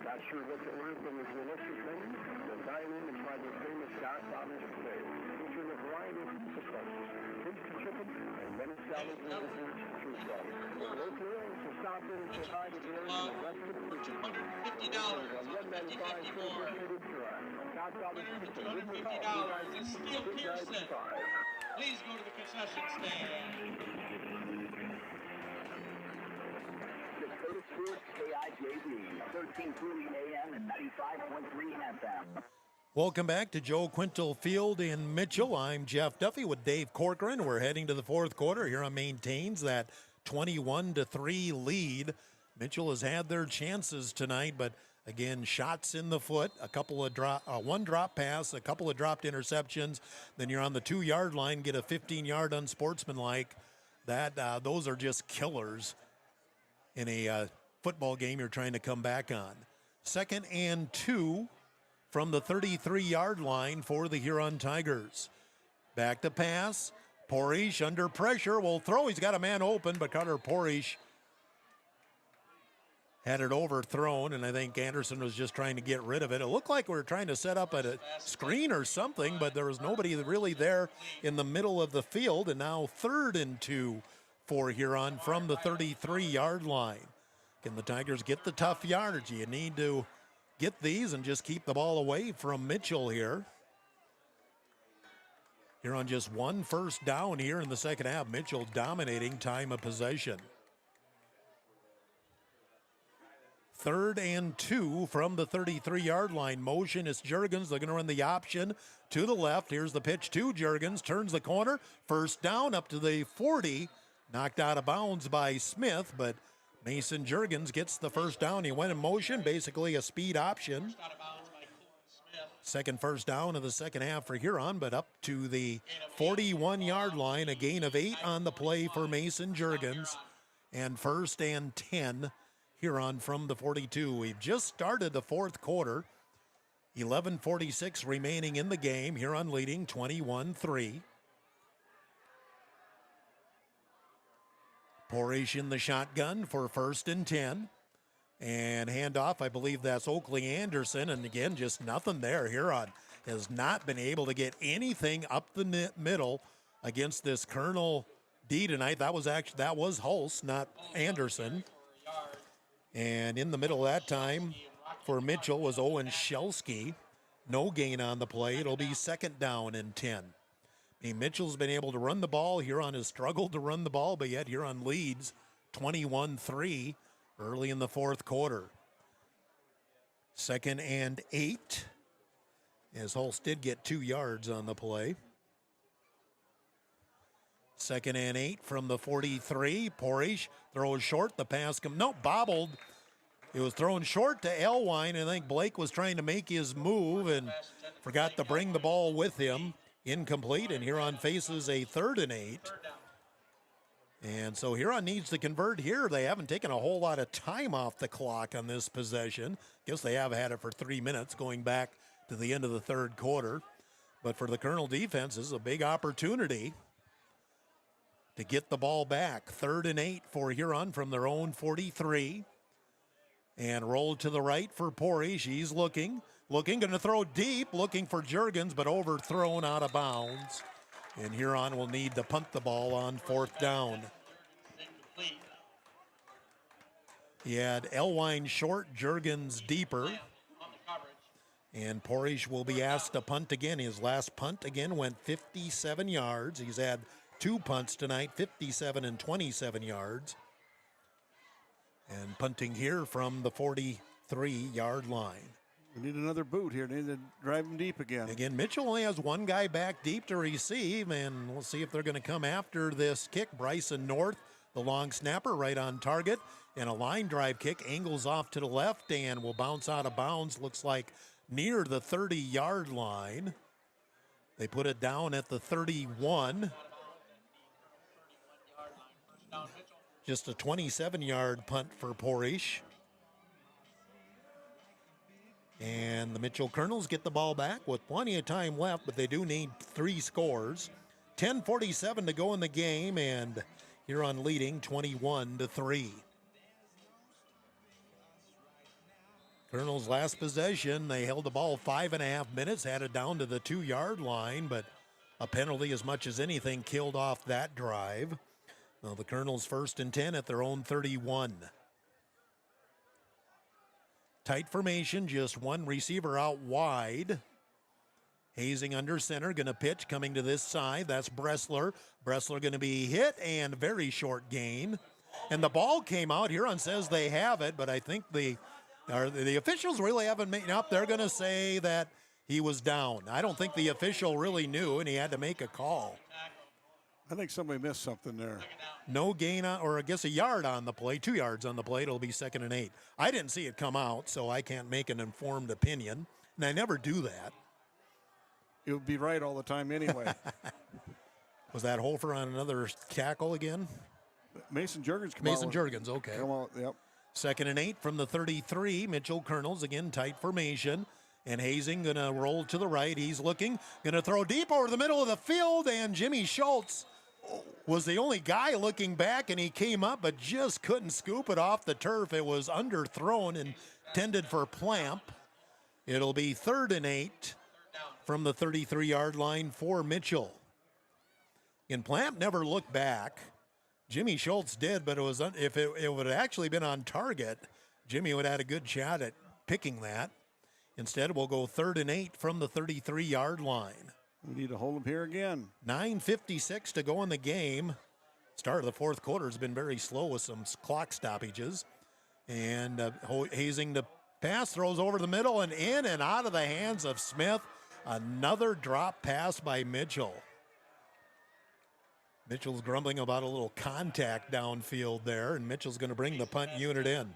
D: Not sure what the order from the electric menu, but dine in and try their famous Scott Robbins today. Featuring a variety of pizza slices, pizza chicken, and many salads and desserts through sauce. Local ales to stop in and say hi to the area and the rest of the
G: for $250 for 50/50 more.
D: Scott Robbins pizza, give me a call.
G: $250 is still Pearson. Please go to the concession stand.
A: Dakota Sports KIJD, 1340 AM and 95.3 FM.
E: Welcome back to Joe Quintal Field in Mitchell. I'm Jeff Duffy with Dave Corcoran. We're heading to the fourth quarter. Huron maintains that 21-3 lead. Mitchell has had their chances tonight, but again, shots in the foot, a couple of one drop pass, a couple of dropped interceptions. Then you're on the 2-yard line, get a 15-yard unsportsmanlike. Those are just killers in a football game you're trying to come back on. 2nd and 2 from the 33-yard line for the Huron Tigers. Back to pass. Porish under pressure will throw. He's got a man open, but Carter Porish had it overthrown, and I think Anderson was just trying to get rid of it. It looked like we were trying to set up a screen or something, but there was nobody really there in the middle of the field, and now 3rd and 2 for Huron from the 33-yard line. Can the Tigers get the tough yardage? You need to get these and just keep the ball away from Mitchell here. Huron just 1 first down here in the second half. Mitchell dominating time of possession. 3rd and 2 from the 33-yard line. Motion is Juergens. They're going to run the option to the left. Here's the pitch to Juergens. Turns the corner. First down up to the 40. Knocked out of bounds by Smith, but Mason Juergens gets the first down. He went in motion, basically a speed option. Second first down of the second half for Huron, but up to the 41-yard line. A gain of 8 on the play for Mason Juergens. And 1st and 10, Huron from the 42. We've just started the fourth quarter. 11:46 remaining in the game. Huron leading 21-3. Porish in the shotgun for 1st and 10. And handoff, I believe that's Oakley Anderson. And again, just nothing there. Huron has not been able to get anything up the middle against this Colonel D tonight. That was Hulse, not Anderson. And in the middle of that time for Mitchell was Owen Shelsky. No gain on the play. It'll be 2nd down and 10. Mitchell's been able to run the ball. Huron has struggled to run the ball, but yet Huron leads 21-3 early in the fourth quarter. 2nd and 8, as Hulse did get 2 yards on the play. 2nd and 8 from the 43. Porish throws short. The pass bobbled. It was thrown short to Elwine. I think Blake was trying to make his move and forgot to bring the ball with him. Incomplete, and Huron faces a 3rd and 8. And so Huron needs to convert here. They haven't taken a whole lot of time off the clock on this possession. Guess they have had it for 3 minutes going back to the end of the 3rd quarter. But for the Colonel defense, this is a big opportunity to get the ball back. 3rd and 8 for Huron from their own 43. And roll to the right for Porish. He's looking, going to throw deep, looking for Juergens, but overthrown out of bounds. And Huron will need to punt the ball on 4th down. He had Elwine short, Juergens deeper. And Porish will be asked to punt again. His last punt again went 57 yards. He's had 2 punts tonight, 57 and 27 yards. And punting here from the 43-yard line.
F: We need another boot here. Need to drive him deep again.
E: Again, Mitchell only has 1 guy back deep to receive, and we'll see if they're going to come after this kick. Bryson North, the long snapper, right on target. And a line drive kick angles off to the left and will bounce out of bounds. Looks like near the 30-yard line. They put it down at the 31. Just a 27-yard punt for Porish. And the Mitchell Colonels get the ball back with plenty of time left, but they do need 3 scores. 10:47 to go in the game, and Huron leading 21-3. Colonels' last possession, they held the ball 5.5 minutes, had it down to the 2-yard line, but a penalty as much as anything killed off that drive. Now the Colonels 1st and 10 at their own 31. Tight formation, just 1 receiver out wide. Hazing under center, going to pitch, coming to this side. That's Bressler. Bressler going to be hit, and very short gain. And the ball came out. Huron says they have it, but I think the officials really haven't made up. They're going to say that he was down. I don't think the official really knew, and he had to make a call.
F: I think somebody missed something there.
E: No gain on, or I guess a yard on the play, 2 yards on the play. It'll be 2nd and 8. I didn't see it come out, so I can't make an informed opinion, and I never do that.
F: It would be right all the time anyway.
E: Was that Hofer on another tackle again?
F: Mason Juergens.
E: Mason Juergens, okay.
F: Come on, yep.
E: 2nd and 8 from the 33. Mitchell Colonels, again, tight formation. And Hazing going to roll to the right. He's looking, going to throw deep over the middle of the field, and Jimmy Schultz was the only guy looking back, and he came up but just couldn't scoop it off the turf. It was underthrown and intended for Plamp. It'll be 3rd and 8 from the 33-yard line for Mitchell. And Plamp never looked back. Jimmy Schultz did, but it was if it would have actually been on target, Jimmy would have had a good shot at picking that. Instead, we'll go 3rd and 8 from the 33-yard line.
F: We need to hold them here again.
E: 9:56 to go in the game. Start of the 4th quarter has been very slow with some clock stoppages. And Hazing the pass, throws over the middle and in and out of the hands of Smith. Another drop pass by Mitchell. Mitchell's grumbling about a little contact downfield there, and Mitchell's going to bring the punt unit in.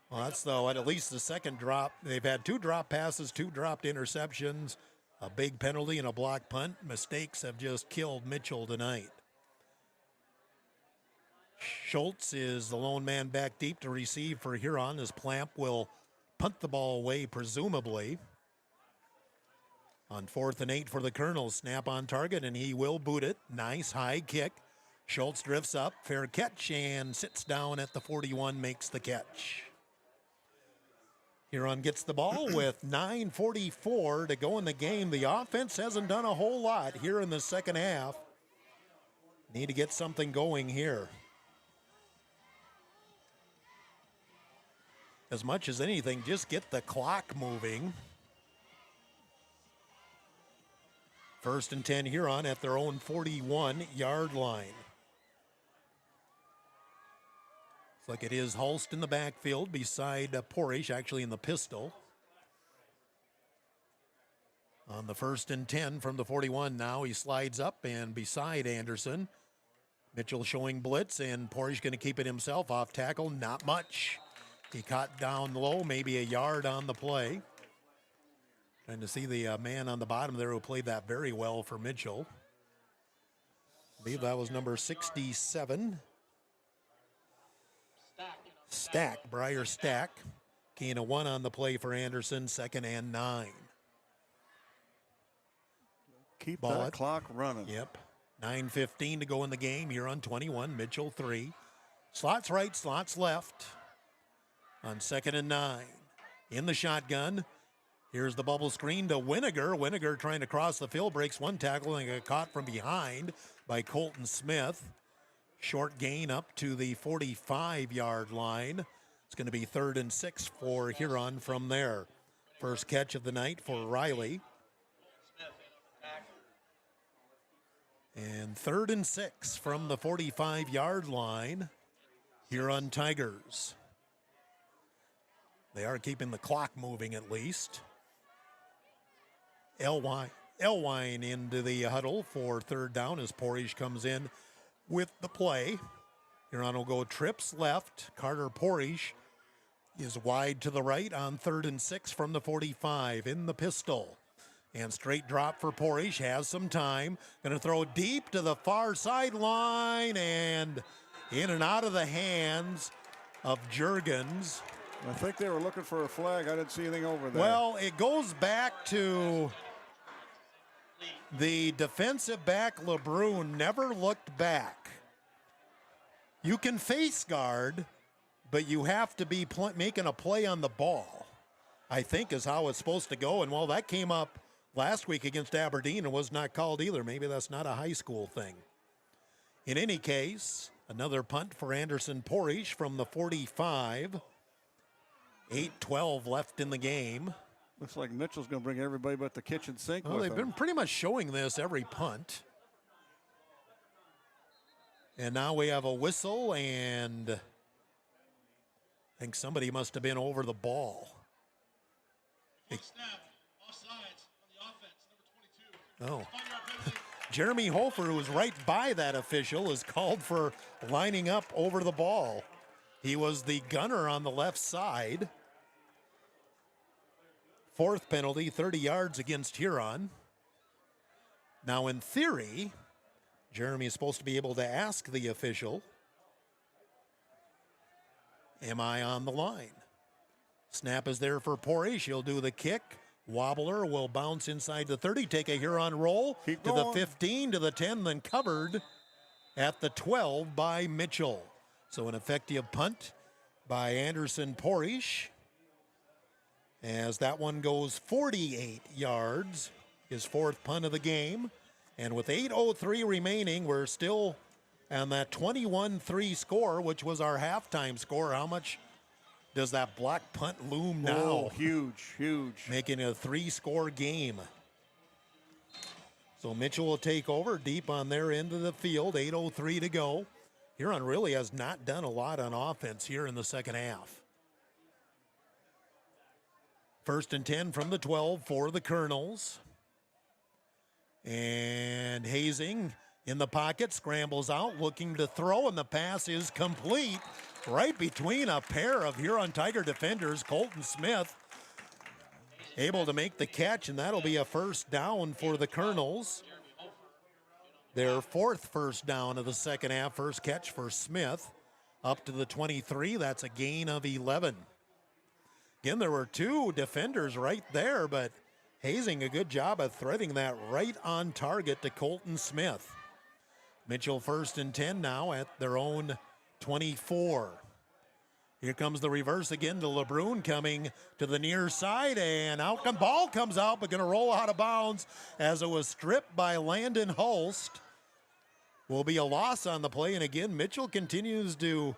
E: Well, that's at least the 2nd drop. They've had 2 drop passes, 2 dropped interceptions, a big penalty, and a block punt. Mistakes have just killed Mitchell tonight. Schultz is the lone man back deep to receive for Huron, as Plamp will punt the ball away, presumably. On 4th and 8 for the Colonels. Snap on target, and he will boot it. Nice high kick. Schultz drifts up, fair catch, and sits down at the 41, makes the catch. Huron gets the ball with 9:44 to go in the game. The offense hasn't done a whole lot here in the 2nd half. Need to get something going here. As much as anything, just get the clock moving. 1st and 10 Huron at their own 41-yard line. Looks like it is Hulst in the backfield beside Porish, actually in the pistol. On the 1st and 10 from the 41 now, he slides up and beside Anderson. Mitchell showing blitz, and Porish going to keep it himself. Off tackle, not much. He caught down low, maybe a yard on the play. Trying to see the man on the bottom there who played that very well for Mitchell. I believe that was number 67. Briar Stack. Gain of 1 on the play for Anderson, 2nd and 9.
F: Keep that clock running.
E: Yep. 9:15 to go in the game. Here on 21, Mitchell 3. Slots right, slots left. On 2nd and 9. In the shotgun. Here's the bubble screen to Winiger. Winiger trying to cross the field, breaks one tackle and got caught from behind by Colton Smith. Short gain up to the 45-yard line. It's going to be 3rd and 6 for Huron from there. First catch of the night for Riley. And 3rd and 6 from the 45-yard line. Huron Tigers. They are keeping the clock moving at least. Elwine into the huddle for 3rd down as Porish comes in with the play. Huron will go trips left. Carter Porish is wide to the right on 3rd and 6 from the 45 in the pistol. And straight drop for Porish, has some time. Going to throw deep to the far sideline and in and out of the hands of Juergens.
F: I think they were looking for a flag. I didn't see anything over there.
E: Well, it goes back to the defensive back, LeBrun, never looked back. You can face guard, but you have to be making a play on the ball, I think is how it's supposed to go. And while that came up last week against Aberdeen and was not called either, maybe that's not a high school thing. In any case, another punt for Anderson Porish from the 45. 8:12 left in the game.
F: Looks like Mitchell's going to bring everybody but the kitchen sink
E: Well,
F: with
E: they've
F: him.
E: been pretty much showing this every punt. And now we have a whistle, and I think somebody must have been over the ball. Oh. Jeremy Hofer, who was right by that official, is called for lining up over the ball. He was the gunner on the left side. 4th penalty, 30 yards against Huron. Now, in theory, Jeremy is supposed to be able to ask the official, am I on the line? Snap is there for Porish. He'll do the kick. Wobbler will bounce inside the 30, take a Huron roll to the 15, to the 10, then covered at the 12 by Mitchell. So an effective punt by Anderson Porish, as that one goes 48 yards, his 4th punt of the game. And with 8:03 remaining, we're still on that 21-3 score, which was our halftime score. How much does that block punt loom now?
F: Oh, huge, huge.
E: Making it a 3-score game. So Mitchell will take over deep on their end of the field, 8:03 to go. Huron really has not done a lot on offense here in the second half. 1st and 10 from the 12 for the Colonels. And Hazing in the pocket, scrambles out, looking to throw, and the pass is complete right between a pair of Huron Tiger defenders. Colton Smith able to make the catch, and that'll be a 1st down for the Colonels. Their 4th 1st down of the second half. First catch for Smith up to the 23. That's a gain of 11. Again, there were 2 defenders right there, but Hazing a good job of threading that right on target to Colton Smith. Mitchell 1st and 10 now at their own 24. Here comes the reverse again to LeBrun, coming to the near side, and ball comes out, but going to roll out of bounds as it was stripped by Landon Hulst. Will be a loss on the play, and again, Mitchell continues to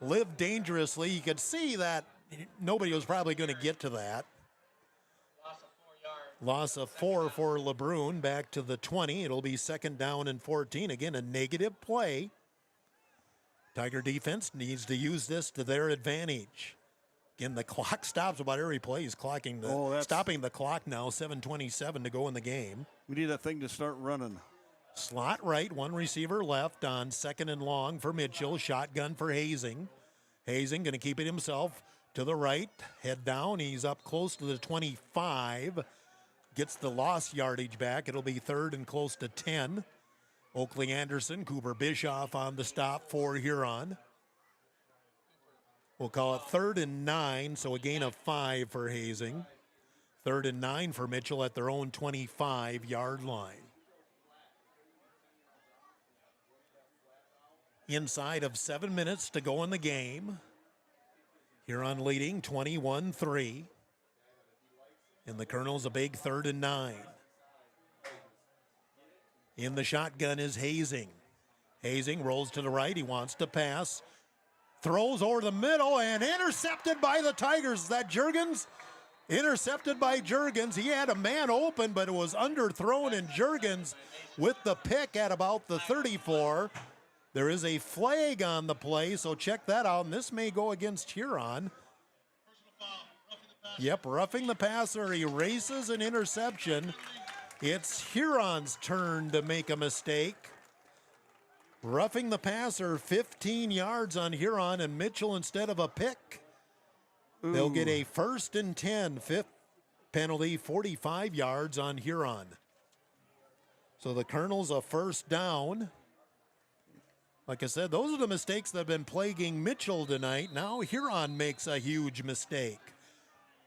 E: live dangerously. You could see that nobody was probably going to get to that. Loss of 4 for LeBrun, back to the 20. It'll be 2nd down and 14. Again, a negative play. Tiger defense needs to use this to their advantage. Again, the clock stops about every play. He's stopping the clock now, 7:27 to go in the game.
F: We need that thing to start running.
E: Slot right, one receiver left on 2nd and long for Mitchell. Shotgun for Hazing. Hazing going to keep it himself to the right. Head down. He's up close to the 25. Gets the lost yardage back. It'll be 3rd and close to 10. Oakley Anderson, Cooper Bischoff on the stop for Huron. We'll call it 3rd and 9, so a gain of 5 for Hazing. 3rd and 9 for Mitchell at their own 25-yard line. Inside of 7 minutes to go in the game. Huron leading 21-3. And the Colonels a big 3rd and 9. In the shotgun is Hazing. Hazing rolls to the right. He wants to pass. Throws over the middle and intercepted by the Tigers. Is that Juergens? Intercepted by Juergens. He had a man open, but it was underthrown, and Juergens with the pick at about the 34. There is a flag on the play, so check that out, and this may go against Huron. Yep, roughing the passer, erases an interception. It's Huron's turn to make a mistake. Roughing the passer, 15 yards on Huron, and Mitchell instead of a pick. Ooh. They'll get a 1st and 10, 5th penalty, 45 yards on Huron. So the Colonels a 1st down. Like I said, those are the mistakes that have been plaguing Mitchell tonight. Now Huron makes a huge mistake.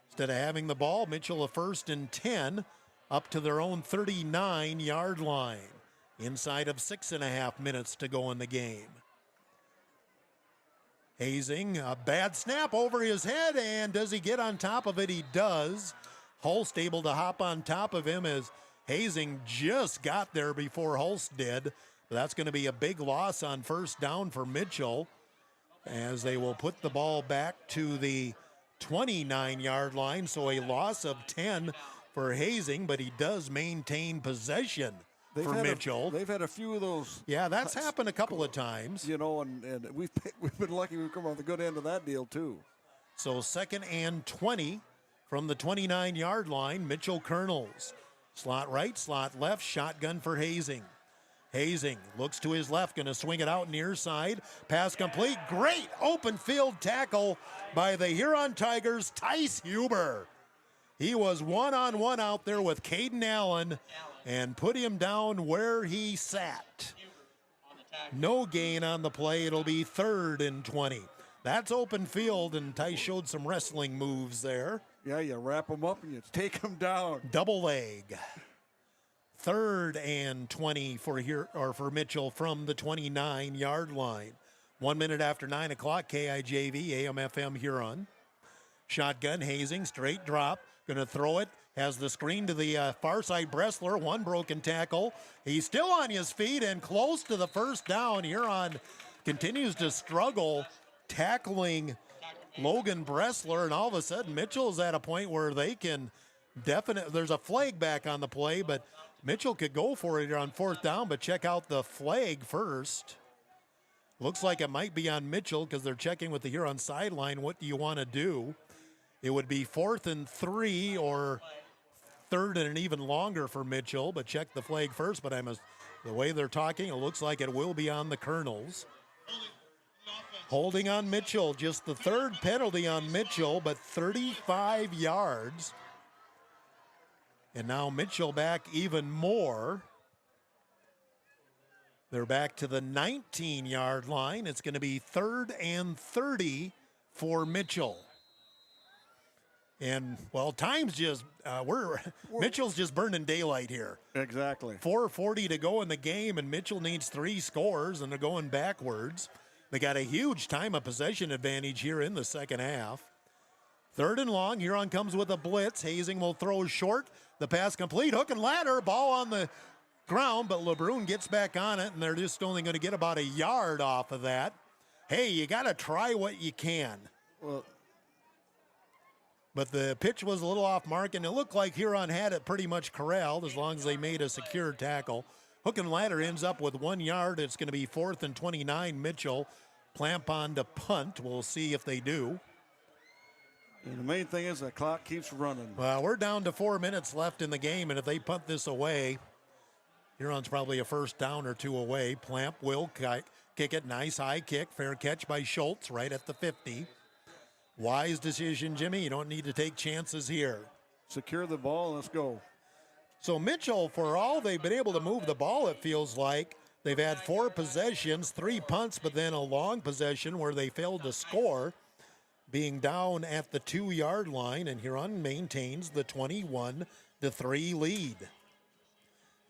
E: Instead of having the ball, Mitchell a 1st and 10 up to their own 39-yard line. Inside of 6.5 minutes to go in the game. Hazing, a bad snap over his head, and does he get on top of it? He does. Hulst able to hop on top of him as Hazing just got there before Hulst did. That's going to be a big loss on 1st down for Mitchell, as they will put the ball back to the 29-yard line. So a loss of 10 for Hazing, but he does maintain possession for Mitchell.
F: They've had a few of those.
E: Yeah, that's happened a couple of times.
F: You know, and we've been lucky we've come on the good end of that deal, too.
E: So 2nd and 20 from the 29-yard line. Mitchell Colonels. Slot right, slot left, shotgun for Hazing. Hazing looks to his left, going to swing it out near side. Pass complete. Great open field tackle by the Huron Tigers, Tice Huber. He was one-on-one out there with Caden Allen and put him down where he sat. No gain on the play. It'll be 3rd and 20. That's open field, and Tice showed some wrestling moves there.
F: Yeah, you wrap him up and you take him down.
E: Double leg. 3rd and 20 for Mitchell from the 29-yard line. 1 minute after 9 o'clock, KIJV, AM/FM Huron. Shotgun, Hazing, straight drop. Going to throw it. Has the screen to the far side. Bressler, one broken tackle. He's still on his feet and close to the 1st down. Huron continues to struggle tackling Logan Bressler, and all of a sudden Mitchell's at a point where they can there's a flag back on the play, but Mitchell could go for it on 4th down, but check out the flag first. Looks like it might be on Mitchell because they're checking with the Huron sideline. What do you want to do? It would be 4th and 3 or 3rd and even longer for Mitchell, but check the flag first. But the way they're talking, it looks like it will be on the Colonels. Holding on Mitchell, just the 3rd penalty on Mitchell, but 35 yards. And now Mitchell back even more. They're back to the 19-yard line. It's going to be 3rd and 30 for Mitchell. And, well, time's just, Mitchell's just burning daylight here.
F: Exactly.
E: 4:40 to go in the game, and Mitchell needs 3 scores, and they're going backwards. They got a huge time of possession advantage here in the second half. 3rd and long. Huron comes with a blitz. Hazing will throw short. The pass complete. Hook and ladder. Ball on the ground, but LeBrun gets back on it, and they're just only going to get about a yard off of that. Hey, you got to try what you can.
F: Well,
E: but the pitch was a little off mark, and it looked like Huron had it pretty much corralled as long as they made a secure tackle. Hook and ladder ends up with 1 yard. It's going to be 4th and 29. Mitchell Plamp on to punt. We'll see if they do.
F: And the main thing is the clock keeps running.
E: Well, we're down to 4 minutes left in the game, and if they punt this away, Huron's probably a first down or two away. Plamp will kick it. Nice high kick. Fair catch by Schultz right at the 50. Wise decision, Jimmy. You don't need to take chances here.
F: Secure the ball, and let's go.
E: So Mitchell, for all they've been able to move the ball, it feels like, they've had 4 possessions, 3 punts, but then a long possession where they failed to score, being down at the 2-yard line, and Huron maintains the 21-3 lead.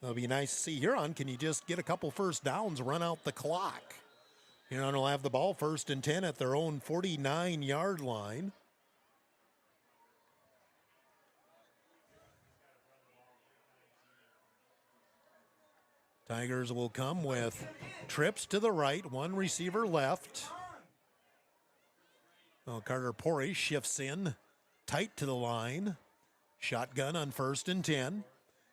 E: It'll be nice to see Huron. Can you just get a couple first downs, run out the clock? Huron will have the ball 1st and 10 at their own 49-yard line. Tigers will come with trips to the right, 1 receiver left. Well, Carter Pori shifts in tight to the line. Shotgun on 1st and 10.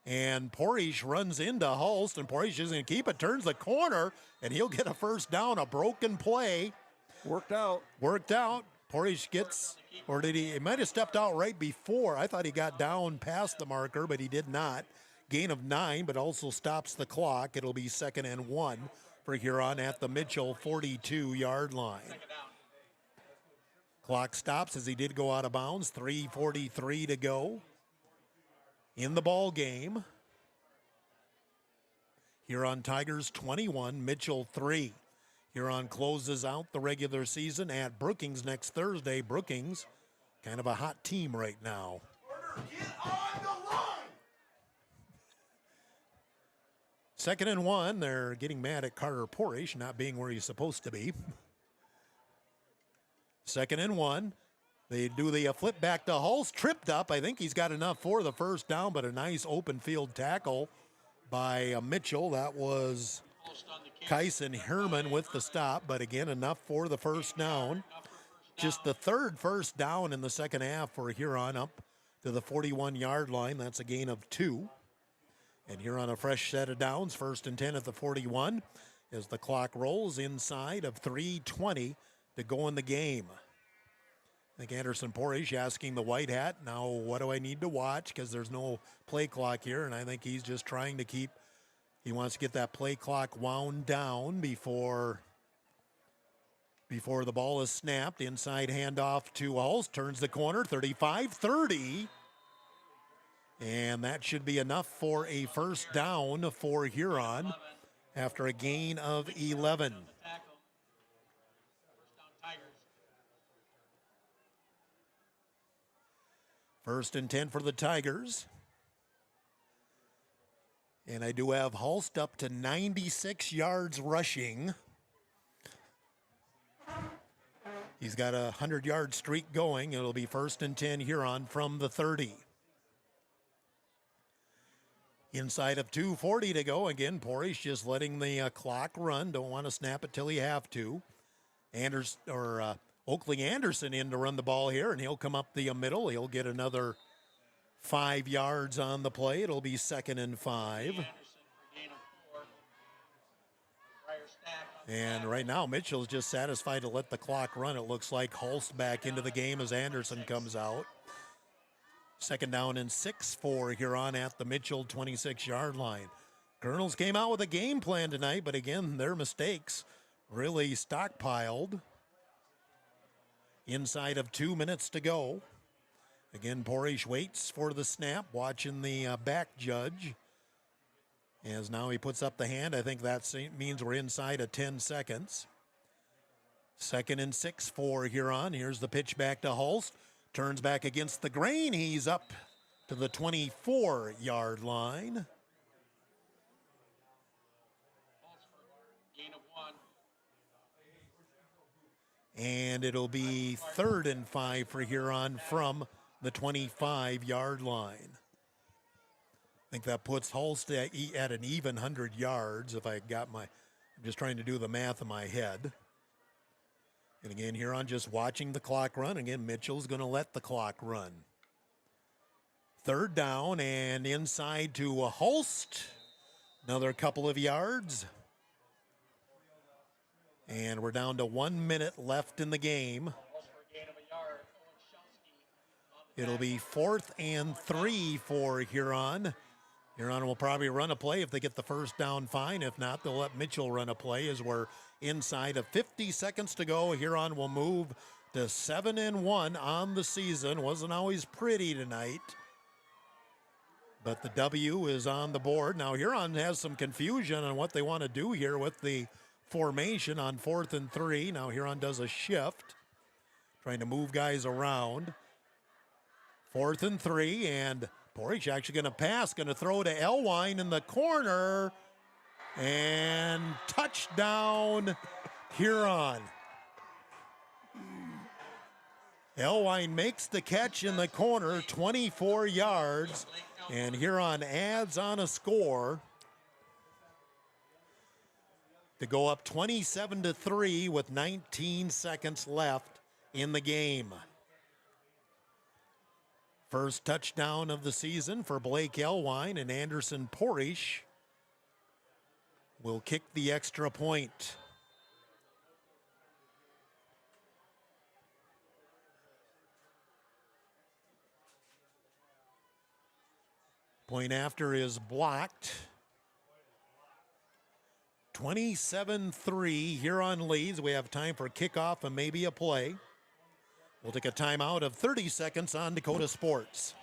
E: And Porish runs into Hulst, and Porish is going to keep it, turns the corner, and he'll get a first down, a broken play.
F: Worked out.
E: Porish gets, or did he might have stepped out right before. I thought he got down past the marker, but he did not. Gain of 9, but also stops the clock. It'll be 2nd and 1 for Huron at the Mitchell 42-yard line. Clock stops as he did go out of bounds. 3:43 to go in the ball game. Huron Tigers 21, Mitchell 3. Huron closes out the regular season at Brookings next Thursday. Brookings, kind of a hot team right now.
H: Get on the line!
E: 2nd and 1. They're getting mad at Carter Porish not being where he's supposed to be. 2nd and 1. They do the flip back to Hulse, tripped up. I think he's got enough for the first down, but a nice open field tackle by Mitchell. That was Kyson Herman with the stop, but again, enough for the first down. Just the 3rd first down in the second half for Huron, up to the 41-yard line. That's a gain of 2. And Huron a fresh set of downs, 1st and 10 at the 41, as the clock rolls inside of 3:20 to go in the game. I think Anderson Porish asking the white hat, now what do I need to watch? Because there's no play clock here, and I think he's just trying to he wants to get that play clock wound down before the ball is snapped. Inside handoff to Hulse, turns the corner, 35-30. And that should be enough for a first down for Huron after a gain of 11. First and 10 for the Tigers. And I do have Hulst up to 96 yards rushing. He's got a 100-yard streak going. It'll be 1st and 10 Huron from the 30. Inside of 2:40 to go. Again, Porish just letting the clock run. Don't want to snap it till you have to. Oakley Anderson in to run the ball here, and he'll come up the middle. He'll get another 5 yards on the play. It'll be 2nd and 5. And right now, Mitchell's just satisfied to let the clock run. It looks like Hulst back into the game as Anderson comes out. 2nd down and 6 for Huron at the Mitchell 26-yard line. Colonels came out with a game plan tonight, but again, their mistakes really stockpiled. Inside of 2 minutes to go. Again, Porish waits for the snap, watching the back judge. As now he puts up the hand. I think that means we're inside of 10 seconds. 2nd and 6 for Huron. Here's the pitch back to Hulst. Turns back against the grain. He's up to the 24-yard line. And it'll be 3rd and 5 for Huron from the 25-yard line. I think that puts Hulst at an even 100 yards I'm just trying to do the math in my head. And again, Huron just watching the clock run. Again, Mitchell's going to let the clock run. 3rd down and inside to Hulst. Another couple of yards. And we're down to 1 minute left in the game. It'll be 4th and 3 for Huron. Huron will probably run a play if they get the first down, fine. If not, they'll let Mitchell run a play as we're inside of 50 seconds to go. Huron will move to 7-1 on the season. Wasn't always pretty tonight, but the W is on the board. Now Huron has some confusion on what they want to do here with the formation on 4th and 3. Now Huron does a shift, trying to move guys around. 4th and 3, and Porridge actually going to pass, going to throw to Elwine in the corner, and touchdown Huron. Elwine makes the catch in the corner, 24 yards, and Huron adds on a score to go up 27-3 with 19 seconds left in the game. First touchdown of the season for Blake Elwine, and Anderson Porish will kick the extra point. Point after is blocked. 27-3, Huron leads. We have time for kickoff and maybe a play. We'll take a timeout of 30 seconds on Dakota Sports.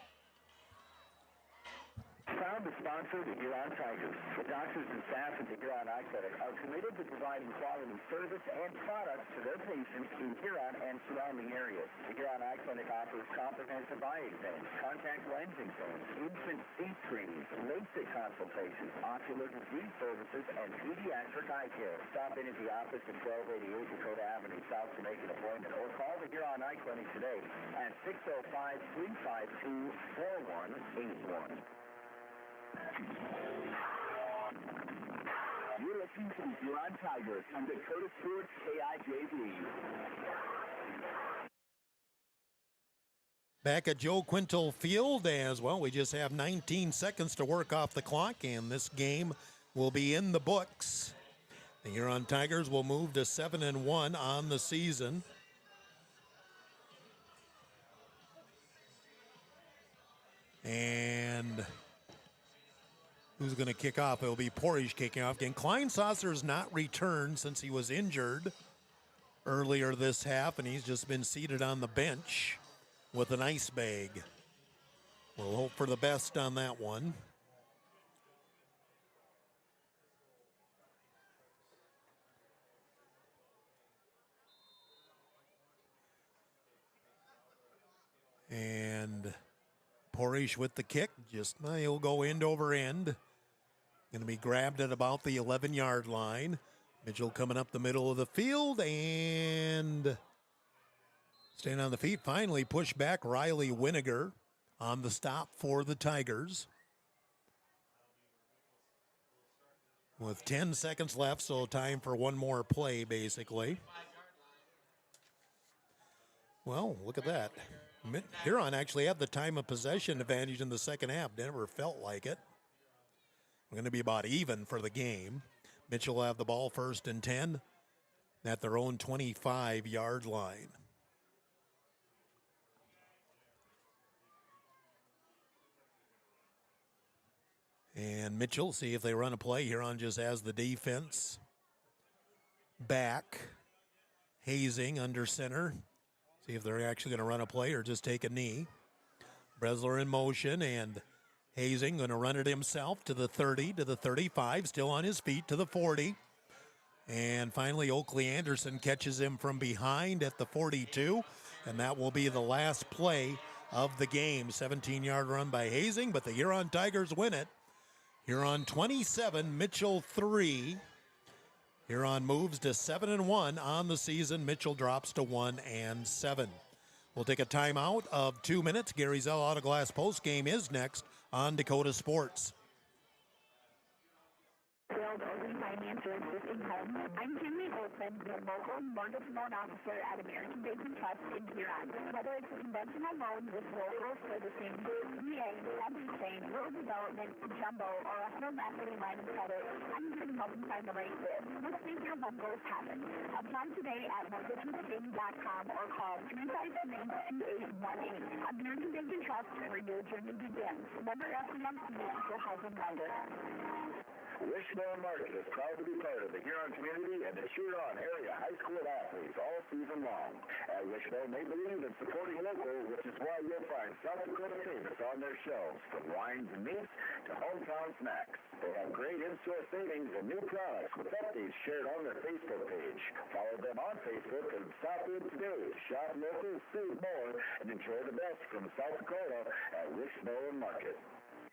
A: Proud to sponsor the Huron Tigers. The doctors and staff at the Huron Eye Clinic are committed to providing quality service and products to their patients in Huron and surrounding areas. The Huron Eye Clinic offers comprehensive eye exams, contact lens exams, infant teeth screenings, LASIK consultations, ocular disease services, and pediatric eye care. Stop in at the office at 1288 Dakota Avenue South to make an appointment, or call the Huron Eye Clinic today at 605-352-4181. You're listening to the Huron Tigers on Dakota Sports KIJV.
E: Back at Joe Quintal Field as well. We just have 19 seconds to work off the clock, and this game will be in the books. The Huron Tigers will move to 7-1 on the season. And who's going to kick off? It'll be Porridge kicking off. Again, Kleinsasser's not returned since he was injured earlier this half, and he's just been seated on the bench with an ice bag. We'll hope for the best on that one. And Porridge with the kick, he'll go end over end. Going to be grabbed at about the 11-yard line. Mitchell coming up the middle of the field and staying on the feet. Finally pushed back Riley Winiger on the stop for the Tigers. With 10 seconds left, so time for one more play, basically. Well, look at that. Huron actually had the time of possession advantage in the second half. Never felt like it. We're going to be about even for the game. Mitchell will have the ball 1st and 10 at their own 25-yard line. And Mitchell, see if they run a play. Huron just has the defense back. Hazing under center. See if they're actually going to run a play or just take a knee. Bresler in motion, and Hazing going to run it himself to the 30, to the 35, still on his feet, to the 40. And finally, Oakley Anderson catches him from behind at the 42, and that will be the last play of the game. 17-yard run by Hazing, but the Huron Tigers win it. Huron 27, Mitchell 3. Huron moves to 7-1 on the season. Mitchell drops to 1-7. We'll take a timeout of 2 minutes. Gary Zell Auto Glass Postgame is next on Dakota Sports.
B: Build or refinance your existing home. I'm Kimmy Olson, your local mortgage loan officer at American Basin Trust in Huron. Whether it's a conventional loan with locals for the same VA everything, road development, jumbo, or a home equity line of credit, I'm here to help you find the right fit. Let's make your home goals happen. Apply today at mortgagewithpregame.com or call 359-2818. American Bank and Trust, where your journey begins. Member FDIC, equal housing lender.
A: Wishbone Market is proud to be part of the Huron community and the Huron area high school athletes all season long. At Wishbone, they believe in supporting local, which is why you'll find South Dakota favorites on their shelves, from wines and meats to hometown snacks. They have great in-store savings and new products with updates shared on their Facebook page. Follow them on Facebook and stop in today. Shop local, save more, and enjoy the best from South Dakota at Wishbone Market.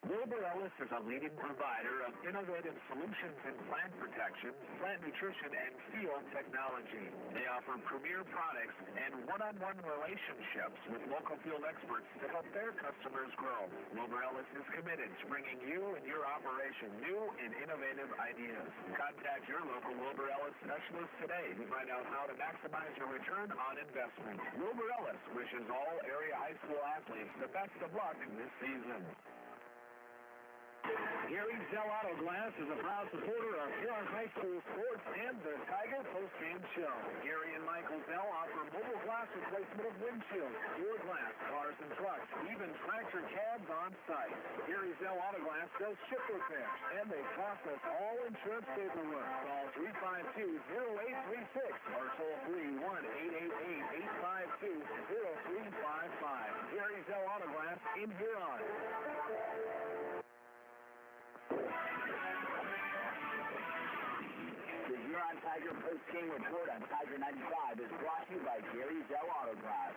A: Wilbur Ellis is a leading provider of innovative solutions in plant protection, plant nutrition, and field technology. They offer premier products and one-on-one relationships with local field experts to help their customers grow. Wilbur Ellis is committed to bringing you and your operation new and innovative ideas. Contact your local Wilbur Ellis specialist today to find out how to maximize your return on investment. Wilbur Ellis wishes all area high school athletes the best of luck this season. Gary Zell Auto Glass is a proud supporter of Huron High School sports and the Tiger Postgame Show. Gary and Michael Zell offer mobile glass replacement of windshields, door glass, cars and trucks, even tractor cabs on site. Gary Zell Auto Glass does ship repairs, and they process all insurance paperwork. Call 352-0836 or toll free 1-888-852-0355. Gary Zell Auto Glass in Huron. The Huron Tiger post-game report on Tiger 95 is brought to you by Gary Zell Auto Glass.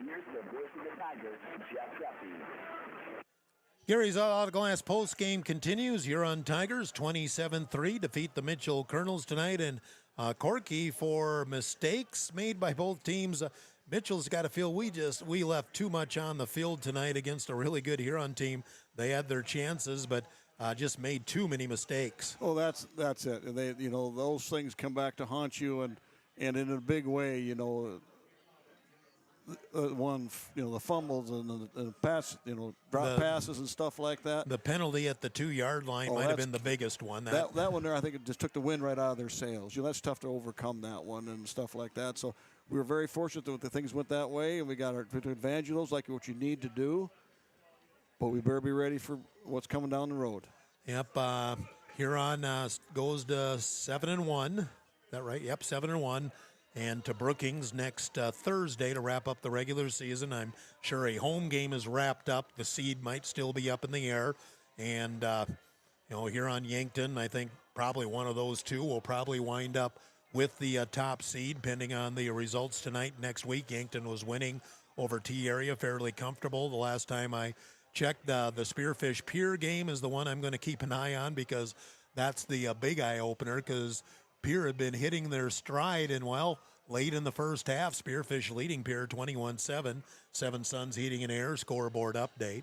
A: Here's the voice of the Tigers, Jeff Duffy.
E: Gary's Auto Glass post-game continues. Huron Tigers 27-3 defeat the Mitchell Colonels tonight, and Corky for mistakes made by both teams. Mitchell's got to feel we left too much on the field tonight against a really good Huron team. They had their chances, but just made too many mistakes.
F: Oh, that's it. And they, those things come back to haunt you, and in a big way, the fumbles and the pass, drop passes and stuff like that.
E: The penalty at the 2-yard line might have been the biggest one.
F: That one there, I think it just took the wind right out of their sails. That's tough to overcome that one and stuff like that. So we were very fortunate that the things went that way, and we got our advantage of those, like what you need to do. But we better be ready for what's coming down the road.
E: Yep. Huron goes to 7-1. Is that right? Yep, 7-1. And to Brookings next Thursday to wrap up the regular season. I'm sure a home game is wrapped up. The seed might still be up in the air. And, Huron Yankton, I think probably one of those two will probably wind up with the top seed, pending on the results tonight. Next week, Yankton was winning over T-Area fairly comfortable. The last time I checked, the Spearfish Pier game is the one I'm going to keep an eye on, because that's the big eye-opener, because Pier had been hitting their stride, and, late in the first half, Spearfish leading Pier 21-7. Seven Suns Heating and Air scoreboard update.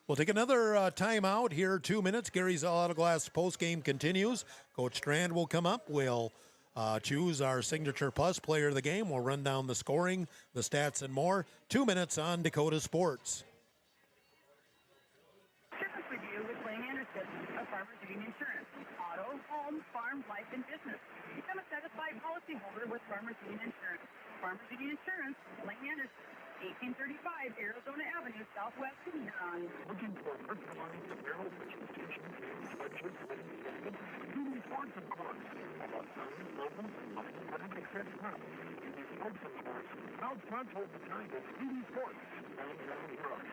E: We'll take another timeout here, 2 minutes. Gary's Auto Glass postgame continues. Coach Strand will come up. We'll choose our Signature Plus player of the game. We'll run down the scoring, the stats, and more. 2 minutes on Dakota Sports.
B: Service review with Lane Anderson of Farmers Union Insurance. Auto, home, farm, life, and business. Become a satisfied policyholder with Farmers Union Insurance. Farmers Union Insurance, Lane Anderson, 1835 Arizona Avenue, Southwest in Huron.
A: Looking for personalized apparel specifications and sweatshirts ready to fit. Beauty sports and course. About signs, logos, money, etc. Beauty sports and course. Out front with the Tigers. Beauty sports. Downtown Huron.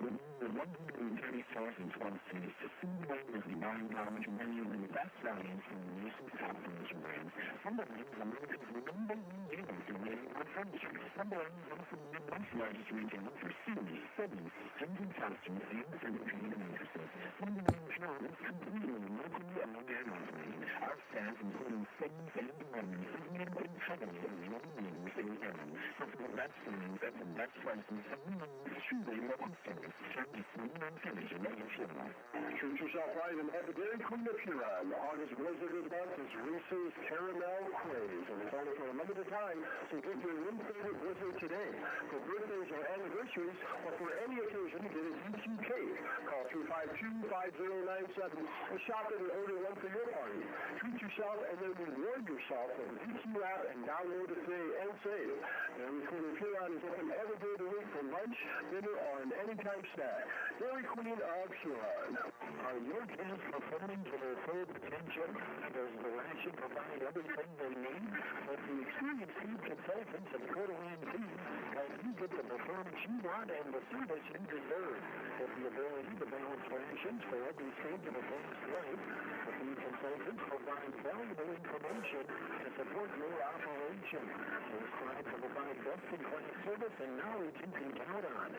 A: The one tennis stores in 12 cities to see the way with the buying knowledge menu and the best values from the recent South Asian brands. Some of them are America's number one dealer for ready-made furniture. Some brands are from the Midwest largest retailer for Sears, Simmons, Stearns & Foster, and furniture and mattresses. Some of them is completely locally owned and operated. Our staff, including Simmons and Lemons, is named heavily as one of the neighbors in Huron. So for the best things at the best prices, and we know truly
D: local service, service clean and finishing in Huron. Treat yourself right and have the Dairy Queen of Huron. The August blizzard this month is Reese's Caramel Craze, and it's only for a limited time, so get your new favorite blizzard today. For birthdays or anniversaries, or for any occasion, get a DQ cake. Call 352-5097 and shop it and order one for your party. Treat yourself and then reward yourself with the DQ app and download it today and save. Dairy Queen of Huron is open every day of the week for lunch, dinner, or an anytime snack. Dairy Queen of Huron. Are your kids performing to their full potential? Does the ration provide everything they need? With the experienced feed consultants at Huron Feed, help you get the performance you want and the service you deserve. With the ability to balance rations for every stage of a farm's life, the feed consultants provide valuable information to support your operation. They strive to provide best-in-class service and knowledge you can count on.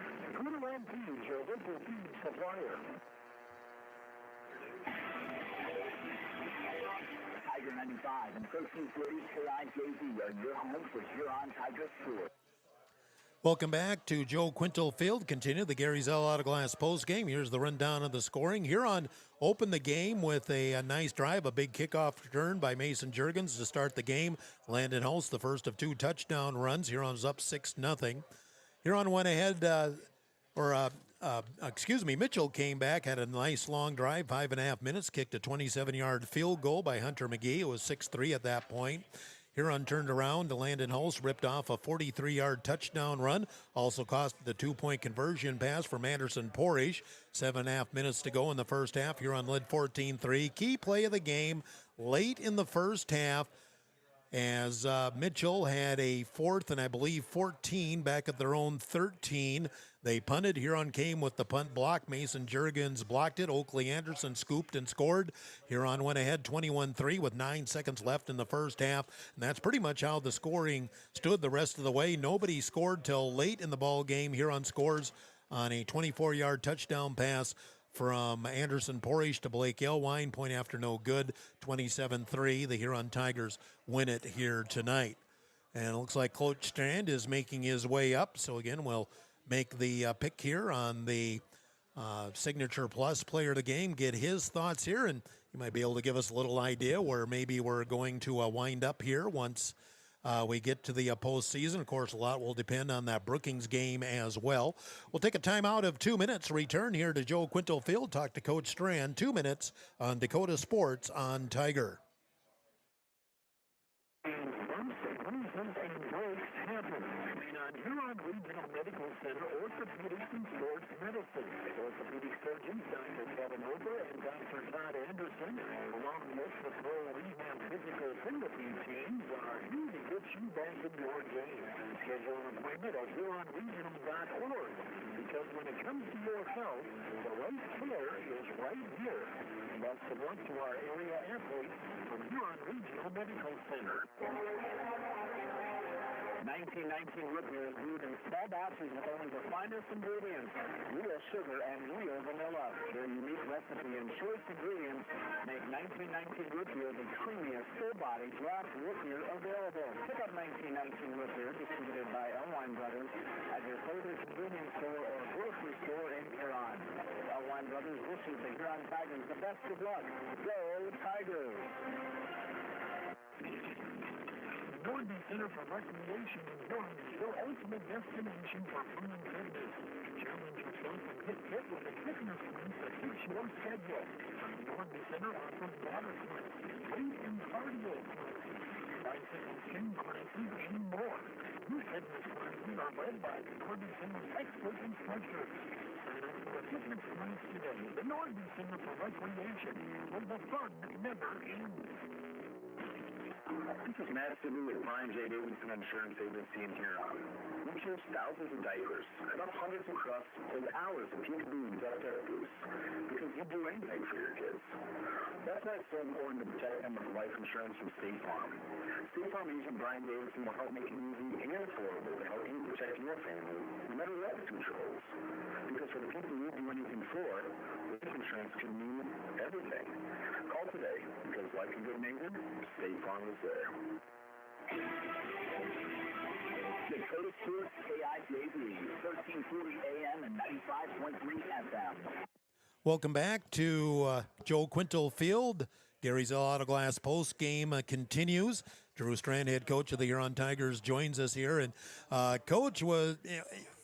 D: Huron Feed, your local feed supplier.
A: Tiger 95 and 1340 KIJZ are your home for Huron Tiger Sports.
E: Welcome back to Joe Quintal Field. Continue the Gary Zell Auto Glass postgame. Here's the rundown of the scoring. Huron opened the game with a nice drive, a big kickoff return by Mason Juergens to start the game. Landon Holst, the first of 2 touchdown runs. Huron's up 6-0. Huron went ahead, Mitchell came back, had a nice long drive, 5.5 minutes, kicked a 27-yard field goal by Hunter McGee. It was 6-3 at that point. Huron turned around to Landon Holst, ripped off a 43-yard touchdown run. Also cost the 2-point conversion pass from Anderson Porish. 7.5 minutes to go in the first half. Huron led 14-3. Key play of the game late in the first half as Mitchell had a 4th and I believe 14 back at their own 13. They punted. Huron came with the punt block. Mason Juergens blocked it. Oakley Anderson scooped and scored. Huron went ahead 21-3 with 9 seconds left in the first half. And that's pretty much how the scoring stood the rest of the way. Nobody scored till late in the ball game. Huron scores on a 24-yard touchdown pass from Anderson Porish to Blake Elwine. Point after no good. 27-3. The Huron Tigers win it here tonight. And it looks like Coach Strand is making his way up. So again, we'll make the pick here on the Signature Plus player of the game, get his thoughts here, and you might be able to give us a little idea where maybe we're going to wind up here once we get to the postseason. Of course, a lot will depend on that Brookings game as well. We'll take a timeout of 2 minutes, return here to Joe Quintal Field, talk to Coach Strand. 2 minutes on Dakota Sports on Tiger.
D: Huron Regional Medical Center, Orthopedics and Sports Medicine. Orthopedic surgeons Dr. Kevin Hooper and Dr. Todd Anderson, along with the pro rehab physical therapy teams, are here to get you back in your game. Schedule an appointment at HuronRegional.org, because when it comes to your health, the right care is right here. Best of luck to our area athletes from Huron Regional Medical Center. 1919 root beer is brewed in small batches with only the finest ingredients, real sugar and real vanilla. Their unique recipe and choice ingredients make 1919 root beer the creamiest, full-body draft root beer available. Pick up 1919 root beer, distributed by Elwine Brothers, at your favorite convenience store or grocery store in Huron. Elwine Brothers wishes the Huron Tigers the best of luck. Go Tigers!
I: Northern Center for Recreation in Huron is your ultimate destination for fun and fitness. Challenge yourself and get fit with a fitness class that fits your schedule. Northern Center offers water classes, weight and cardio classes, bicycle skin classes, and more. New fitness classes are led by the Northern Center's expert instructors. Sign up for a fitness class today. The Northern Center for Recreation, where the fun never ends.
A: This is Matt Sibley with Brian J. Davidson Insurance Agency in Huron. We change thousands of diapers, cut up hundreds of crusts, and hours of peekaboo duck goose, because you'd do anything for your kids. That's why it's so important to protect them with life insurance from State Farm. State Farm agent Brian Davidson will help make it easy and affordable to help you protect your family, no matter what the future holds. Because for the people you do anything for, life insurance can mean everything. Call today, because like a good neighbor, State Farm is there. Dakota Sports KIJV, 1340 AM and 95.3 FM.
E: Welcome back to Joe Quintal Field. Gary's Auto Glass post game continues. Drew Strand, head coach of the Huron Tigers, joins us here. And Coach,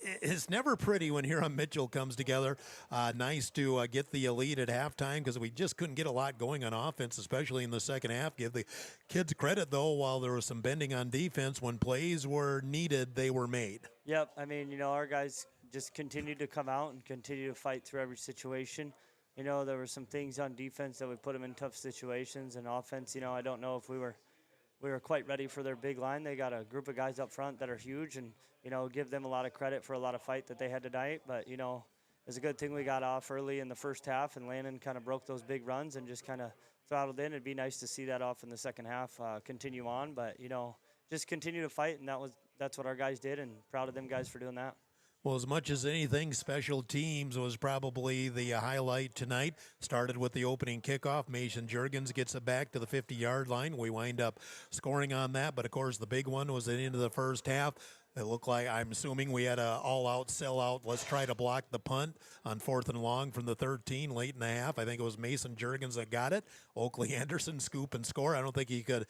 E: it's never pretty when Huron Mitchell comes together. Nice to get the lead at halftime because we just couldn't get a lot going on offense, especially in the second half. Give the kids credit, though, while there was some bending on defense, when plays were needed, they were made.
C: Yep. I mean, our guys just continued to come out and continue to fight through every situation. There were some things on defense that would put them in tough situations, and offense, I don't know if we were quite ready for their big line. They got a group of guys up front that are huge, and give them a lot of credit for a lot of fight that they had tonight. But it's a good thing we got off early in the first half, and Landon kind of broke those big runs and just kind of throttled in. It'd be nice to see that off in the second half continue on, but just continue to fight, and that's what our guys did, and proud of them guys for doing that.
E: Well, as much as anything, special teams was probably the highlight tonight. Started with the opening kickoff. Mason Juergens gets it back to the 50-yard line. We wind up scoring on that, but of course the big one was at the end of the first half. It looked like, I'm assuming, we had a all-out, sell-out, let's try to block the punt on 4th and long from the 13 late in the half. I think it was Mason Juergens that got it. Oakley Anderson scoop and score. I don't think he could.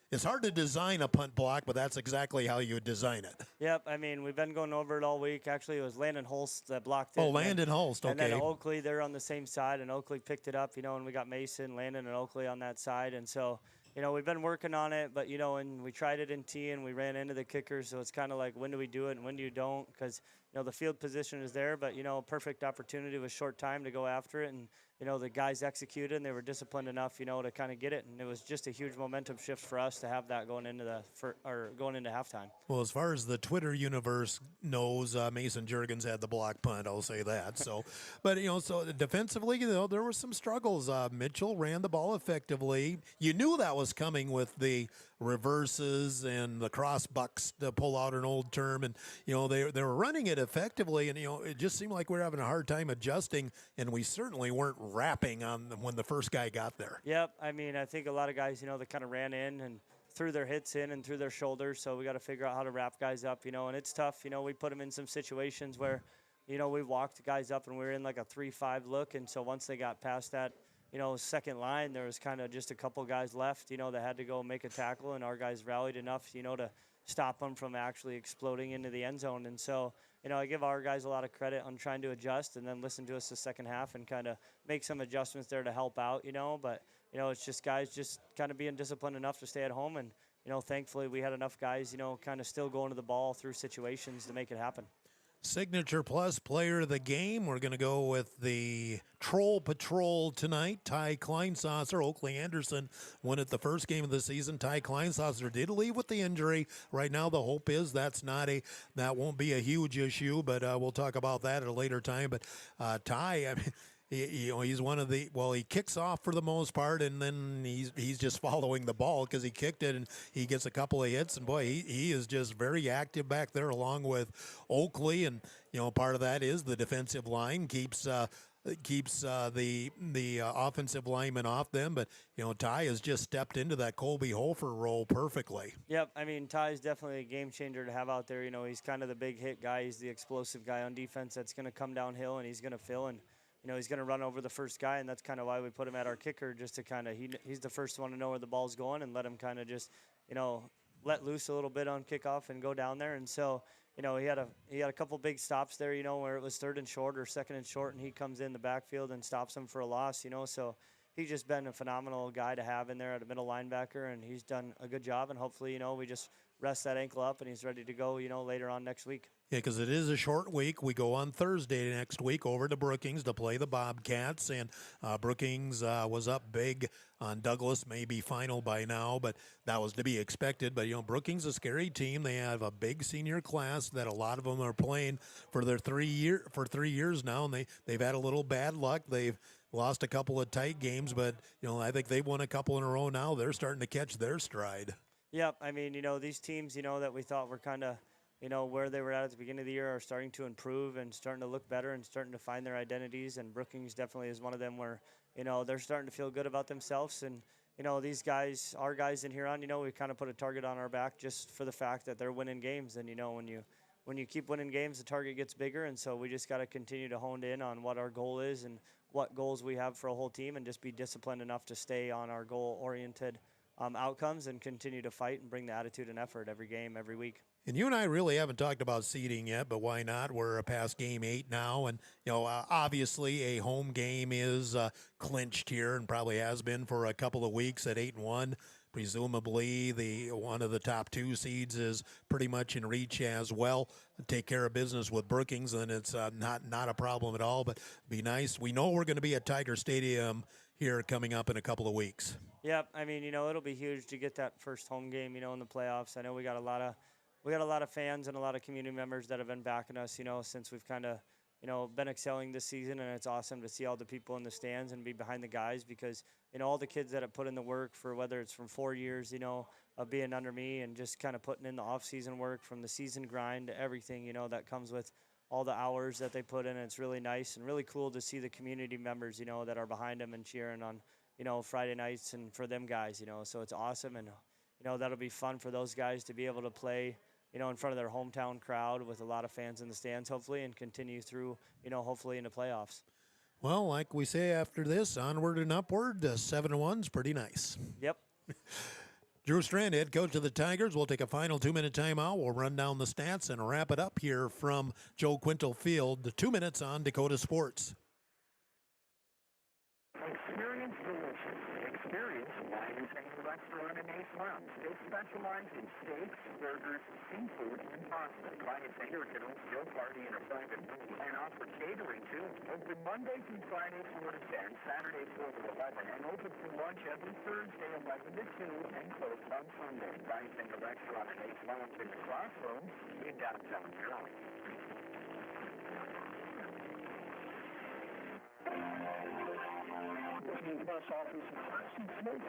E: It's hard to design a punt block, but that's exactly how you would design it.
C: Yep, I mean, we've been going over it all week. Actually, it was Landon Holst that blocked it.
E: Oh, Landon Holst, okay.
C: And then Oakley, they're on the same side, and Oakley picked it up, and we got Mason, Landon, and Oakley on that side. And so, we've been working on it, but, and we tried it in T, and we ran into the kicker, so it's kind of like, when do we do it and when do you don't? Because, the field position is there, but, perfect opportunity with short time to go after it. And, the guys executed, and they were disciplined enough, to kind of get it. And it was just a huge momentum shift for us to have that going into halftime.
E: Well, as far as the Twitter universe knows, Mason Juergens had the block punt. I'll say that. So, but so defensively, there were some struggles. Mitchell ran the ball effectively. You knew that was coming with the reverses and the cross bucks, to pull out an old term, and they were running it effectively, and it just seemed like we were having a hard time adjusting, and we certainly weren't wrapping on them when the first guy got there.
C: Yep, I mean, I think a lot of guys, they kind of ran in and threw their hits in and threw their shoulders, so we got to figure out how to wrap guys up, and it's tough. We put them in some situations where, we walked guys up and we were in like a 3-5 look, and so once they got past that, second line, there was kind of just a couple guys left, that had to go make a tackle, and our guys rallied enough, to stop them from actually exploding into the end zone. And so, I give our guys a lot of credit on trying to adjust and then listen to us the second half and kind of make some adjustments there to help out, but, it's just guys just kind of being disciplined enough to stay at home. And, thankfully we had enough guys, kind of still going to the ball through situations to make it happen.
E: Signature Plus player of the game. We're going to go with the Troll Patrol tonight. Ty Kleinsasser. Oakley Anderson won it the first game of the season. Ty Kleinsasser did leave with the injury. Right now the hope is that won't be a huge issue, but we'll talk about that at a later time. But Ty, I mean, he's one of the, he kicks off for the most part, and then he's just following the ball because he kicked it, and he gets a couple of hits, and boy, he is just very active back there along with Oakley, and part of that is the defensive line keeps the offensive lineman off them, but Ty has just stepped into that Colby Hofer role perfectly.
C: Yep, I mean, Ty's definitely a game changer to have out there. He's kind of the big hit guy. He's the explosive guy on defense that's going to come downhill, and he's going to fill, and he's going to run over the first guy, and that's kind of why we put him at our kicker, just to kind of he's the first one to know where the ball's going and let him kind of just let loose a little bit on kickoff and go down there. And so he had a couple big stops there, where it was 3rd and short or 2nd and short, and he comes in the backfield and stops him for a loss. So he's just been a phenomenal guy to have in there at a middle linebacker, and he's done a good job. And hopefully we just rest that ankle up and he's ready to go later on next week.
E: Yeah, because it is a short week. We go on Thursday next week over to Brookings to play the Bobcats, and Brookings was up big on Douglas, maybe final by now, but that was to be expected. But, Brookings is a scary team. They have a big senior class that a lot of them are playing for their 3 years now, and they've had a little bad luck. They've lost a couple of tight games, but, I think they've won a couple in a row now. They're starting to catch their stride.
C: Yep, I mean, these teams, that we thought were kind of, where they were at the beginning of the year are starting to improve and starting to look better and starting to find their identities. And Brookings definitely is one of them where, they're starting to feel good about themselves. And, these guys, our guys in Huron, we kind of put a target on our back just for the fact that they're winning games. And, when you keep winning games, the target gets bigger. And so we just got to continue to hone in on what our goal is and what goals we have for a whole team and just be disciplined enough to stay on our goal-oriented outcomes and continue to fight and bring the attitude and effort every game, every week.
E: And you and I really haven't talked about seeding yet, but why not? We're past game 8 now, and obviously a home game is clinched here and probably has been for a couple of weeks at 8-1. Presumably, the one of the top 2 seeds is pretty much in reach as well. Take care of business with Brookings, and it's not a problem at all. But be nice. We know we're going to be at Tiger Stadium here coming up in a couple of weeks.
C: Yep, I mean, it'll be huge to get that first home game, in the playoffs. I know we got a lot of fans and a lot of community members that have been backing us, since we've kind of, been excelling this season, and it's awesome to see all the people in the stands and be behind the guys because, all the kids that have put in the work for whether it's from 4 years, of being under me and just kind of putting in the off-season work from the season grind to everything, that comes with all the hours that they put in. It's really nice and really cool to see the community members, that are behind them and cheering on, Friday nights and for them guys, so it's awesome. And, that'll be fun for those guys to be able to play, in front of their hometown crowd with a lot of fans in the stands, hopefully, and continue through, hopefully into playoffs.
E: Well, like we say after this, onward and upward, 7-1's pretty nice.
C: Yep.
E: Drew Strand, head coach of the Tigers. We'll take a final 2-minute timeout. We'll run down the stats and wrap it up here from Joe Quintal Field. The 2 minutes on Dakota Sports.
I: Experience delicious. Experience Lions and Restaurant in Ace Mountain. They specialize in steaks, burgers, seafood, and pasta. Clients here can also party in a private room and offer catering too. Open Monday through Friday 4 to 10, Saturday 4 to 11, and open for lunch every Thursday 11 to 2 and closed on Sunday. Lions and Restaurant in Ace Mountain in the Crossroads in downtown Huron. Bus office and classy smoke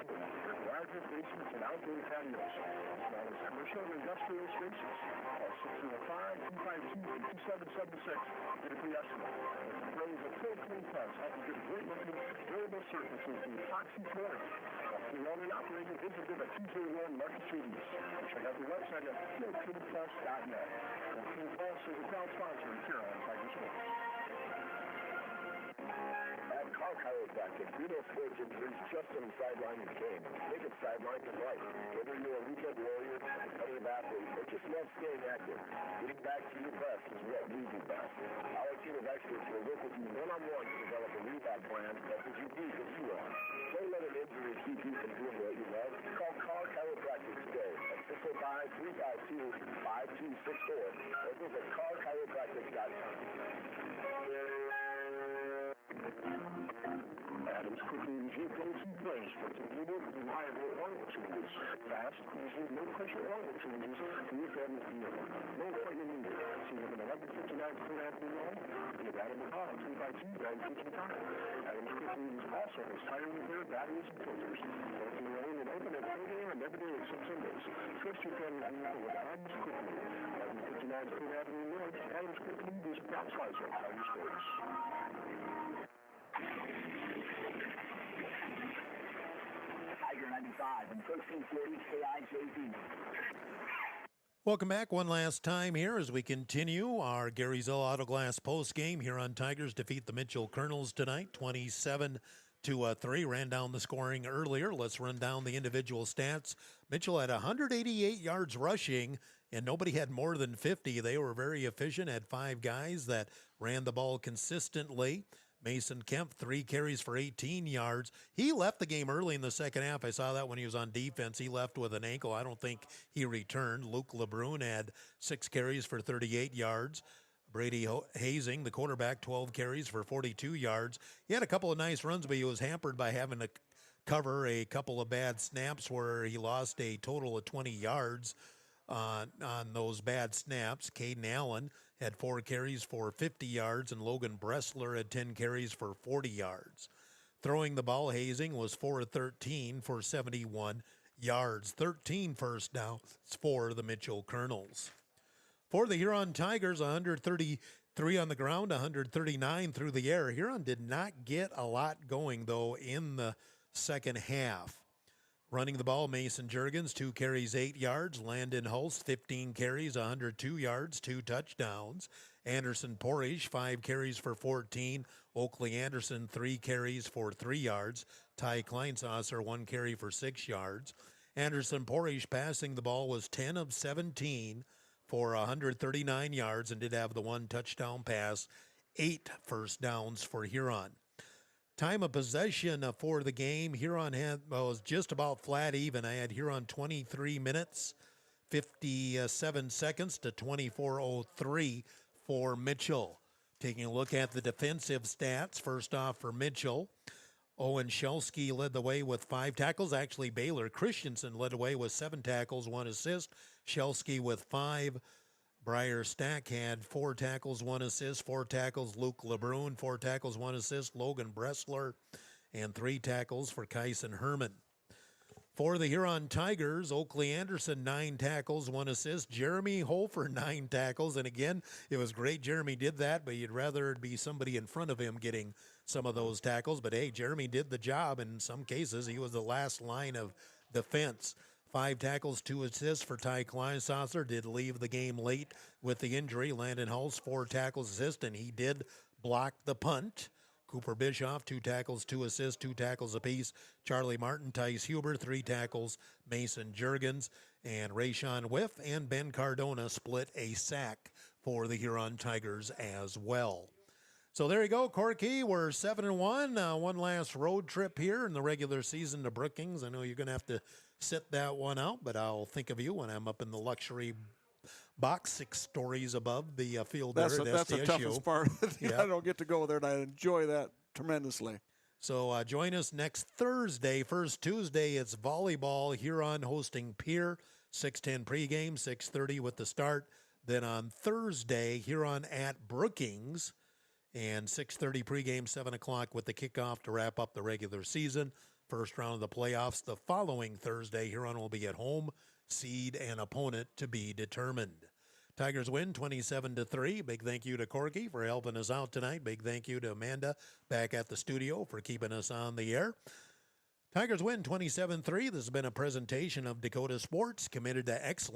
I: larger basements and outdoor patios, as well as commercial and industrial spaces. Call 605-252-5776. Get a free estimate. Pros of Full Clean Plus help you get great looking, durable surfaces in epoxy flooring. The owner and operator visit them at 201 Market Street East. Check out their website at fullcleanplus.net. Full Clean Plus is a proud sponsor of Huron Tiger Sports.
A: Car chiropractic, we know sports injuries just on the sideline of the game. Make it sideline for life. Whether you're a weekend warrior, a competitive athlete, or just love staying active, getting back to your best is what we do best. Our team of experts will work with you one-on-one to develop a rehab plan that is unique as you are. Don't let an injury keep you from doing what you love. Call Car Chiropractic today at 605-352-5264 or visit carchiropractic.com.
I: Adams Cooking is your go-to place for convenient, reliable oil changes. Fast, easy, no-pressure oil changes for your family meal. No appointment needed. See them at 1159 Third Avenue Road. Give Adam a call at 352-9355. Adams Cooking also has tire repair, batteries, and filters. Working alone and open at Pregame and every day except Sundays. Trust your family vehicle with Adams Cooking. 1159 Third Avenue North. Adams Cooking is proud sponsor of Tiger Sports.
A: Tiger 95 and 1340 KIJV.
E: Welcome back one last time here as we continue our Gary Zell Auto Glass post game. Huron Tigers defeat the Mitchell Colonels tonight, 27-3. Ran down the scoring earlier. Let's run down the individual stats. Mitchell had 188 yards rushing, and nobody had more than 50. They were very efficient, had 5 guys that ran the ball consistently. Mason Kemp, 3 carries for 18 yards. He left the game early in the second half. I saw that when he was on defense. He left with an ankle. I don't think he returned. Luke LeBrun had 6 carries for 38 yards. Brady Hazing, the quarterback, 12 carries for 42 yards. He had a couple of nice runs, but he was hampered by having to cover a couple of bad snaps where he lost a total of 20 yards on those bad snaps. Caden Allen had 4 carries for 50 yards, and Logan Bressler had 10 carries for 40 yards. Throwing the ball, Hazing was 4 of 13 for 71 yards. 13 first downs for the Mitchell Colonels. For the Huron Tigers, 133 on the ground, 139 through the air. Huron did not get a lot going, though, in the second half. Running the ball, Mason Jurgens, 2 carries, 8 yards. Landon Hulse, 15 carries, 102 yards, 2 touchdowns. Anderson Porrish, 5 carries for 14. Oakley Anderson, 3 carries for 3 yards. Ty Kleinsasser, 1 carry for 6 yards. Anderson Porrish passing the ball was 10 of 17 for 139 yards and did have the 1 touchdown pass, 8 first downs for Huron. Time of possession for the game, Huron was just about flat even. I had Huron 23 minutes, 57 seconds to 24:03 for Mitchell. Taking a look at the defensive stats, first off for Mitchell, Owen Shelsky led the way with 5 tackles. Actually, Baylor Christensen led the way with 7 tackles, 1 assist. Shelsky with 5. Briar Stack had 4 tackles, 1 assist. 4 tackles, Luke LeBrun. 4 tackles, 1 assist, Logan Bressler. And 3 tackles for Kyson Herman. For the Huron Tigers, Oakley Anderson, 9 tackles, 1 assist. Jeremy Holfer, 9 tackles. And again, it was great Jeremy did that, but you'd rather it be somebody in front of him getting some of those tackles. But hey, Jeremy did the job. In some cases, he was the last line of defense. 5 tackles, 2 assists for Ty Kleinsasser. Did leave the game late with the injury. Landon Hulse, 4 tackles, assist, and he did block the punt. Cooper Bischoff, 2 tackles, 2 assists, 2 tackles apiece. Charlie Martin, Tice Huber, 3 tackles. Mason Jurgens and Rayshawn Whiff and Ben Cardona split a sack for the Huron Tigers as well. So there you go, Corky. We're 7-1. One last road trip here in the regular season to Brookings. I know you're going to have to sit that one out, but I'll think of you when I'm up in the luxury box 6 stories above the field there at SDSU.
F: That's the toughest part. I don't get to go there, and I enjoy that tremendously.
E: So join us next Thursday. First Tuesday, it's volleyball. Huron hosting Pierre, 6:10 pregame, 6:30 with the start. Then on Thursday, Huron at Brookings, and 6:30 pregame, 7 o'clock with the kickoff to wrap up the regular season. First round of the playoffs the following Thursday. Huron will be at home, seed and opponent to be determined. Tigers win 27-3. Big thank you to Corky for helping us out tonight. Big thank you to Amanda back at the studio for keeping us on the air. Tigers win 27-3. This has been a presentation of Dakota Sports, committed to excellence.